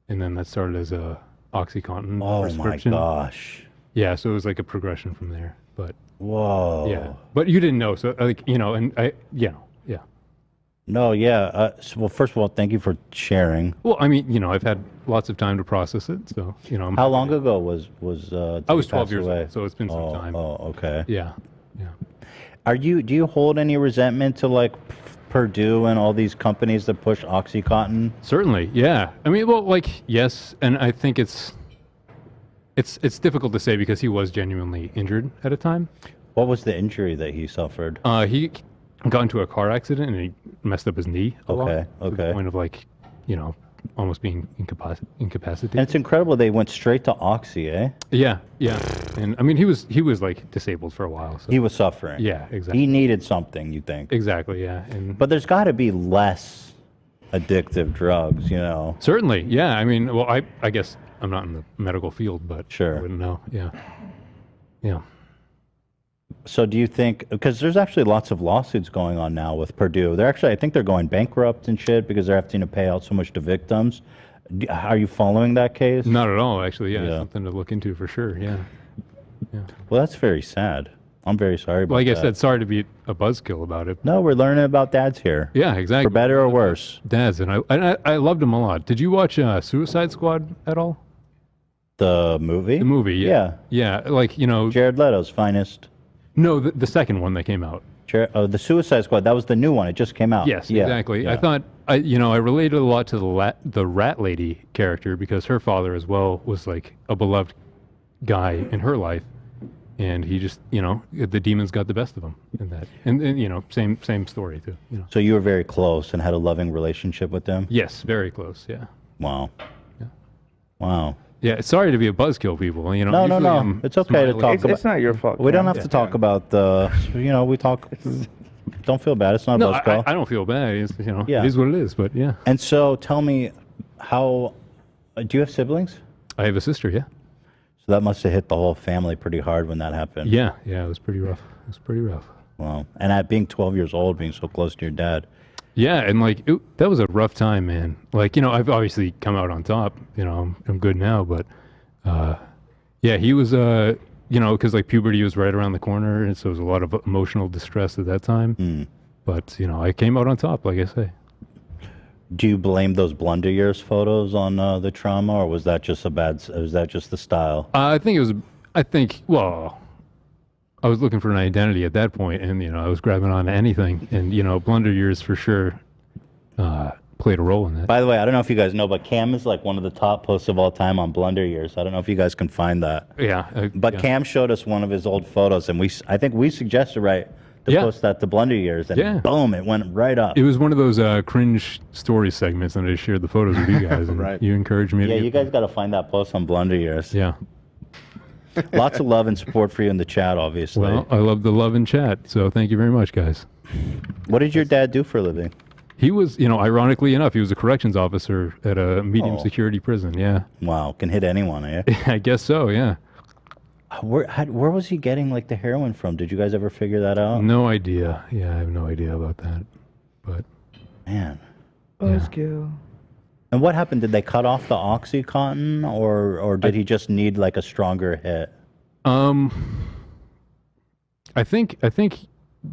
and then that started as a OxyContin Oh my prescription. gosh. Yeah, so it was like a progression from there. But Whoa. yeah, but you didn't know, so like and yeah. No, yeah. Well, first of all, thank you for sharing. Well, I mean, I've had lots of time to process it, so I'm How long ago was I was he 12 pass years away? old, so it's been some time. Oh, okay. Yeah. Do you hold any resentment to like Purdue and all these companies that push OxyContin? Certainly, yeah. I mean, well, like yes, and I think it's difficult to say because he was genuinely injured at a time. What was the injury that he suffered? He got into a car accident and he messed up his knee a lot. Okay, To the okay. point of like, almost being incapacitated. And it's incredible they went straight to Oxy, eh? Yeah. And I mean, he was like disabled for a while. So. He was suffering. Yeah, exactly. He needed something, you think? Exactly, yeah. And But there's got to be less addictive drugs, certainly, yeah. I mean, well, I guess I'm not in the medical field, but Sure. I wouldn't know. Yeah. Yeah. So do you think, because there's actually lots of lawsuits going on now with Purdue. I think they're going bankrupt and shit because they're having to pay out so much to victims. Are you following that case? Not at all, actually. Yeah, Yeah. something to look into for sure. Yeah. Well, that's very sad. I'm very sorry about Like I that. said, sorry to be a buzzkill about it. No, we're learning about dads here. Yeah, exactly. For better or worse. Dads, and I loved him a lot. Did you watch Suicide Squad at all? The movie? The movie, yeah. Yeah, like, you know... Jared Leto's finest. No, the second one that came out. The Suicide Squad, that was the new one. It just came out. Yes, Yeah, exactly. yeah. I thought, I related a lot to the Rat Lady character because her father as well was like a beloved guy in her life. And he just, the demons got the best of him in that. And same story too. So you were very close and had a loving relationship with them? Yes, very close, yeah. Wow. Yeah. Wow. Yeah, sorry to be a buzzkill, people. No, usually no. I'm It's okay to smiling. talk about. It's not your fault. We don't Cam. have to talk about the. We talk. Don't feel bad. It's not a No, buzzkill. I don't feel bad. It's, Yeah. It is what it is, but yeah. And so, tell me, how do you have siblings? I have a sister, yeah. So that must have hit the whole family pretty hard when that happened. Yeah, it was pretty rough. Wow. And at being 12 years old, being so close to your dad. Yeah, and like that was a rough time, man. Like, I've obviously come out on top. I'm good now, but yeah, he was because like puberty was right around the corner, and so there was a lot of emotional distress at that time. But I came out on top, like I say. Do you blame those blunder years photos on the trauma, or was that just was that just the style? Well, I was looking for an identity at that point, and I was grabbing on to anything, and blunder years for sure played a role in that. By the way, I don't know if you guys know, but Cam is like one of the top posts of all time on blunder years. I don't know if you guys can find that. Yeah. But yeah. Cam showed us one of his old photos, and I think we suggested to post that to blunder years, and boom, it went right up. It was one of those cringe story segments, and I shared the photos with you guys, and Right. you encouraged me. Yeah, to you guys got to find that post on blunder years. Yeah. Lots of love and support for you in the chat, obviously. Well, I love the love in chat, so thank you very much, guys. What did your dad do for a living? He was, ironically enough, he was a corrections officer at a medium Oh. security prison. Yeah. Wow, can hit anyone, eh? I guess so. Yeah. Where was he getting like the heroin from? Did you guys ever figure that out? No idea. Yeah, I have no idea about that. But man, buzzkill. And what happened? Did they cut off the OxyContin, or did he just need like a stronger hit? I think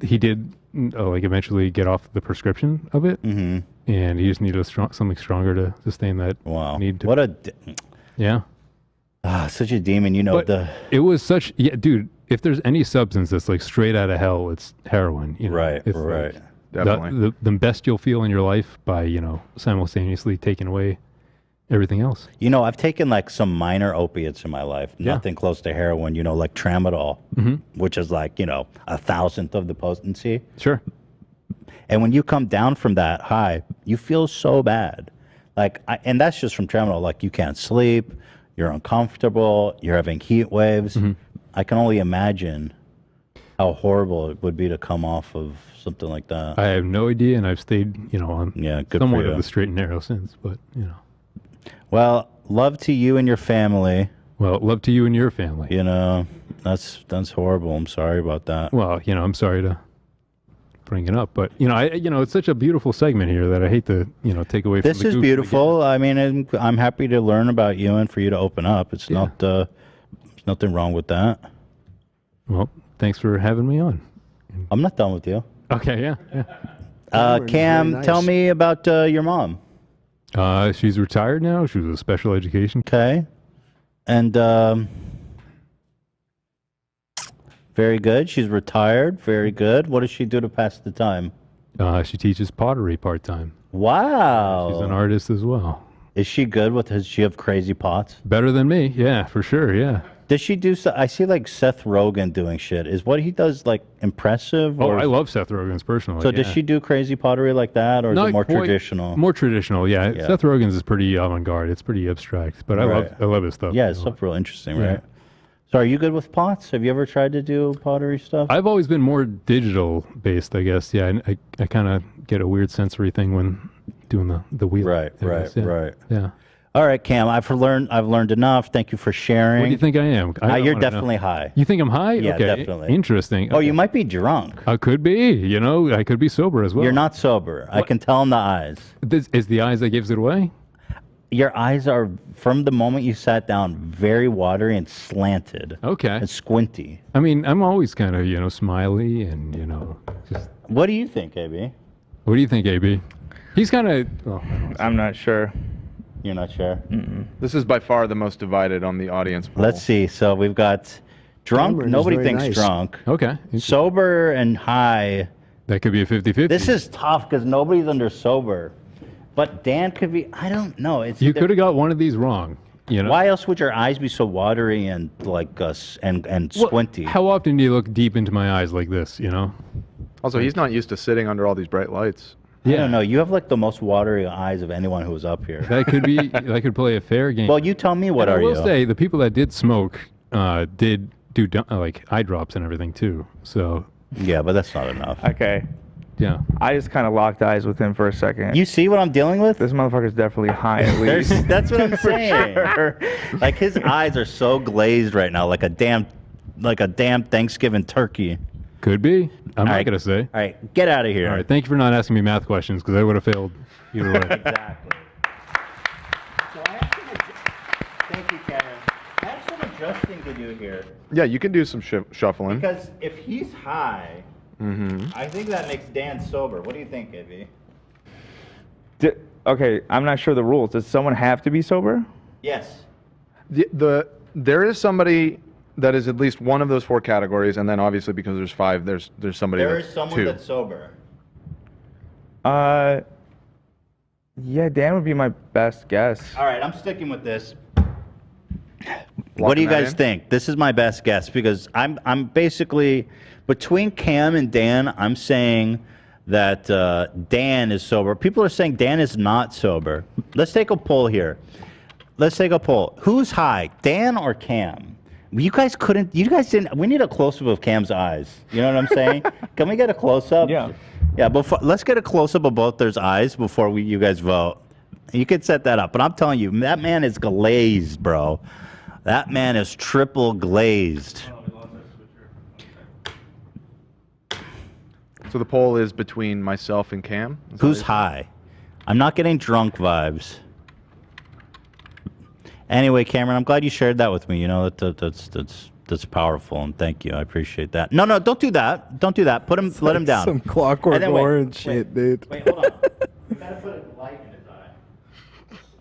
he did like eventually get off the prescription of it, and he just needed something stronger to sustain that need. To, yeah. Such a demon, But it was such dude. If there's any substance that's like straight out of hell, it's heroin. Right, it's right. like Definitely. the best you'll feel in your life by simultaneously taking away everything else. I've taken like some minor opiates in my life, nothing close to heroin. Like Tramadol, which is like 1,000th of the potency. Sure. And when you come down from that high, you feel so bad. And that's just from Tramadol. Like you can't sleep, you're uncomfortable, you're having heat waves. I can only imagine how horrible it would be to come off of something like that. I have no idea, and I've stayed on good somewhat for you. of the straight and narrow since. But Well, love to you and your family. Well, love to you and your family. That's horrible. I'm sorry about that. Well, I'm sorry to bring it up, but it's such a beautiful segment here that I hate to take away from This the is goof beautiful. I mean, I'm happy to learn about you and for you to open up. It's not there's nothing wrong with that. Well, thanks for having me on. I'm not done with you. Okay, yeah. Cam, very tell nice. me about your mom. She's retired now. She was a special education. Okay. And very good. She's retired. Very good. What does she do to pass the time? She teaches pottery part-time. Wow. She's an artist as well. Is she good with? Does she have crazy pots? Better than me, yeah, for sure, yeah. Does she do? I see like Seth Rogen doing shit. Is what he does like impressive? Oh, or I love Seth Rogen's personally. So does yeah. she do crazy pottery like that, or is Not it more quite- traditional? More traditional, yeah. Yeah. Seth Rogen's is pretty avant-garde. It's pretty abstract, but I Right. love his stuff. Yeah, it's stuff real interesting, Yeah. right? So are you good with pots? Have you ever tried to do pottery stuff? I've always been more digital based, I guess. Yeah, I kind of get a weird sensory thing when doing the wheel. Right, I guess, yeah. right. Yeah. All right, Cam. I've learned enough. Thank you for sharing. What do you think I am? I You're wanna know. definitely high. You think I'm high? Yeah, okay. definitely. Interesting. Oh, you might be drunk. I could be. I could be sober as well. You're not sober. I can tell in the eyes. Is the eyes that gives it away? your eyes are, from the moment you sat down, very watery and slanted. Okay. And squinty. I mean, I'm always kind of, smiley and, just. What do you think, AB? What do you think, AB? He's kind of. Oh, I'm not sure. You're not sure? This is by far the most divided on the audience poll. Let's see. So we've got drunk. Cameron is Nobody very thinks nice. drunk. Okay. Sober and high. That could be a 50-50. This is tough because nobody's under sober. But Dan could be. I don't know. It's You either- could have got one of these wrong. Why else would your eyes be so watery and like and Well, squinty? How often do you look deep into my eyes like this? Also, he's not used to sitting under all these bright lights. I don't know. You have like the most watery eyes of anyone who was up here. That could be. That could play a fair game. Well, you tell me what And are I will you? say the people that did smoke did do like eye drops and everything too. So yeah, but that's not enough. Okay. Yeah. I just kind of locked eyes with him for a second. You see what I'm dealing with? This motherfucker's definitely high at least. That's what I'm For saying. sure. Like his eyes are so glazed right now, like a damn Thanksgiving turkey. Could be. I'm All not right. gonna say. All right, get out of here. All right. Thank you for not asking me math questions because I would have failed either way. Exactly. So I have some thank you, Karen. I have some adjusting to do here Yeah, you can do some shuffling. because if he's high, Mm-hmm. I think that makes Dan sober. What do you think, Ivy? Okay, I'm not sure the rules. Does someone have to be sober? Yes. There is somebody that is at least one of those four categories, and then obviously because there's five, there's somebody There that's is someone two. that's sober. Yeah, Dan would be my best guess. All right, I'm sticking with this. What Locking do you that guys in? think? This is my best guess because I'm basically between Cam and Dan. I'm saying that Dan is sober. People are saying Dan is not sober. Let's take a poll here. Let's take a poll. Who's high, Dan or Cam? You guys didn't. We need a close up of Cam's eyes. You know what I'm saying? Can we get a close up? Yeah. Yeah. Let's get a close up of both their eyes before you guys vote. You could set that up, but I'm telling you, that man is glazed, bro. That man is triple glazed. So the poll is between myself and Cam. Is that Who's what high? I'm not getting drunk vibes. Anyway, Cameron, I'm glad you shared that with me. You know that's powerful, and thank you. I appreciate that. No, don't do that. Don't do that. Let him down. Some Clockwork And then wait, Orange shit, dude. Wait, hold on. We gotta put a light in his eye.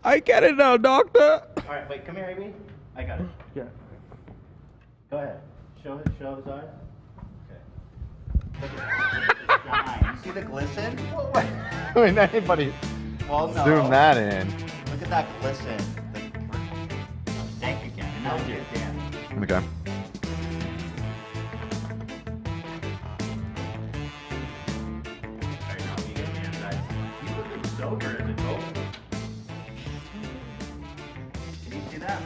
I get it now, doctor. All right, wait, come here, Amy. I got it. Yeah. Go ahead. Show his eyes. Okay. Look at that. You see the glisten? I mean, anybody Well, no. zoom that in. Look at that glisten. Thank you, Ken. And now you're Dan. Okay. All right, now you get Dan's eyes. You look sober as a gopher. Can you see that?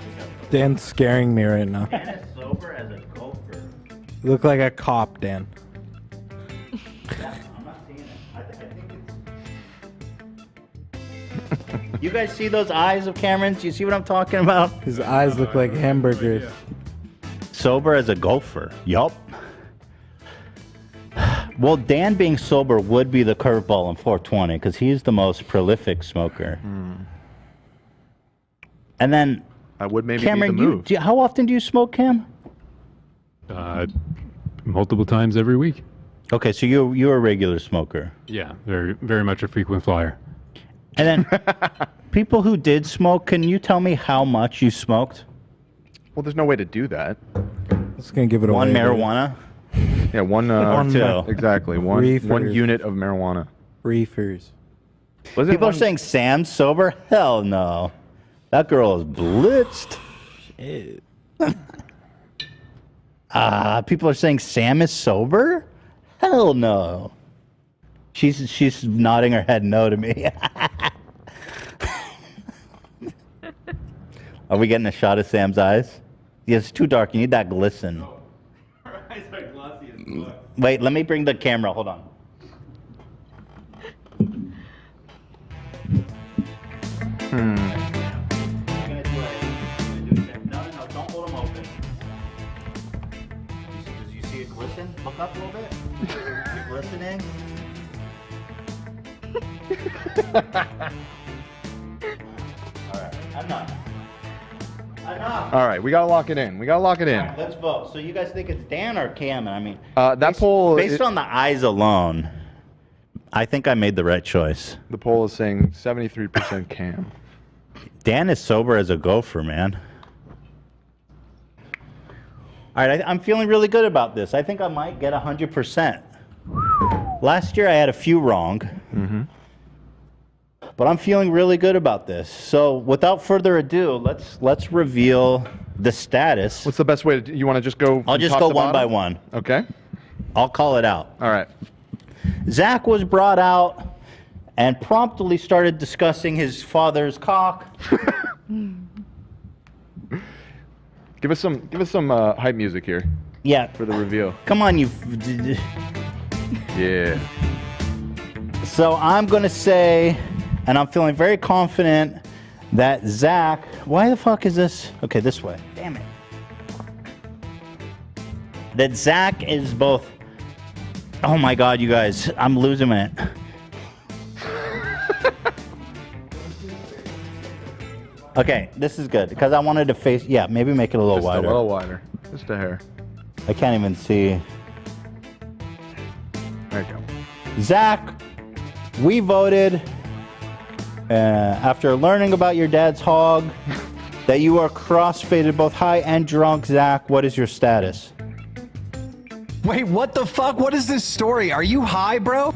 Dan's scaring me right now. Dan is sober as a gopher. You look like a cop, Dan. Yeah, I'm not seeing it. I think it's... You guys see those eyes of Cameron's? You see what I'm talking about? His eyes look like hamburgers. Sober as a gopher. Yup. Well, Dan being sober would be the curveball in 420 because he's the most prolific smoker. And then, I would maybe Cameron, be the move. how often do you smoke, Cam? Multiple times every week. Okay, so you're a regular smoker. Yeah, very very much a frequent flyer. And then, people who did smoke, can you tell me how much you smoked? Well, there's no way to do that. Just gonna give it One away. marijuana? Yeah, one. Or two. Exactly. One Reefers. unit of marijuana. Reefers. People are saying Sam's sober? Hell no. That girl is blitzed. Shit. People are saying Sam is sober? Hell no. She's nodding her head no to me. Are we getting a shot of Sam's eyes? Yeah, it's too dark. You need that glisten. Wait, let me bring the camera. Hold on. No, don't hold them open. Do you see it glisten? Look up a little bit. You're glistening. All right. enough. Enough. All right, we gotta lock it in. We gotta lock it in. All right, let's vote. So you guys think it's Dan or Cam? I mean, That poll, based on the eyes alone, I think I made the right choice. the poll is saying 73% Cam. Dan is sober as a gopher, man. All right, I'm feeling really good about this. I think I might get 100%. Last year I had a few wrong, but I'm feeling really good about this. So without further ado, let's reveal the status. What's the best way to? You want to just go? I'll from just top go to one by bottom? one. Okay. I'll call it out. All right. Zach was brought out and promptly started discussing his father's cock. Give us some hype music here. Yeah. For the reveal. Come on, you. Yeah. So I'm going to say, and I'm feeling very confident that Zach. Why the fuck is this? Okay, this way. Damn it. That Zach is both. Oh my God, you guys. I'm losing it. Okay, this is good because I wanted to face. Yeah, maybe make it a little Just wider. a little wider. Just a hair. I can't even see. There you go. Zach, we voted after learning about your dad's hog that you are crossfaded both high and drunk. Zach, what is your status? Wait, what the fuck? What is this story? Are you high, bro?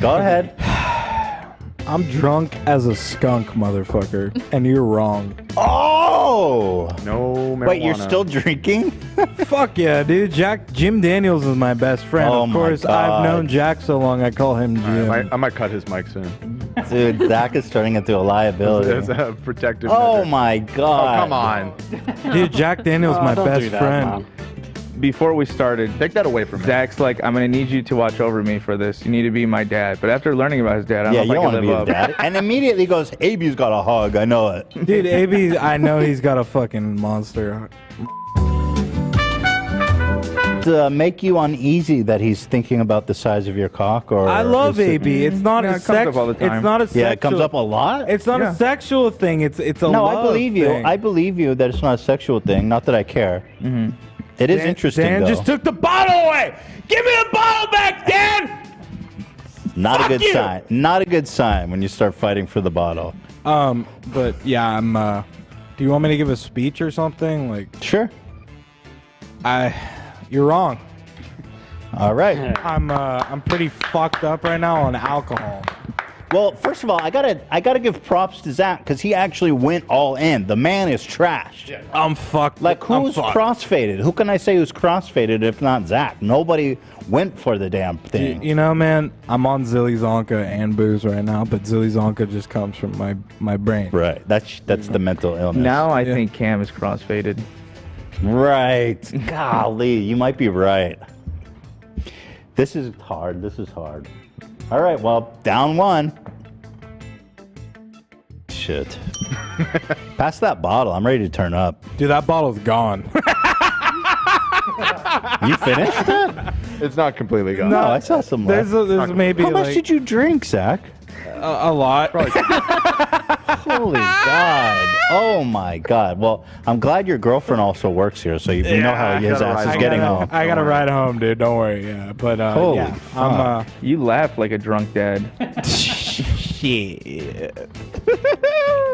Go ahead. I'm drunk as a skunk, motherfucker, and you're wrong. Oh! No marijuana. Wait, you're still drinking? Fuck yeah, dude. Jim Daniels is my best friend. Oh of my course, God. I've known Jack so long, I call him Jim. I might cut his mic soon. Dude, Zach is turning into a liability. It's a protective Oh measure. my God. Oh, come on. Dude, Jack Daniels my best friend. Before we started, take that away from me. Zach's like, I'm gonna need you to watch over me for this. You need to be my dad. But after learning about his dad, I Yeah, don't you know don't if I want to can be live a up. dad. And immediately goes, AB's got a hog. I know it. Dude, AB, I know he's got a fucking monster. To make you uneasy that he's thinking about the size of your cock, or I love is it- AB. It's not Yeah, a it comes up all the sexual. time. It's not a sexual. Yeah, it comes up a lot. It's not Yeah. a sexual thing. It's a No, love I believe you. thing. I believe you that it's not a sexual thing. Not that I care. It is interesting, Dan though. just took the bottle away. Give me the bottle back, Dan. Not a Fuck good you! sign. Not a good sign when you start fighting for the bottle. But yeah, I'm. Do you want me to give a speech or something? Like, Sure. You're wrong. All right. I'm pretty fucked up right now on alcohol. Well, first of all, I gotta give props to Zach because he actually went all in. The man is trash. I'm fucked. Like, who's crossfaded? Who can I say who's crossfaded if not Zach? Nobody went for the damn thing. You know, man, I'm on Zilly Zonka and booze right now, but Zilly Zonka just comes from my brain. Right. That's the mental illness. Now I think Cam is crossfaded. Right. Golly, you might be right. This is hard. This is hard. All right, well, down one. Shit. Pass that bottle. I'm ready to turn up. Dude, that bottle's gone. You finished it? It's not completely gone. No, I saw some left. There's maybe How much like did you drink, Zach? a lot. Holy God. Oh, my God. Well, I'm glad your girlfriend also works here, so you know how his ass is getting home. I gotta ride home, dude. Don't worry. Yeah, but Holy yeah, fuck. You laugh like a drunk dad. shit.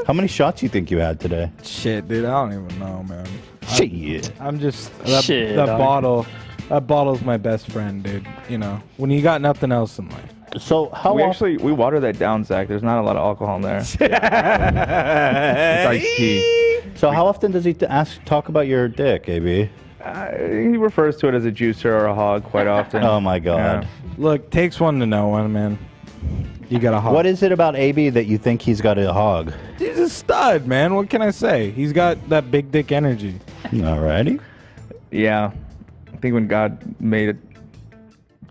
How many shots you think you had today? Shit, dude. I don't even know, man. Shit. I'm just that, Shit, that dog. bottle. That bottle's my best friend, dude. You know, when you got nothing else in life. So how We water that down, Zach. There's not a lot of alcohol in there. It's iced tea. So how often does he talk about your dick, AB? He refers to it as a juicer or a hog quite often. Oh my God. Yeah. Look, takes one to know one, man. You got a hog. What is it about AB that you think he's got a hog? He's a stud, man. What can I say? He's got that big dick energy. Alrighty. Yeah. I think when God made it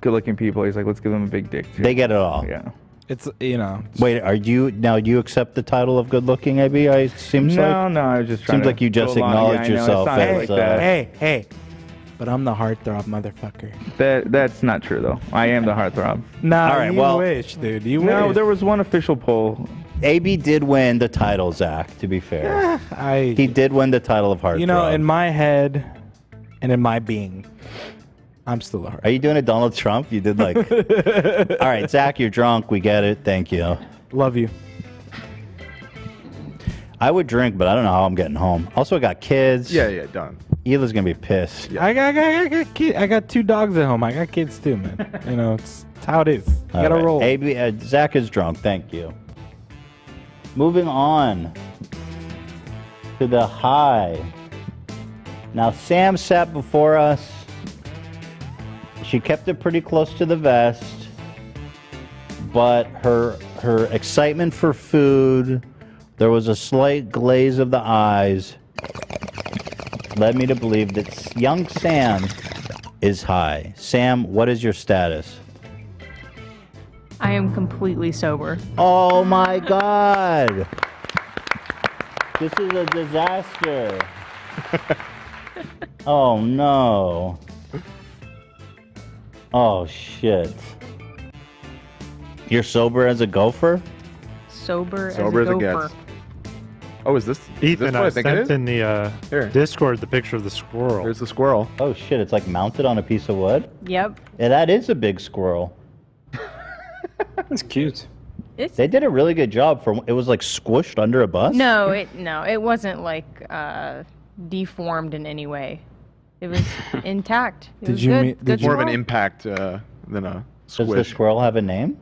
good-looking people, he's like, let's give them a big dick, too. They get it all. Yeah. It's, you know. Wait, do you accept the title of good looking, AB? I seems like No, I was just trying seems to like you just go along. acknowledge Yeah, I know, yourself it's not as like that. Hey. But I'm the heartthrob motherfucker. That's not true, though. I am the heartthrob. Nah, All right, you well- wish, dude. You No, wish. there was one official poll AB did win the title, Zach, to be fair. He did win the title of heartthrob. You know, in my head and in my being, I'm still a heart. Are you doing a Donald Trump? You did like... All right, Zach, you're drunk. We get it. Thank you. Love you. I would drink, but I don't know how I'm getting home. Also, I got kids. Yeah, done. Hila's going to be pissed. I got 2 dogs at home. I got kids too, man. You know, it's how it is. You All gotta right. roll. AB, Zach is drunk. Thank you. Moving on to the high. Now, Sam sat before us. She kept it pretty close to the vest, but her excitement for food, there was a slight glaze of the eyes, led me to believe that young Sam is high. Sam, what is your status? I am completely sober. Oh my God! This is a disaster. Oh no. Oh shit. You're sober as a gopher? Sober as Sober a as it gopher. gets. Oh, is this Ethan, this what I I think it sent is? in the Discord the picture of the squirrel. There's the squirrel. Oh shit, it's like mounted on a piece of wood? Yep. Yeah, that is a big squirrel. That's cute. They did a really good job for it was like squished under a bus? No, it wasn't like deformed in any way. It was intact. It was good. Good more of an squirrel. impact than a Does the squish? squirrel have a name?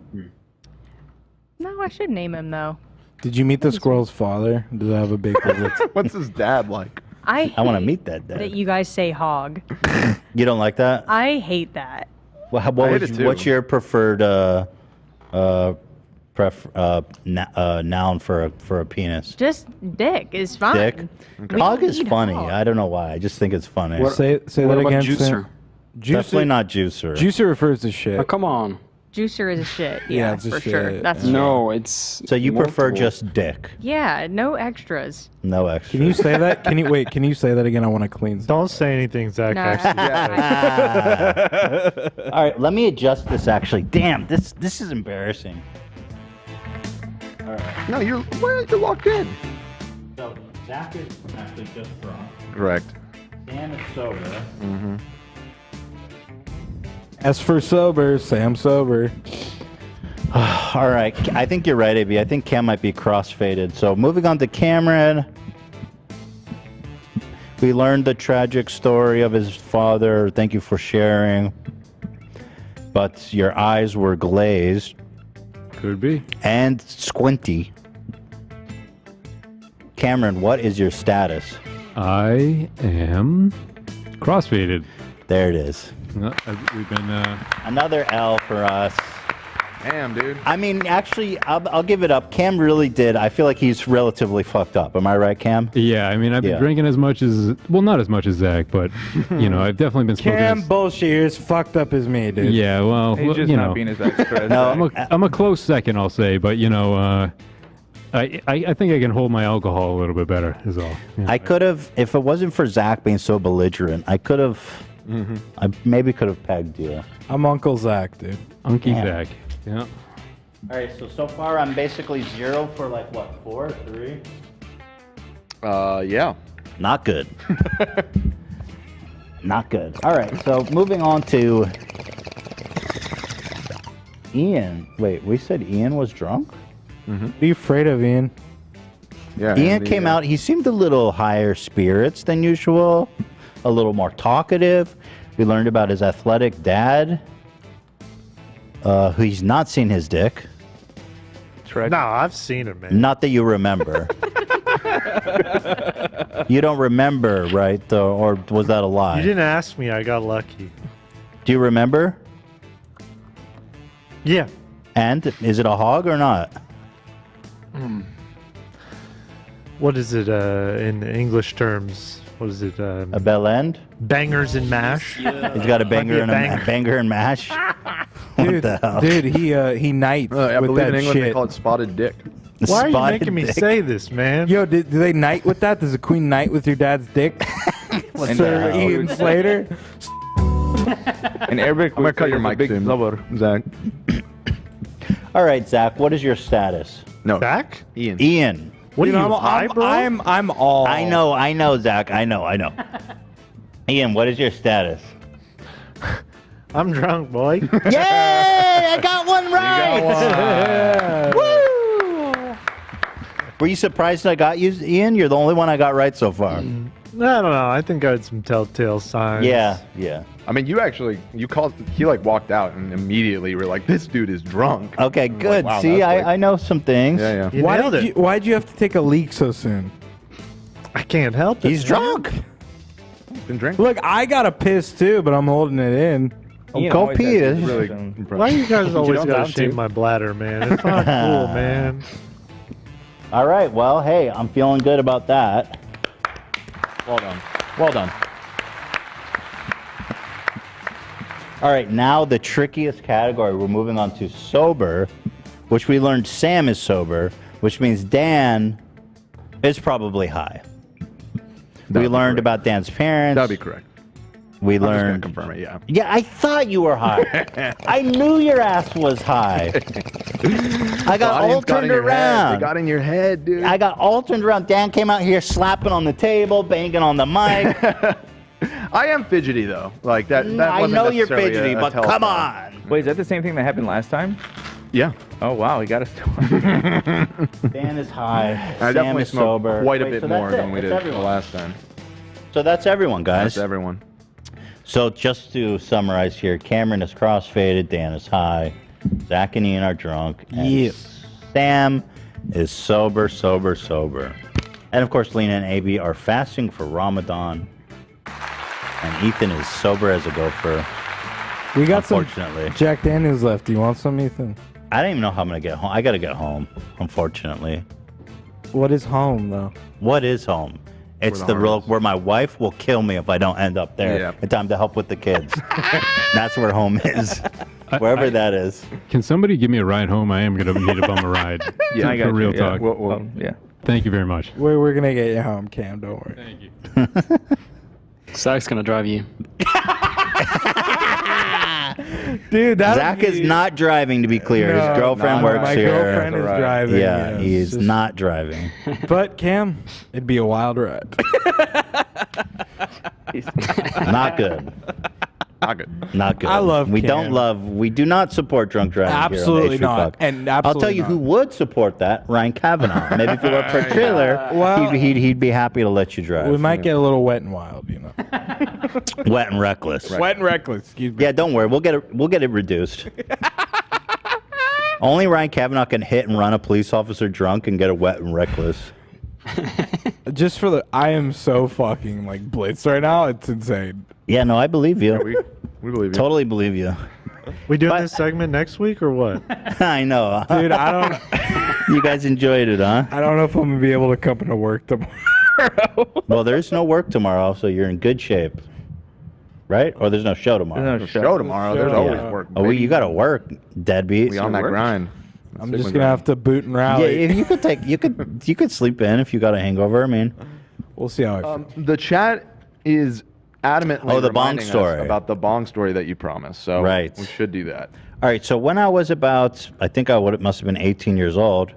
No, I should name him though. Did you meet the squirrel's father? Does it have a big What's his dad like? I wanna hate meet that dad. That you guys say hog. You don't like that? I hate that. Well, I hate it too. what's your preferred noun for a penis? Just dick is fine. Dick? We Hog don't is need funny. hog. I don't know why. I just think it's funny. Say what that about again. juicer? Sam. Definitely not juicer. Juicer refers to shit. Oh, come on. Juicer is a shit. Yeah, Yeah, it's a for shit. sure. That's No, it's So you prefer multiple. just dick, Yeah, no extras. no extra. Can you say that? Can you say that again? I want to clean. Don't say anything, Zach. No. Actually, All right, let me adjust this. Actually, damn, this is embarrassing. All right. No, you're locked in. So Zach is actually just drunk. Correct. Sam is sober. Mm-hmm. As for sober, Sam sober. All right, I think you're right, AB. I think Cam might be crossfaded. So moving on to Cameron. We learned the tragic story of his father. Thank you for sharing. But your eyes were glazed. Could be. And squinty. Cameron, what is your status? I am crossfaded. There it is. We've been Another L for us. Damn, dude. I mean, actually, I'll give it up. Cam really did. I feel like he's relatively fucked up. Am I right, Cam? Yeah, I mean, I've been drinking as much as, well, not as much as Zach, but, you know, I've definitely been smoking. Cam bullshit. You're as fucked up as me, dude. Yeah, well, He's just you not know. being as extra. No, I'm a close second, I'll say, but, you know, I think I can hold my alcohol a little bit better, is all. Yeah. I could have, if it wasn't for Zach being so belligerent, I could have, I maybe could have pegged you. I'm Uncle Zach, dude. Unky Damn. Zach. Yeah. All right, so far I'm basically 0 for like what, 4, 3? Yeah. Not good. Not good. All right, so moving on to Ian. Wait, we said Ian was drunk? What are you afraid of, Ian? Yeah. Ian came out, he seemed a little higher spirits than usual, a little more talkative. We learned about his athletic dad, who he's not seen his dick. no, I've seen him, man. Not that you remember. You don't remember, right? Or was that a lie? You didn't ask me. I got lucky. Do you remember? Yeah. And is it a hog or not? What is it in English terms? What is it? A bell end? Bangers and mash. He's got a banger and Might be a banger and mash. Dude, What the hell? dude, he knights I with believe that in England they shit. call it spotted dick. Why are you Spotted making me dick. say this, man? Yo, do they knight with that? Does a queen knight with your dad's dick? And, Sir Ian Slater? In Arabic, I'm gonna cut your mic big soon, zabur. Zach. All right, Zach, what is your status? No. Zach? Ian. What You are you, know, high, bro? I'm all. I know, Zach. I know. Ian, what is your status? I'm drunk, boy. Yay! I got one right. Woo! Were you surprised I got you, Ian? You're the only one I got right so far. I don't know. I think I had some telltale signs. Yeah. I mean, you called. He like walked out and immediately were like, "This dude is drunk." Okay, I'm like, good. wow, See, that's like- I know some things. Yeah. You Why nailed did it. why'd you have to take a leak so soon? I can't help it. He's drunk. Been drinking. Look, I got a piss too, but I'm holding it in. Go pee. Really Why you guys always don't gotta have shame to. my bladder, man? It's not cool, man. All right. Well, hey, I'm feeling good about that. Well done. All right. Now the trickiest category. We're moving on to sober, which we learned Sam is sober, which means Dan is probably high. We learned about Dan's parents. That'd be correct. We I'm just gonna learned. confirm it. Yeah. Yeah, I thought you were high. I knew your ass was high. I got all turned around. They got in your head, dude. I got all turned around. Dan came out here slapping on the table, banging on the mic. I am fidgety though. Like that. I wasn't know you're necessarily fidgety, a but telltale. come on. Wait, is that the same thing that happened last time? Yeah. Oh wow, he got us to. Dan is high. I Sam definitely is smoked sober. quite a Wait, bit so more that's than it. we That's did the everyone. last time. So that's everyone, guys. That's everyone. So just to summarize here, Cameron is crossfaded, Dan is high, Zach and Ian are drunk, and Sam is sober. And of course, Lena and AB are fasting for Ramadan. And Ethan is sober as a gopher. We got some unfortunately. Jack Daniels left. Do you want some, Ethan? I don't even know how I'm going to get home. I got to get home, unfortunately. What is home, though? What is home? It's the the heart real is. where my wife will kill me if I don't end up there Yeah. in time to help with the kids. That's where home is. Wherever that is. Can somebody give me a ride home? I am going to need a bum a ride. Yeah, I got For real you. Yeah. talk. Well, yeah. Thank you very much. We're gonna get you home, Cam. Don't worry. Thank you. Zach's gonna drive you. Dude, that Zach is not driving, to be clear. No, His girlfriend works my here. girlfriend is driving. Yeah, he yes. is not driving. But Cam, it'd be a wild ride. Not good. Not good. Not good. I love We Cam. don't love. We do not support drunk driving. Absolutely here on the not. H3 Puck. And I'll tell absolutely you who not. would support that. Ryan Kavanaugh. Maybe if you work for a trailer, Well- he'd be happy to let you drive. We might get a little wet and wild, you know. Wet and reckless. Wet and reckless. Excuse me. Yeah, don't worry. We'll get it reduced. Only Ryan Kavanaugh can hit and run a police officer drunk and get a wet and reckless. Just for the, I am so fucking like blitzed right now. It's insane. Yeah, no, I believe you. We believe you. Totally believe you. We doing this segment next week or what? I know. Dude, I don't. You guys enjoyed it, huh? I don't know if I'm gonna be able to come to work tomorrow. Well, there's no work tomorrow, so you're in good shape. Right? Or there's no show tomorrow. There's no Show tomorrow. There's Yeah. always work. Oh, you got to work, deadbeat. We on that grind. I'm just gonna have to boot and Yeah, rally. if you could sleep in if you got a hangover. I mean, We'll see how I feel. The chat is adamantly Oh, the bong reminding us story. about the bong story that you promised. So Right. we should do that. all right. So when I was about, I think it must have been 18 years old.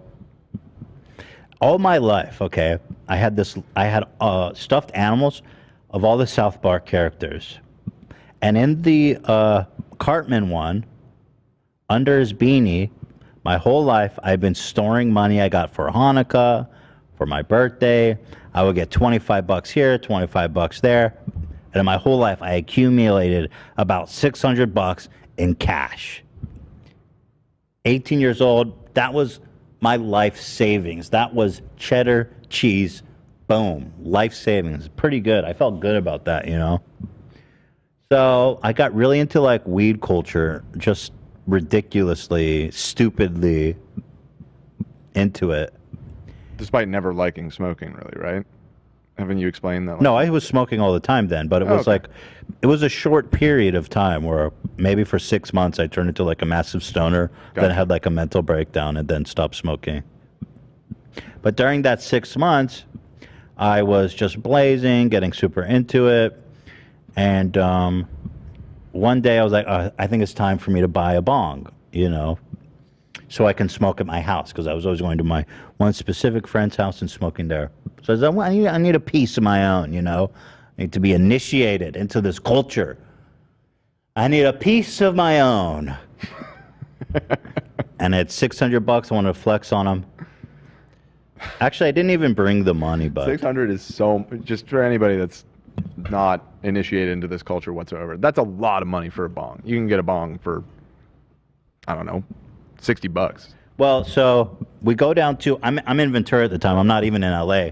All my life, okay, I had stuffed animals of all the South Park characters, and in the Cartman one, under his beanie, my whole life I've been storing money I got for Hanukkah, for my birthday. I would get $25 here, $25 there, and in my whole life I accumulated about $600 in cash. 18 years old, that was my life savings. That was cheddar cheese. Boom. Life savings. Pretty good. I felt good about that, you know? So I got really into like weed culture, just ridiculously, stupidly into it. Despite never liking smoking, really, right? Haven't you explained that? No, I was smoking all the time then, but it was like, it was a short period of time where maybe for 6 months I turned into like a massive stoner, then I had like a mental breakdown and then stopped smoking. But during that 6 months, I was just blazing, getting super into it. And one day I was like, I think it's time for me to buy a bong, you know? so I can smoke at my house because I was always going to my one specific friend's house and smoking there. So I said, I need a piece of my own, you know. I need to be initiated into this culture. I need a piece of my own. And it's $600. I wanted to flex on them. Actually, I didn't even bring the money, but 600 is so, just for anybody that's not initiated into this culture whatsoever, that's a lot of money for a bong. You can get a bong for, I don't know, $60. Well, so we go down to, I'm in Ventura at the time. I'm not even in LA.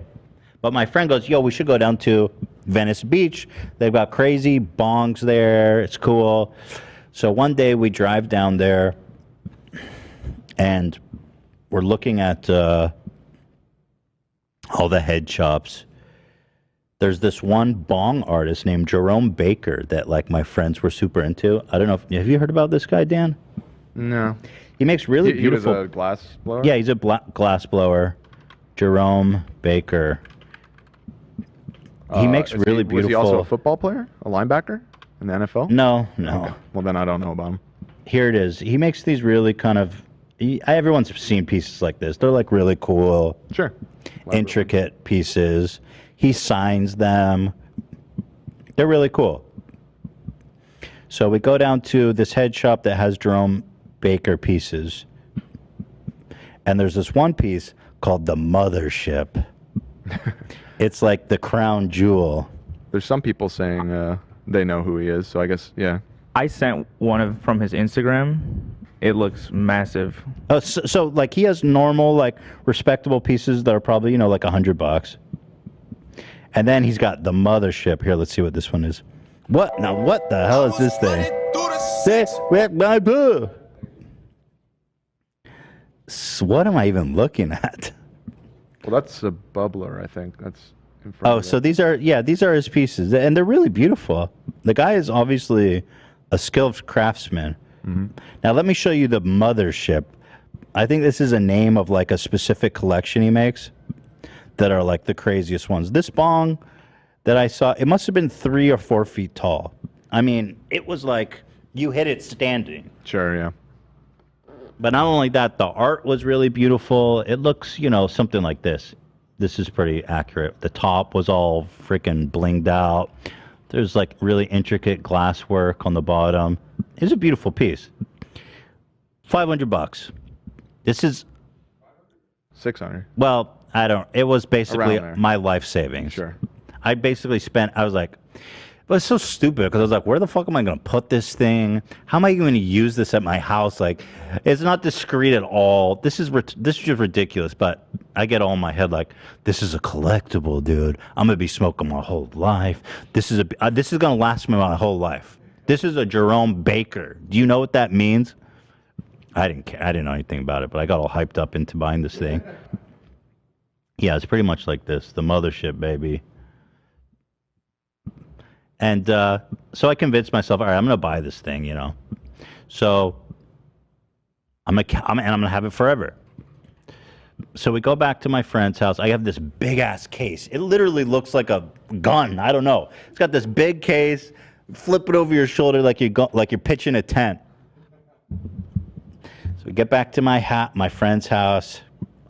But my friend goes, yo, we should go down to Venice Beach. They've got crazy bongs there. It's cool. So one day we drive down there and we're looking at all the head shops. There's this one bong artist named Jerome Baker that like my friends were super into. I don't know. Have you heard about this guy, Dan? No. He makes really He beautiful. was a glass blower? Yeah, he's a glass blower. Jerome Baker. He makes really beautiful. Was he also a football player? A linebacker in the NFL? No. Okay. Well, then I don't know about him. Here it is. He makes these really kind of. Everyone's seen pieces like this. They're like really cool. Sure. Intricate pieces. He signs them. They're really cool. So we go down to this head shop that has Jerome Baker pieces. And there's this one piece called the Mothership. It's like the crown jewel. There's some people saying they know who he is, so I guess, yeah. I sent one from his Instagram. It looks massive. Oh, so like he has normal, like respectable pieces that are probably, like $100. And then he's got the Mothership. Here, let's see what this one is. What? Now, what the hell is this thing? This with my boo. What am I even looking at? Well, that's a bubbler, I think. That's in front Oh, of so these are his pieces, and they're really beautiful. The guy is obviously a skilled craftsman. Mm-hmm. Now, let me show you the Mothership. I think this is a name of like a specific collection he makes that are like the craziest ones. This bong that I saw, it must have been 3 or 4 feet tall. I mean, it was like you hit it standing. Sure, yeah. But not only that, the art was really beautiful. It looks, something like this. This is pretty accurate. The top was all freaking blinged out. There's like really intricate glass work on the bottom. It's a beautiful piece. $500. This is 600. Well, it was basically Around there. my life savings. Sure. I basically I was like, but it's so stupid because I was like, where the fuck am I going to put this thing? How am I going to use this at my house? Like, it's not discreet at all. This is just ridiculous. But I get all in my head like, this is a collectible, dude. I'm going to be smoking my whole life. This is going to last me my whole life. This is a Jerome Baker. Do you know what that means? I didn't care. I didn't know anything about it, but I got all hyped up into buying this thing. Yeah, it's pretty much like this. The Mothership, baby. And so I convinced myself, all right, I'm going to buy this thing, So I'm gonna have it forever. So we go back to my friend's house. I have this big ass case. It literally looks like a gun. I don't know. It's got this big case. Flip it over your shoulder like you're pitching a tent. So we get back to my friend's house.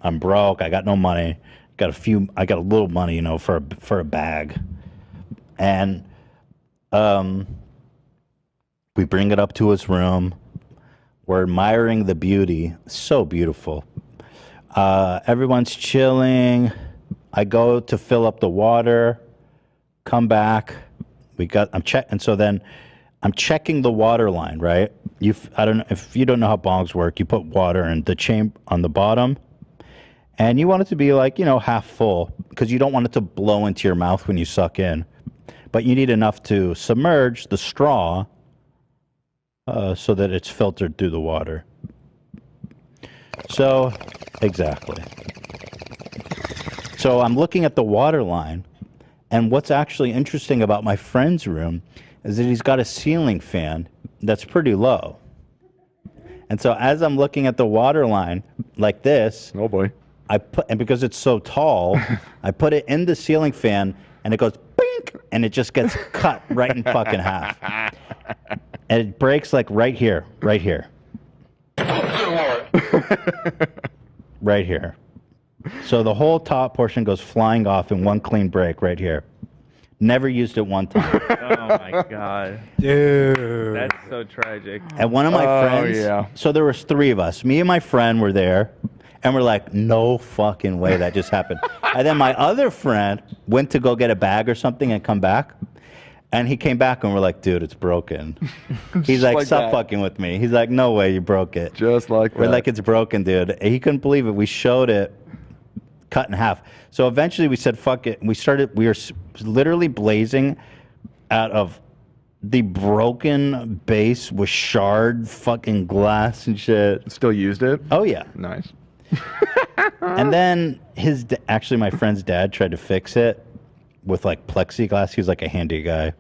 I'm broke. I got no money. I got a little money, for a bag. And we bring it up to his room. We're admiring the beauty. So beautiful. Everyone's chilling. I go to fill up the water. Come back. I'm checking the water line, right? I don't know if you don't know how bongs work. You put water in the chamber on the bottom, and you want it to be like half full because you don't want it to blow into your mouth when you suck in, but you need enough to submerge the straw so that it's filtered through the water. So, exactly. So I'm looking at the water line, and what's actually interesting about my friend's room is that he's got a ceiling fan that's pretty low. And so as I'm looking at the water line like this, oh boy, and because it's so tall, I put it in the ceiling fan and it goes bink, and it just gets cut right in fucking half. And it breaks like right here. right here. So the whole top portion goes flying off in one clean break right here. Never used it one time. Oh my god, dude, that's so tragic. And one of my friends, so there was 3 of us. Me and my friend were there, and we're like, no fucking way that just happened. And then my other friend went to go get a bag or something and come back. And he came back and we're like, dude, it's broken. He's like, like stop that. fucking with me. He's like, no way, you broke it. Just like We're that. like, it's broken, dude. He couldn't believe it. We showed it cut in half. So eventually we said, fuck it. We were literally blazing out of the broken base with shard fucking glass and shit. Still used it? Oh, yeah. Nice. And then actually my friend's dad tried to fix it with like plexiglass. He was like a handy guy.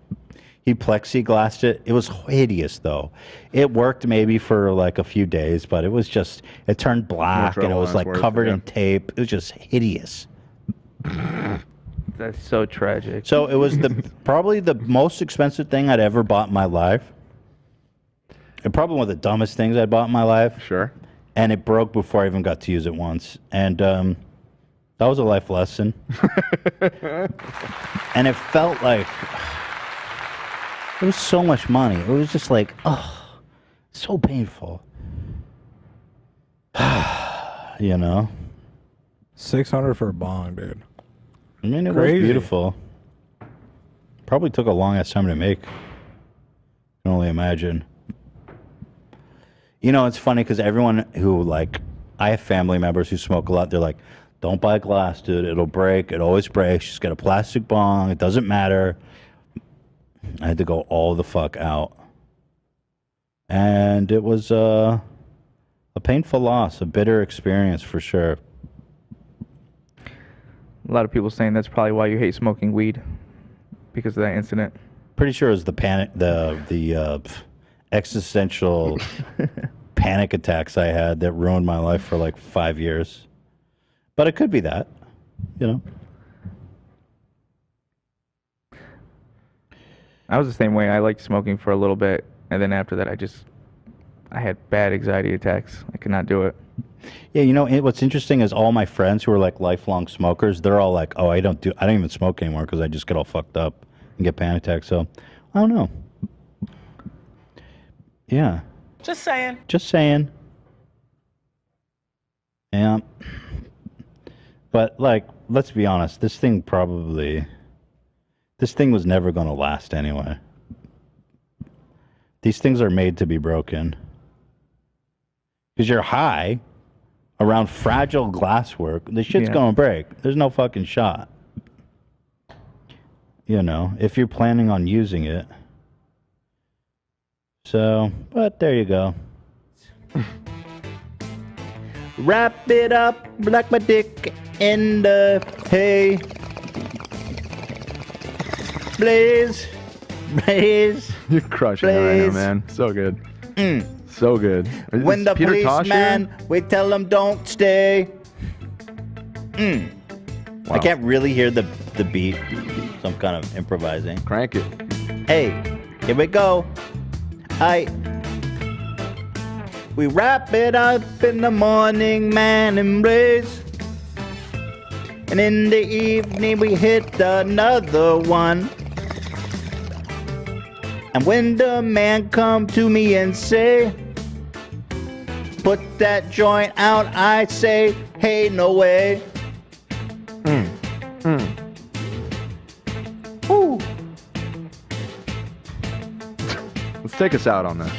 He plexiglassed it. It was hideous though. It worked maybe for like a few days, but it was just, it turned black and it was like covered in tape. It was just hideous. That's so tragic. So it was probably the most expensive thing I'd ever bought in my life. It probably one of the dumbest things I'd bought in my life. Sure. And it broke before I even got to use it once. And that was a life lesson. And it felt like it was so much money. It was just like, oh, so painful. You know? 600 for a bong, dude. I mean, it Crazy. was beautiful. Probably took a long ass time to make. I can only imagine. You know, it's funny because everyone who, like, I have family members who smoke a lot. They're like, don't buy glass, dude. It'll break. It always breaks. Just get a plastic bong. It doesn't matter. I had to go all the fuck out. And it was a painful loss, a bitter experience for sure. A lot of people saying that's probably why you hate smoking weed, because of that incident. Pretty sure it was the panic, the existential panic attacks I had that ruined my life for like 5 years. But it could be that, you know. I was the same way. I liked smoking for a little bit, and then after that, I had bad anxiety attacks. I could not do it. Yeah, you know what's interesting is all my friends who are like lifelong smokers, they're all like, "Oh, I don't even smoke anymore because I just get all fucked up and get panic attacks." So, I don't know. Yeah. Just saying. Just saying. Yeah. But like, let's be honest, this thing was never going to last anyway. These things are made to be broken. Because you're high around fragile glasswork, the shit's Yeah. going to break. There's no fucking shot. You know, if you're planning on using it. So, but there you go. Wrap it up like my dick in the hay. Blaze. Blaze. You're crushing it right now, man. So good. So good. Is When the Peter Tosh policeman, here? we tell them don't stay. I can't really hear the beat, so I'm kind of improvising. Crank it. Hey, here we go. We wrap it up in the morning, man, embrace. And in the evening we hit another one. And when the man come to me and say, put that joint out, I say, hey, no way. Let's take us out on this.